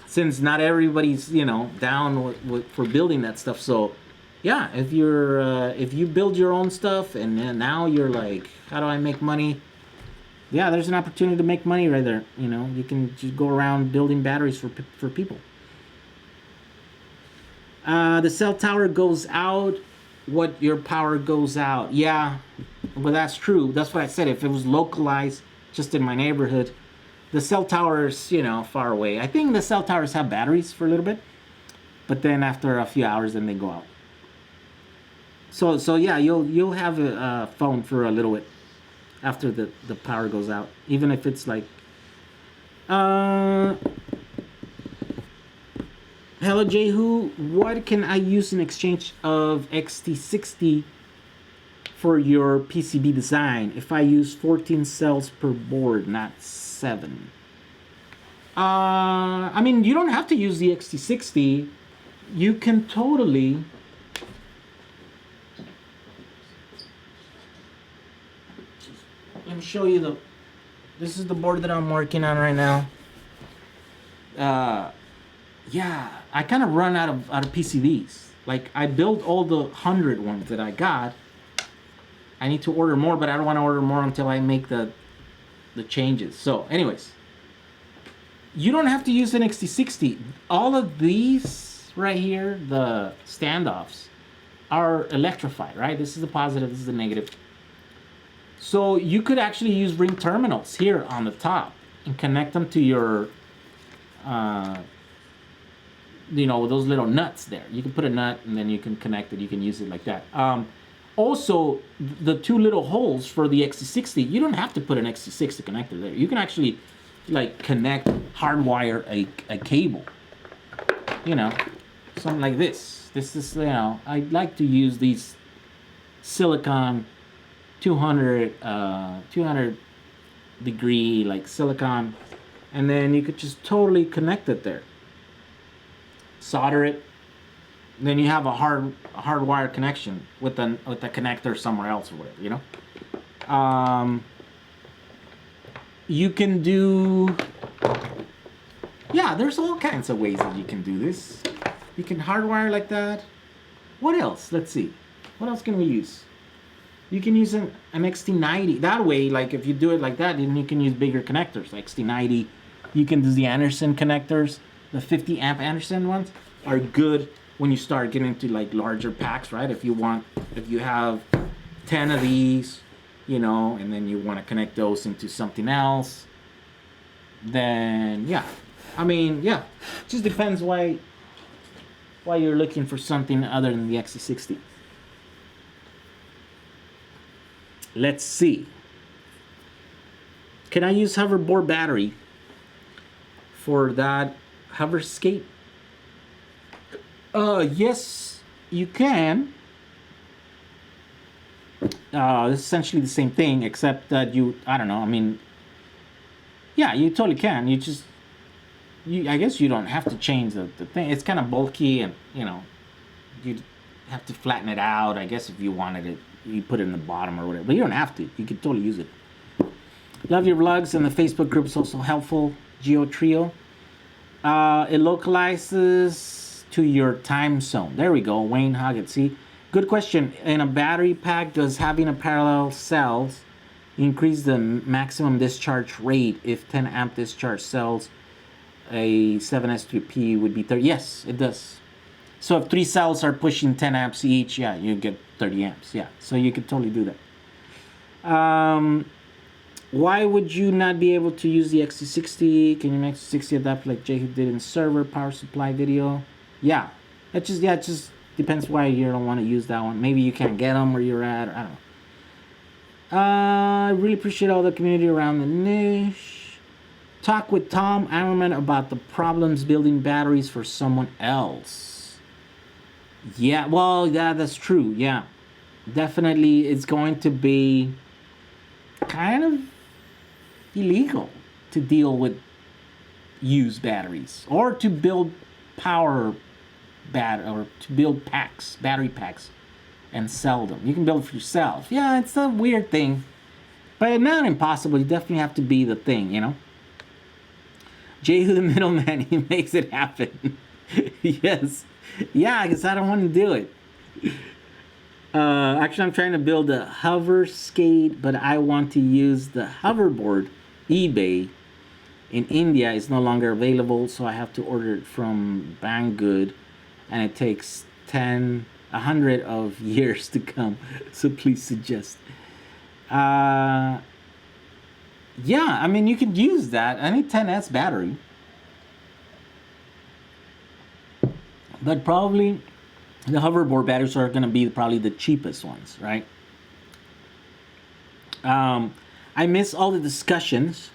since not everybody's, you know, down for building that stuff, so yeah, if you build your own stuff and then now you're like, how do I make money? Yeah, there's an opportunity to make money right there. You know, you can just go around building batteries for people. The cell tower goes out. What your power goes out? Yeah, well, that's true. That's what I said. If it was localized, just in my neighborhood. The cell towers, you know, far away. I think the cell towers have batteries for a little bit, but then after a few hours, then they go out. So yeah, you'll have a phone for a little bit after the power goes out, even if it's like. Hello, Jehu. What can I use in exchange of XT60 for your PCB design if I use 14 cells per board, not 7? I mean, you don't have to use the XT60. You can totally. Let me show you the. This is the board that I'm working on right now. Yeah, I kind of run out of PCBs. Like, I built all the 100 ones that I got. I need to order more, but I don't want to order more until I make the changes. So, anyways, you don't have to use an XT60. All of these right here, the standoffs, are electrified, right? This is the positive, this is the negative. So you could actually use ring terminals here on the top and connect them to your, you know, those little nuts there. You can put a nut and then you can connect it. You can use it like that. Also, the two little holes for the XT60, you don't have to put an XT60 connector there. You can actually, like, connect, hardwire a cable. You know, something like this. This is, you know, I like to use these silicon 200 degree, like, silicon, and then you could just totally connect it there. Solder it. Then you have a hardwire connection with the connector somewhere else or whatever, you know. You can do, yeah, there's all kinds of ways that you can do this. You can hardwire like that. What else? Let's see. What else can we use? You can use an XT90. That way, like, if you do it like that, then you can use bigger connectors, like XT90. You can do the Anderson connectors. The 50 amp Anderson ones are good when you start getting into, like, larger packs, right? If you have 10 of these, you know, and then you want to connect those into something else, then yeah. I mean, yeah, it just depends why you're looking for something other than the XT60. Let's see. Can I use hoverboard battery for that hover skate? Yes, you can. It's essentially the same thing, except that I don't know, I mean, yeah, you totally can. I guess you don't have to change the thing. It's kind of bulky, and, you know, you have to flatten it out. I guess if you wanted it, you put it in the bottom or whatever. But you don't have to. You can totally use it. Love your vlogs, and the Facebook group is also helpful. Geo Trio. It localizes to your time zone. There we go. Wayne Hoggett. See? Good question. In a battery pack, does having a parallel cells increase the maximum discharge rate? If 10 amp discharge cells, a 7S3P would be 30. Yes, it does. So if 3 cells are pushing 10 amps each, yeah, you get 30 amps. Yeah, so you could totally do that. Why would you not be able to use the XT60? Can you make XT60 adapt like Jehu did in server power supply video? Yeah, it just depends why you don't want to use that one. Maybe you can't get them where you're at. Or I don't know. I really appreciate all the community around the niche. Talk with Tom Ammerman about the problems building batteries for someone else. Yeah, well, yeah, that's true. Yeah, definitely, it's going to be kind of illegal to deal with used batteries or to build or to build battery packs, and sell them. You can build it for yourself. Yeah, it's a weird thing, but not impossible. You definitely have to be the thing, you know. Jehu the middleman, he makes it happen. Yes, yeah, because I don't want to do it. Actually, I'm trying to build a hover skate, but I want to use the hoverboard. eBay in India is no longer available, so I have to order it from Banggood, and it takes 100 of years to come. So please suggest. Yeah, I mean, you could use that. I need 10S battery, but probably the hoverboard batteries are going to be probably the cheapest ones, right? I miss all the discussions.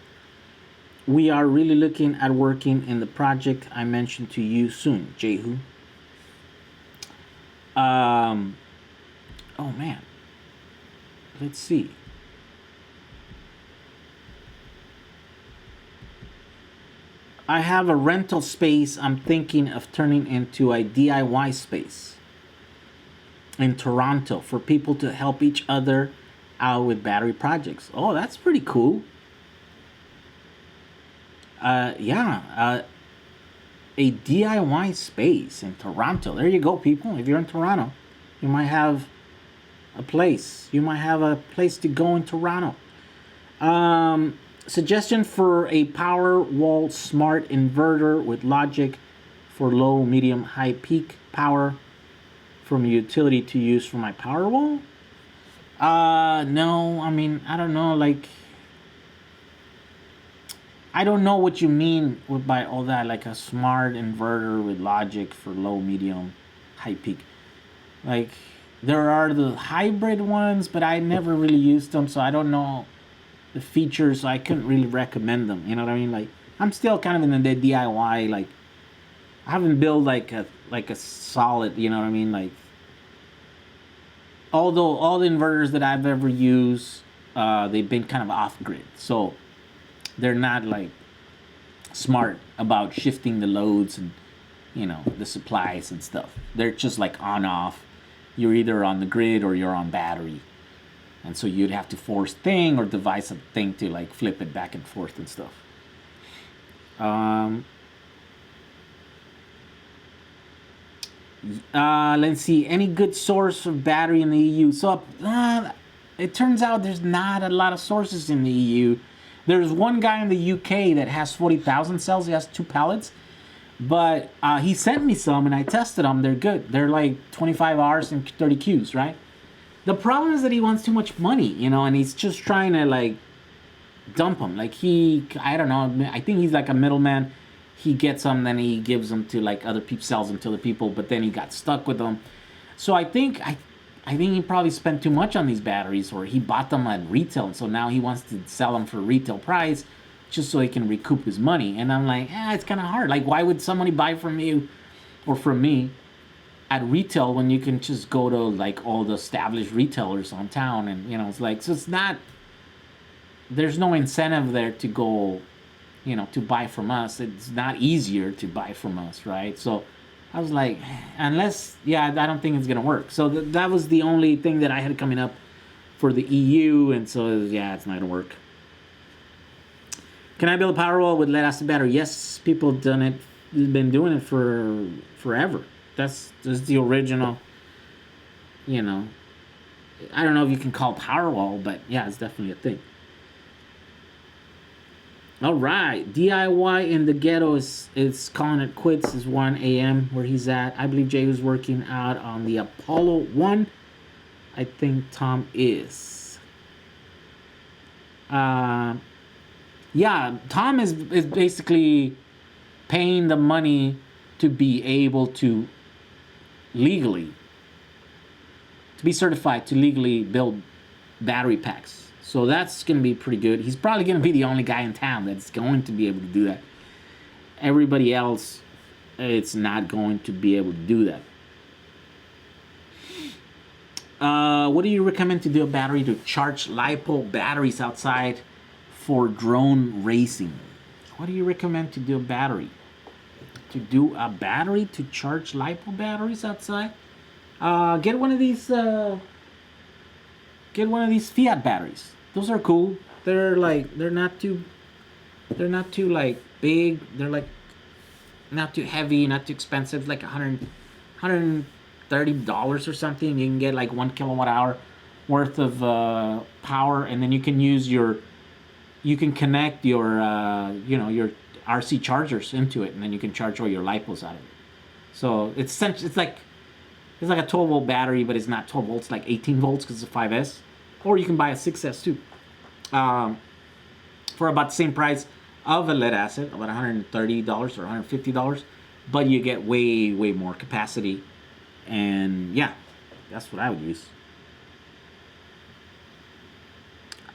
We are really looking at working in the project I mentioned to you soon, Jehu. Oh man, let's see. I have a rental space I'm thinking of turning into a DIY space in Toronto for people to help each other out with battery projects. Oh, that's pretty cool. Yeah, a DIY space in Toronto. There you go, people. If you're in Toronto, you might have a place. You might have a place to go in Toronto. Suggestion for a PowerWall smart inverter with logic for low, medium, high peak power from utility to use for my PowerWall. No, I mean, I don't know, like, I don't know what you mean with by all that, like a smart inverter with logic for low, medium, high peak. Like, there are the hybrid ones, but I never really used them, so I don't know the features. So I couldn't really recommend them. You know what I mean? Like, I'm still kind of in the DIY. Like, I haven't built like a solid. You know what I mean? Like, although all the inverters that I've ever used, they've been kind of off grid, so they're not like smart about shifting the loads and the supplies and stuff. They're just like on off. You're either on the grid or you're on battery, and so you'd have to force thing or devise a thing to like flip it back and forth and stuff. Let's see. Any good source of battery in the EU? So it turns out there's not a lot of sources in the EU. There's one guy in the UK that has 40,000 cells. He has 2 pallets. But he sent me some and I tested them. They're good. They're like 25 Rs and 30 Qs, right? The problem is that he wants too much money, and he's just trying to like dump them. Like I don't know. I think he's like a middleman. He gets them, then he gives them to like other people, sells them to other people, but then he got stuck with them. So I think he probably spent too much on these batteries, or he bought them at retail, and so now he wants to sell them for retail price, just so he can recoup his money. And I'm like, it's kind of hard. Like, why would somebody buy from you or from me at retail when you can just go to like all the established retailers on town? And it's like, so it's not. There's no incentive there to go, to buy from us. It's not easier to buy from us, right? So I was like, unless, I don't think it's gonna work. So that was the only thing that I had coming up for the EU, and so it's not gonna work. Can I build a PowerWall with lead acid battery? Yes, people have done it. They've been doing it for forever. That's the original. I don't know if you can call it PowerWall, but yeah, it's definitely a thing. All right, DIY in the ghetto is calling it quits. Is 1 a.m. where he's at. I believe Jay was working out on the Apollo 1. I think Tom is. Yeah, Tom is basically paying the money to be able to be certified to legally build battery packs. So that's going to be pretty good. He's probably going to be the only guy in town that's going to be able to do that. Everybody else, it's not going to be able to do that. What do you recommend to do a battery to charge LiPo batteries outside for drone racing? What do you recommend to do a battery? To do a battery to charge LiPo batteries outside? Get one of these Fiat batteries. Those are cool. They're not too like big. They're like not too heavy, not too expensive. Like $130 or something. You can get like 1 kilowatt hour worth of power, and then you can connect your your RC chargers into it, and then you can charge all your LiPos out of it. So it's like a 12 volt battery, but it's not 12 volts, like 18 volts because it's a 5S. Or you can buy a 6S too, for about the same price of a lead acid, about $130 or $150, but you get way more capacity, and that's what I would use.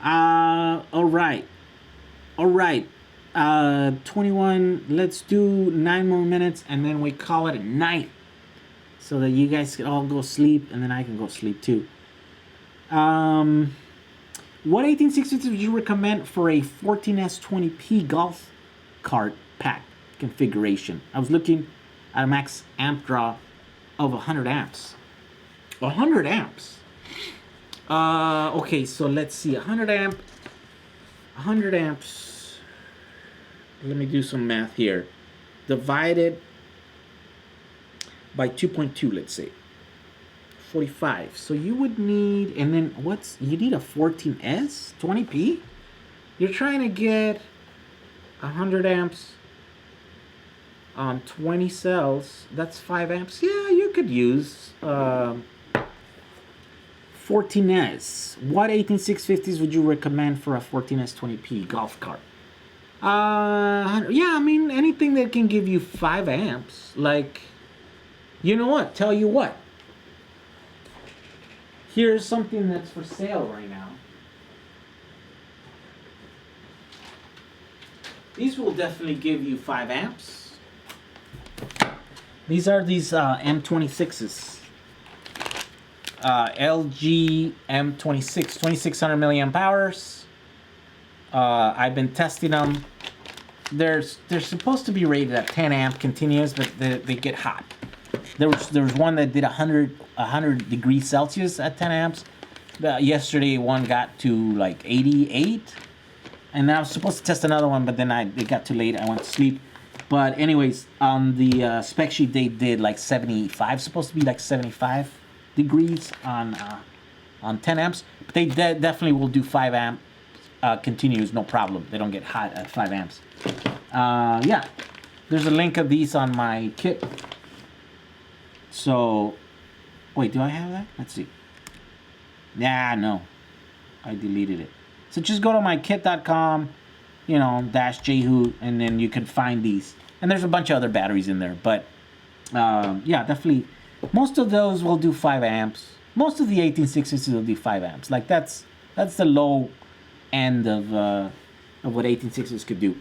All right. 21. Let's do 9 more minutes, and then we call it a night, so that you guys can all go sleep, and then I can go sleep too. What 1860 would you recommend for a 14S20P golf cart pack? configuration. I was looking at a max amp draw of 100 amps. 100 amps. Okay, so let's see. 100 amps. Let me do some math here. Divided by 2.2, let's say. 45. So you would need, and then you need a 14S 20p. You're trying to get 100 amps on 20 cells. That's 5 amps. Yeah, you could use 14S. What 18650s would you recommend for a 14S 20p golf cart? Yeah, I mean, anything that can give you 5 amps. Like, you know what? Tell you what. Here's something that's for sale right now. These will definitely give you 5 amps. These are these M26s. LG M26, 2600 milliamp hours. I've been testing them. They're supposed to be rated at 10 amp continuous, but they get hot. There was one that did 100 degrees Celsius at 10 amps. Yesterday one got to like 88, and I was supposed to test another one, but then it got too late. I went to sleep. But anyways, on the spec sheet they did like 75, supposed to be like 75 degrees on 10 amps. But they definitely will do 5 amp continuous, no problem. They don't get hot at 5 amps. Yeah, there's a link of these on my kit. So, wait, do I have that? Let's see. Yeah, no, I deleted it. So just go to mykit.com, you know, -Jehu, and then you can find these. And there's a bunch of other batteries in there, but yeah, definitely. Most of those will do 5 amps. Most of the 18650s will do 5 amps. Like that's the low end of what 18650s could do.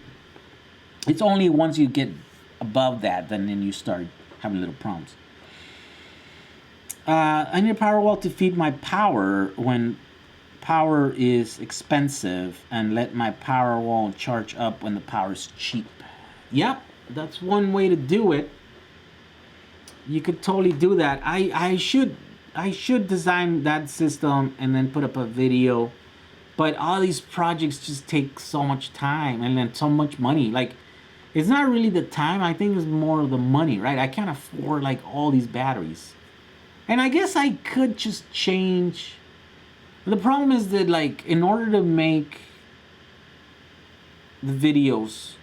It's only once you get above that, then you start having little problems. I need a PowerWall to feed my power when power is expensive, and let my PowerWall charge up when the power is cheap. Yep, that's one way to do it. You could totally do that. I should design that system and then put up a video, but all these projects just take so much time and then so much money. Like, it's not really the time. I think it's more the money, right? I can't afford like all these batteries. And I guess I could just change. The problem is that, like, in order to make the videos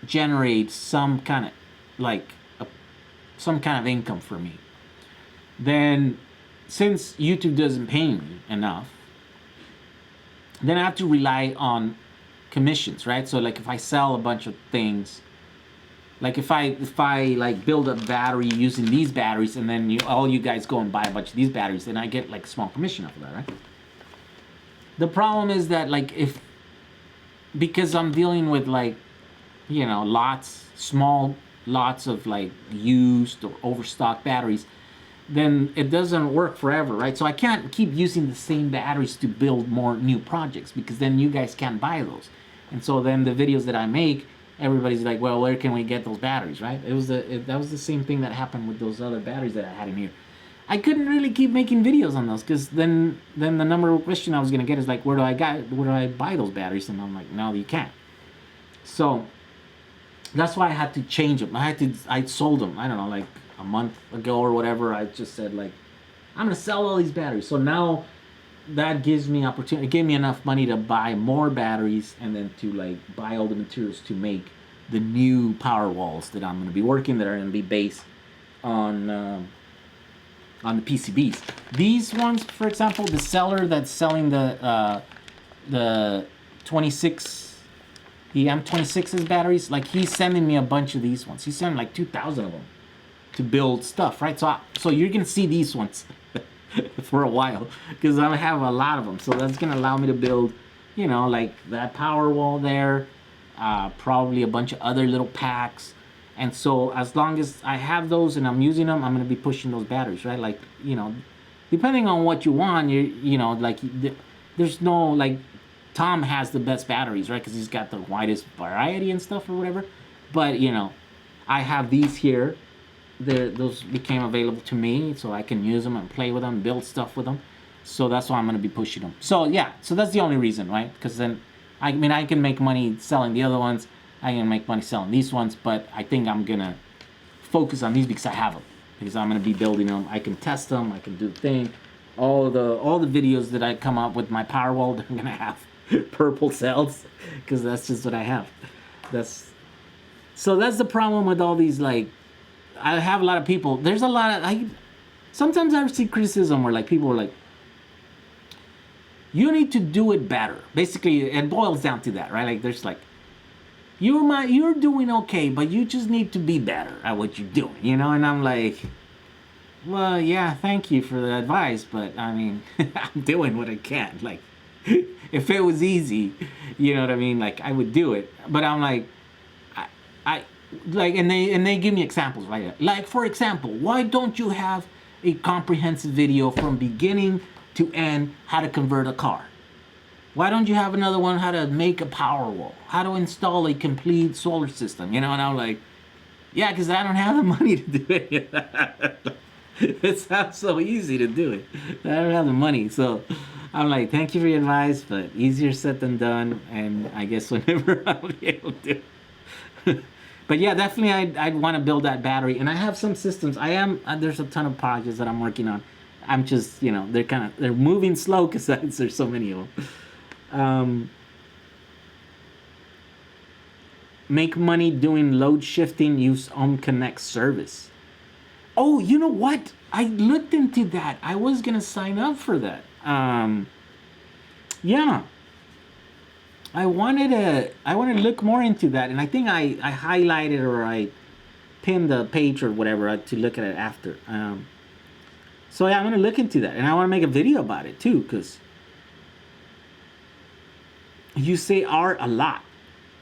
generate some kind of like some kind of income for me, then since YouTube doesn't pay me enough, then I have to rely on commissions, right? So like if I sell a bunch of things, like if I like build a battery using these batteries, and then all you guys go and buy a bunch of these batteries, then I get like a small commission off of that, right? The problem is that, like, because I'm dealing with, like, you know, small lots of like used or overstock batteries, then it doesn't work forever, right? So I can't keep using the same batteries to build more new projects, because then you guys can't buy those. And so then the videos that I make, everybody's like, well, where can we get those batteries, right? That was the same thing that happened with those other batteries that I had in here. I couldn't really keep making videos on those, because then the number one question I was gonna get is like, where do I buy those batteries? And I'm like, no, you can't. So that's why I had to change them. I sold them, I don't know, like a month ago or whatever. I just said, like, I'm gonna sell all these batteries. So now that gives me opportunity. It gave me enough money to buy more batteries, and then to like buy all the materials to make the new power walls that I'm gonna be working, that are gonna be based on the PCBs. These ones, for example, the seller that's selling the 26, the M26's batteries, like, he's sending me a bunch of these ones. He's sending like 2,000 of them to build stuff, right? So you're gonna see these ones for a while, because I have a lot of them. So that's gonna allow me to build, you know, like that power wall there, probably a bunch of other little packs. And so as long as I have those and I'm using them, I'm going to be pushing those batteries, right? Like, you know, depending on what you want, you know, like, there's no, like, Tom has the best batteries, right? Because he's got the widest variety and stuff or whatever. But I have these here. Those became available to me, so I can use them and play with them, build stuff with them. So that's why I'm gonna be pushing them. So yeah, so that's the only reason, right? Because then, I mean, I can make money selling the other ones. I can make money selling these ones, but I think I'm gonna focus on these because I have them. Because I'm gonna be building them. I can test them. I can do the thing. All the videos that I come up with my PowerWall, they're gonna have purple cells because that's just what I have. So that's the problem with all these, like, I have a lot of people. There's a lot of sometimes I see criticism where like people are like, you need to do it better. Basically, it boils down to that, right? Like there's like, you're doing okay, but you just need to be better at what you're doing, And I'm like, well, yeah, thank you for the advice, but I mean, I'm doing what I can. Like, if it was easy, you know what I mean? Like, I would do it. But I'm like, I like, and they give me examples, right? Like, for example, why don't you have a comprehensive video from beginning to end how to convert a car? Why don't you have another one how to make a PowerWall, how to install a complete solar system? And I'm like, yeah, because I don't have the money to do it. It sounds so easy to do it. I don't have the money, so I'm like, thank you for your advice, but easier said than done. And I guess whenever I'll be able to. But yeah, definitely I'd want to build that battery. And I have some systems. There's a ton of projects that I'm working on. I'm just, they're moving slow because there's so many of them. Make money doing load shifting, use OnConnect service. Oh, you know what? I looked into that. I was going to sign up for that. Yeah. I wanted to look more into that, and I think I highlighted or I pinned the page or whatever to look at it after. So yeah, I'm gonna look into that, and I want to make a video about it too, because you say art a lot.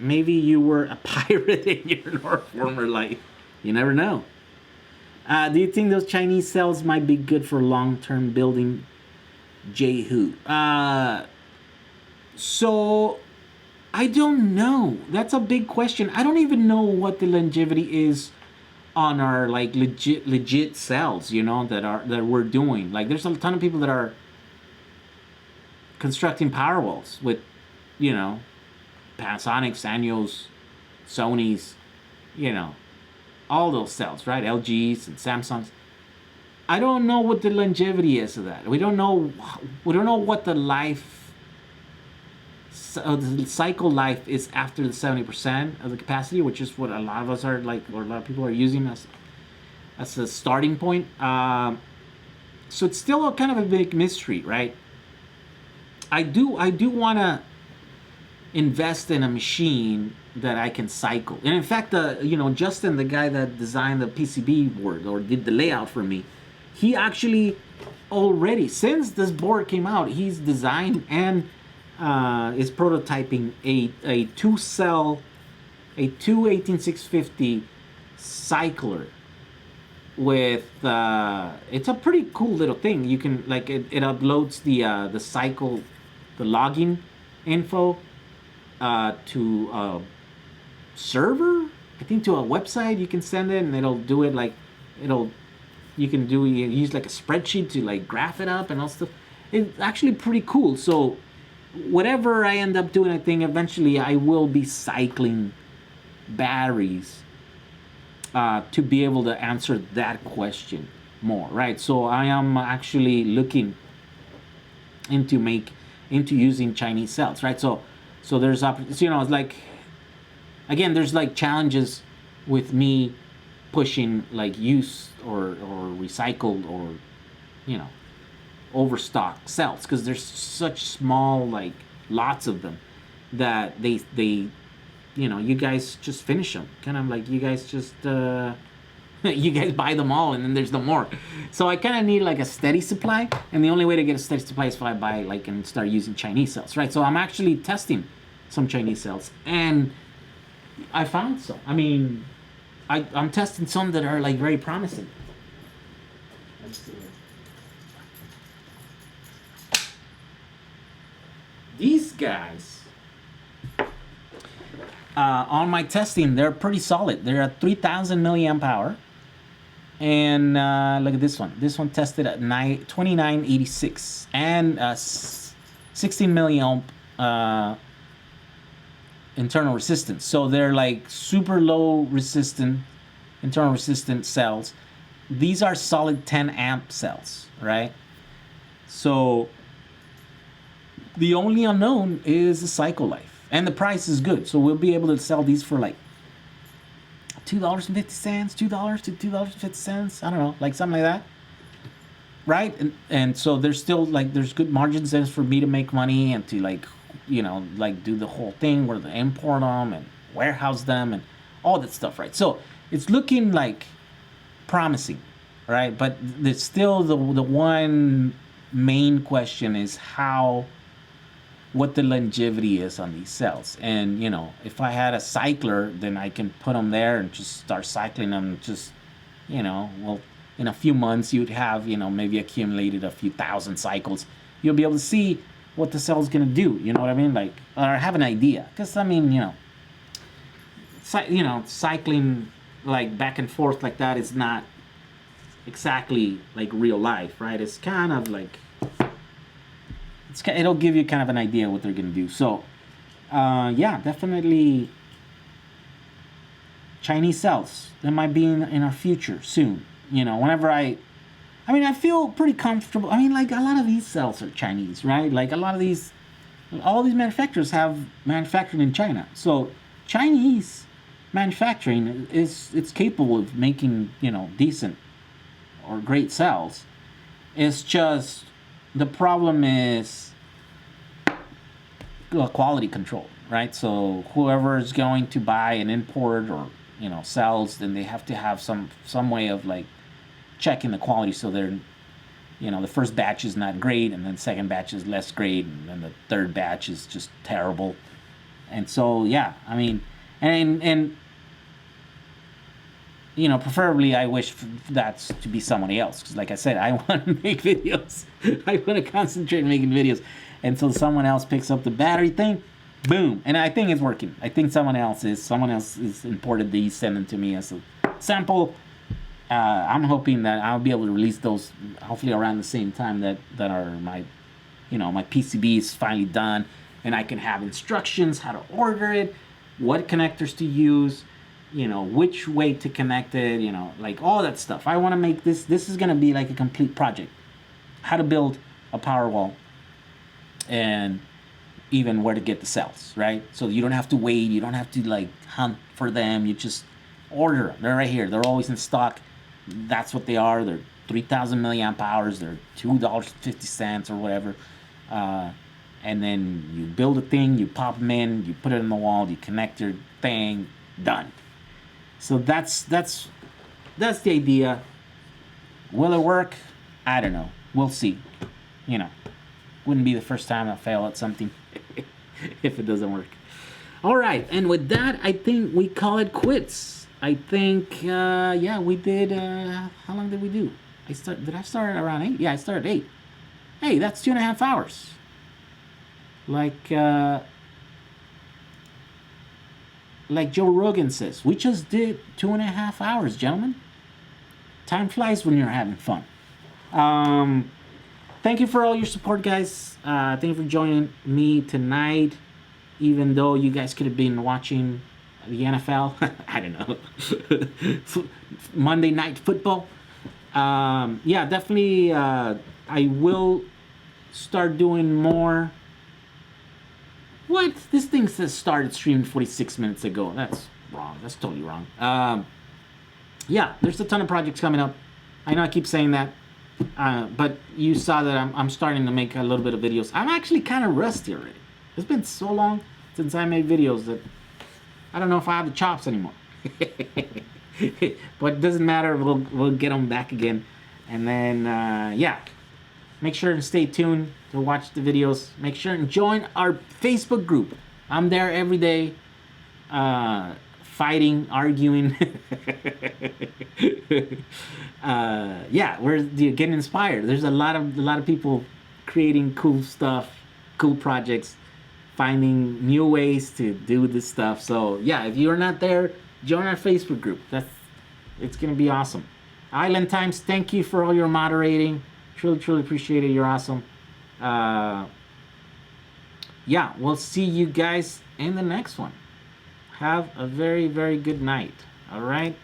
Maybe you were a pirate in your former life. You never know. Do you think those Chinese cells might be good for long-term building? Jehu. So I don't know. That's a big question. I don't even know what the longevity is on our like legit cells, that we're doing. Like there's a ton of people that are constructing PowerWalls with, Panasonic, Sanyos, Sony's, all those cells, right? LGs and Samsungs. I don't know what the longevity is of that. We don't know what the cycle life is after the 70% of the capacity, which is what a lot of us are like, or a lot of people are using as a starting point. So it's still kind of a big mystery, right? I do want to invest in a machine that I can cycle. And in fact, Justin, the guy that designed the PCB board or did the layout for me, he actually already, since this board came out, he's designed and is prototyping a two 18650 cycler with it's a pretty cool little thing. You can like it uploads the cycle, the logging info to a server, I think, to a website. You can send it and it'll do it like you can use like a spreadsheet to like graph it up and all stuff. It's actually pretty cool. So whatever I end up doing, I think eventually I will be cycling batteries to be able to answer that question more, right? So I am actually looking into using Chinese cells, right? So there's it's like, again, there's like challenges with me pushing like used or recycled or overstock cells, because there's such small like lots of them that they you guys just finish them, kind of like you guys just you guys buy them all and then there's no more. So I kind of need like a steady supply, and the only way to get a steady supply is if I buy like and start using Chinese cells, right? So I'm actually testing some Chinese cells and I found some. I mean, I'm testing some that are like very promising. These guys, On my testing, they're pretty solid. They're at 3,000 milliamp hour. And look at this one. This one tested at 2986 and 16 milliohm internal resistance. So they're like super low resistant, internal resistant cells. These are solid 10 amp cells, right? So the only unknown is the cycle life, and the price is good. So we'll be able to sell these for like $2.50, $2 to $2.50. I don't know, like something like that, right? And so there's still like there's good margins there for me to make money and to like, you know, like do the whole thing where they import them and warehouse them and all that stuff, right? So it's looking like promising, right? But there's still the one main question is what the longevity is on these cells. And you know, if I had a cycler, then I can put them there and just start cycling them. Just, you know, well, in a few months you'd have, you know, maybe accumulated a few thousand cycles. You'll be able to see what the cell's gonna do. You know what I mean? Like, or have an idea. Because I mean, you know, cycling like back and forth like that is not exactly like real life, right? It's kind of like it'll give you kind of an idea what they're gonna do. So yeah, definitely Chinese cells that might be in our future soon. You know, whenever I mean, I feel pretty comfortable. I mean, like a lot of these cells are Chinese, right? Like a lot of all these manufacturers have manufactured in China. So Chinese manufacturing it's capable of making, you know, decent or great cells. It's just the problem is quality control, right? So whoever is going to buy and import or, you know, cells, then they have to have some way of like checking the quality, so they're, you know, the first batch is not great, and then second batch is less great, and then the third batch is just terrible. And so yeah, I mean, and you know, preferably I wish that's to be somebody else, because like I said, I want to make videos. I want to concentrate on making videos, and so someone else picks up the battery thing, boom, and I think it's working. I think someone else is imported these, sent them to me as a sample. I'm hoping that I'll be able to release those hopefully around the same time that are my, you know, my PCB is finally done, and I can have instructions how to order it, what connectors to use, you know, which way to connect it, you know, like all that stuff. I want to make this is going to be like a complete project. How to build a PowerWall, and even where to get the cells, right? So you don't have to wait, you don't have to like hunt for them, you just order them. They're right here. They're always in stock. That's what they are. They're 3,000 milliamp hours. They're $2.50 or whatever. And then you build a thing, you pop them in, you put it in the wall, you connect your thing, done. So that's the idea. Will it work? I don't know. We'll see. You know, wouldn't be the first time I fail at something if it doesn't work. All right, and with that, I think we call it quits. I think, yeah, we did. How long did we do? Did I start around 8? Yeah, I started 8. Hey, that's 2.5 hours. Like Joe Rogan says, we just did 2.5 hours, gentlemen. Time flies when you're having fun. Thank you for all your support, guys. Thank you for joining me tonight, even though you guys could have been watching the NFL. I don't know. Monday Night Football. Yeah, definitely. I will start doing more. What? This thing says started streaming 46 minutes ago. That's wrong. That's totally wrong. Yeah, there's a ton of projects coming up. I know I keep saying that. But you saw that I'm starting to make a little bit of videos. I'm actually kind of rusty already. It's been so long since I made videos that I don't know if I have the chops anymore. But it doesn't matter. We'll get them back again. And then, yeah. Make sure to stay tuned to watch the videos. Make sure and join our Facebook group. I'm there every day, fighting, arguing. Yeah, we're getting inspired. There's a lot of people creating cool stuff, cool projects, finding new ways to do this stuff. So yeah, if you're not there, join our Facebook group. It's gonna be awesome. Island Times, thank you for all your moderating. Truly appreciate it. You're awesome. Yeah, we'll see you guys in the next one. Have a very good night. All right.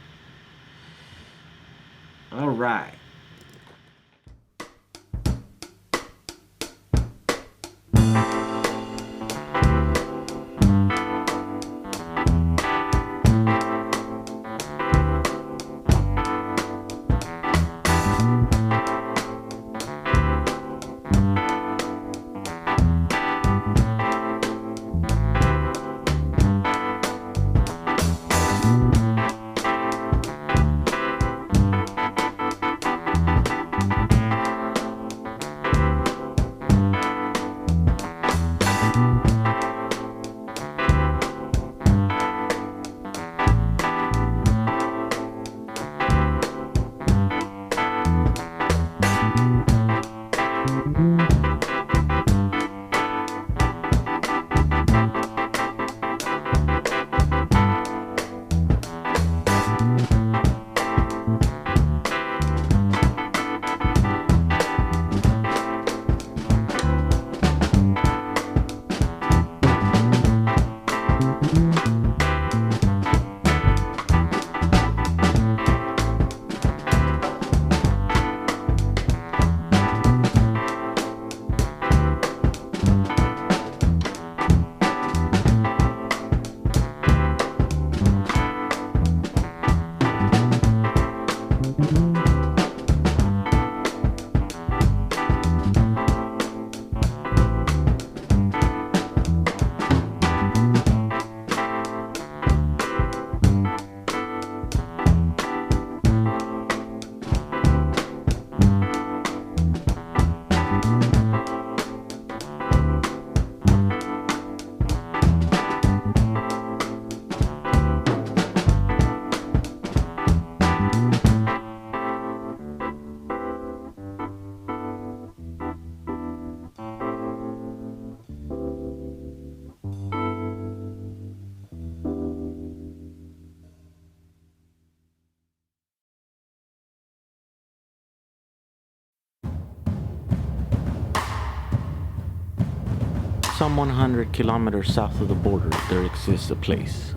Some 100 kilometers south of the border, there exists a place.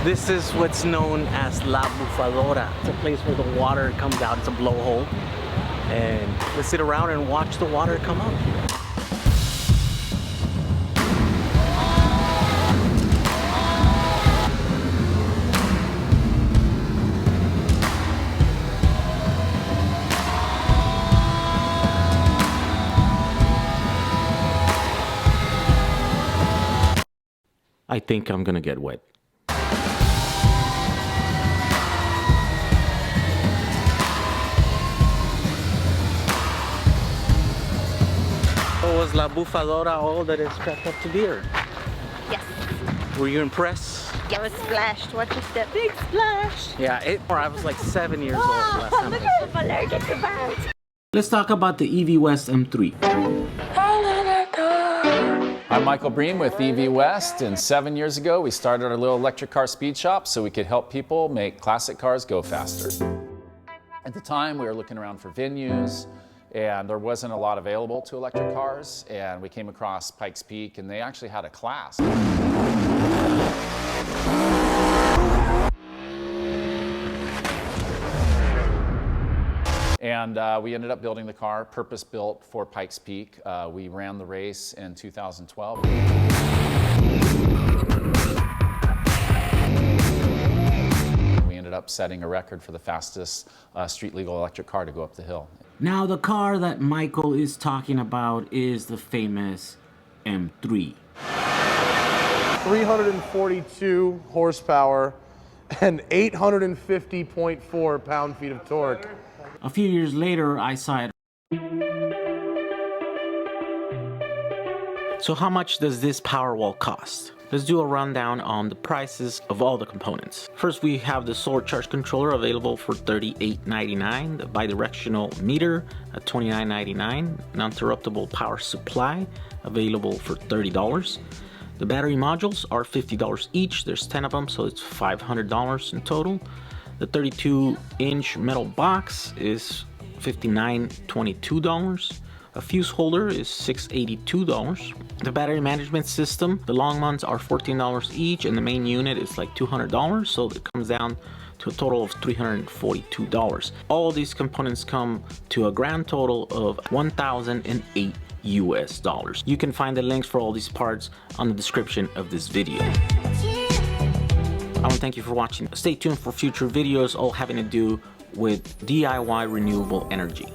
This is what's known as La Bufadora. It's a place where the water comes out. It's a blowhole. And let's sit around and watch the water come out here. I think I'm gonna get wet. Was La Bufadora all that it's cracked up to be? Or? Yes. Were you impressed? I was splashed. Watch us that big splash. Yeah, I was like 7 years old last time. I'm allergic to birds. Let's talk about the Eevee West M3. I'm Michael Bream with Eevee West, and 7 years ago we started our little electric car speed shop so we could help people make classic cars go faster. At the time we were looking around for venues, and there wasn't a lot available to electric cars, and we came across Pikes Peak, and they actually had a class. And we ended up building the car, purpose-built for Pikes Peak. We ran the race in 2012. We ended up setting a record for the fastest street-legal electric car to go up the hill. Now, the car that Michael is talking about is the famous M3. 342 horsepower and 850.4 pound-feet of torque. A few years later, I saw it. So how much does this PowerWall cost? Let's do a rundown on the prices of all the components. First, we have the solar charge controller available for $38.99, the bidirectional meter at $29.99, non-interruptible power supply available for $30. The battery modules are $50 each. There's 10 of them, so it's $500 in total. The 32-inch metal box is $59.22. A fuse holder is $682. The battery management system, the long ones are $14 each, and the main unit is like $200, so it comes down to a total of $342. All of these components come to a grand total of $1,008 US. You can find the links for all these parts on the description of this video. I want to thank you for watching. Stay tuned for future videos all having to do with DIY renewable energy.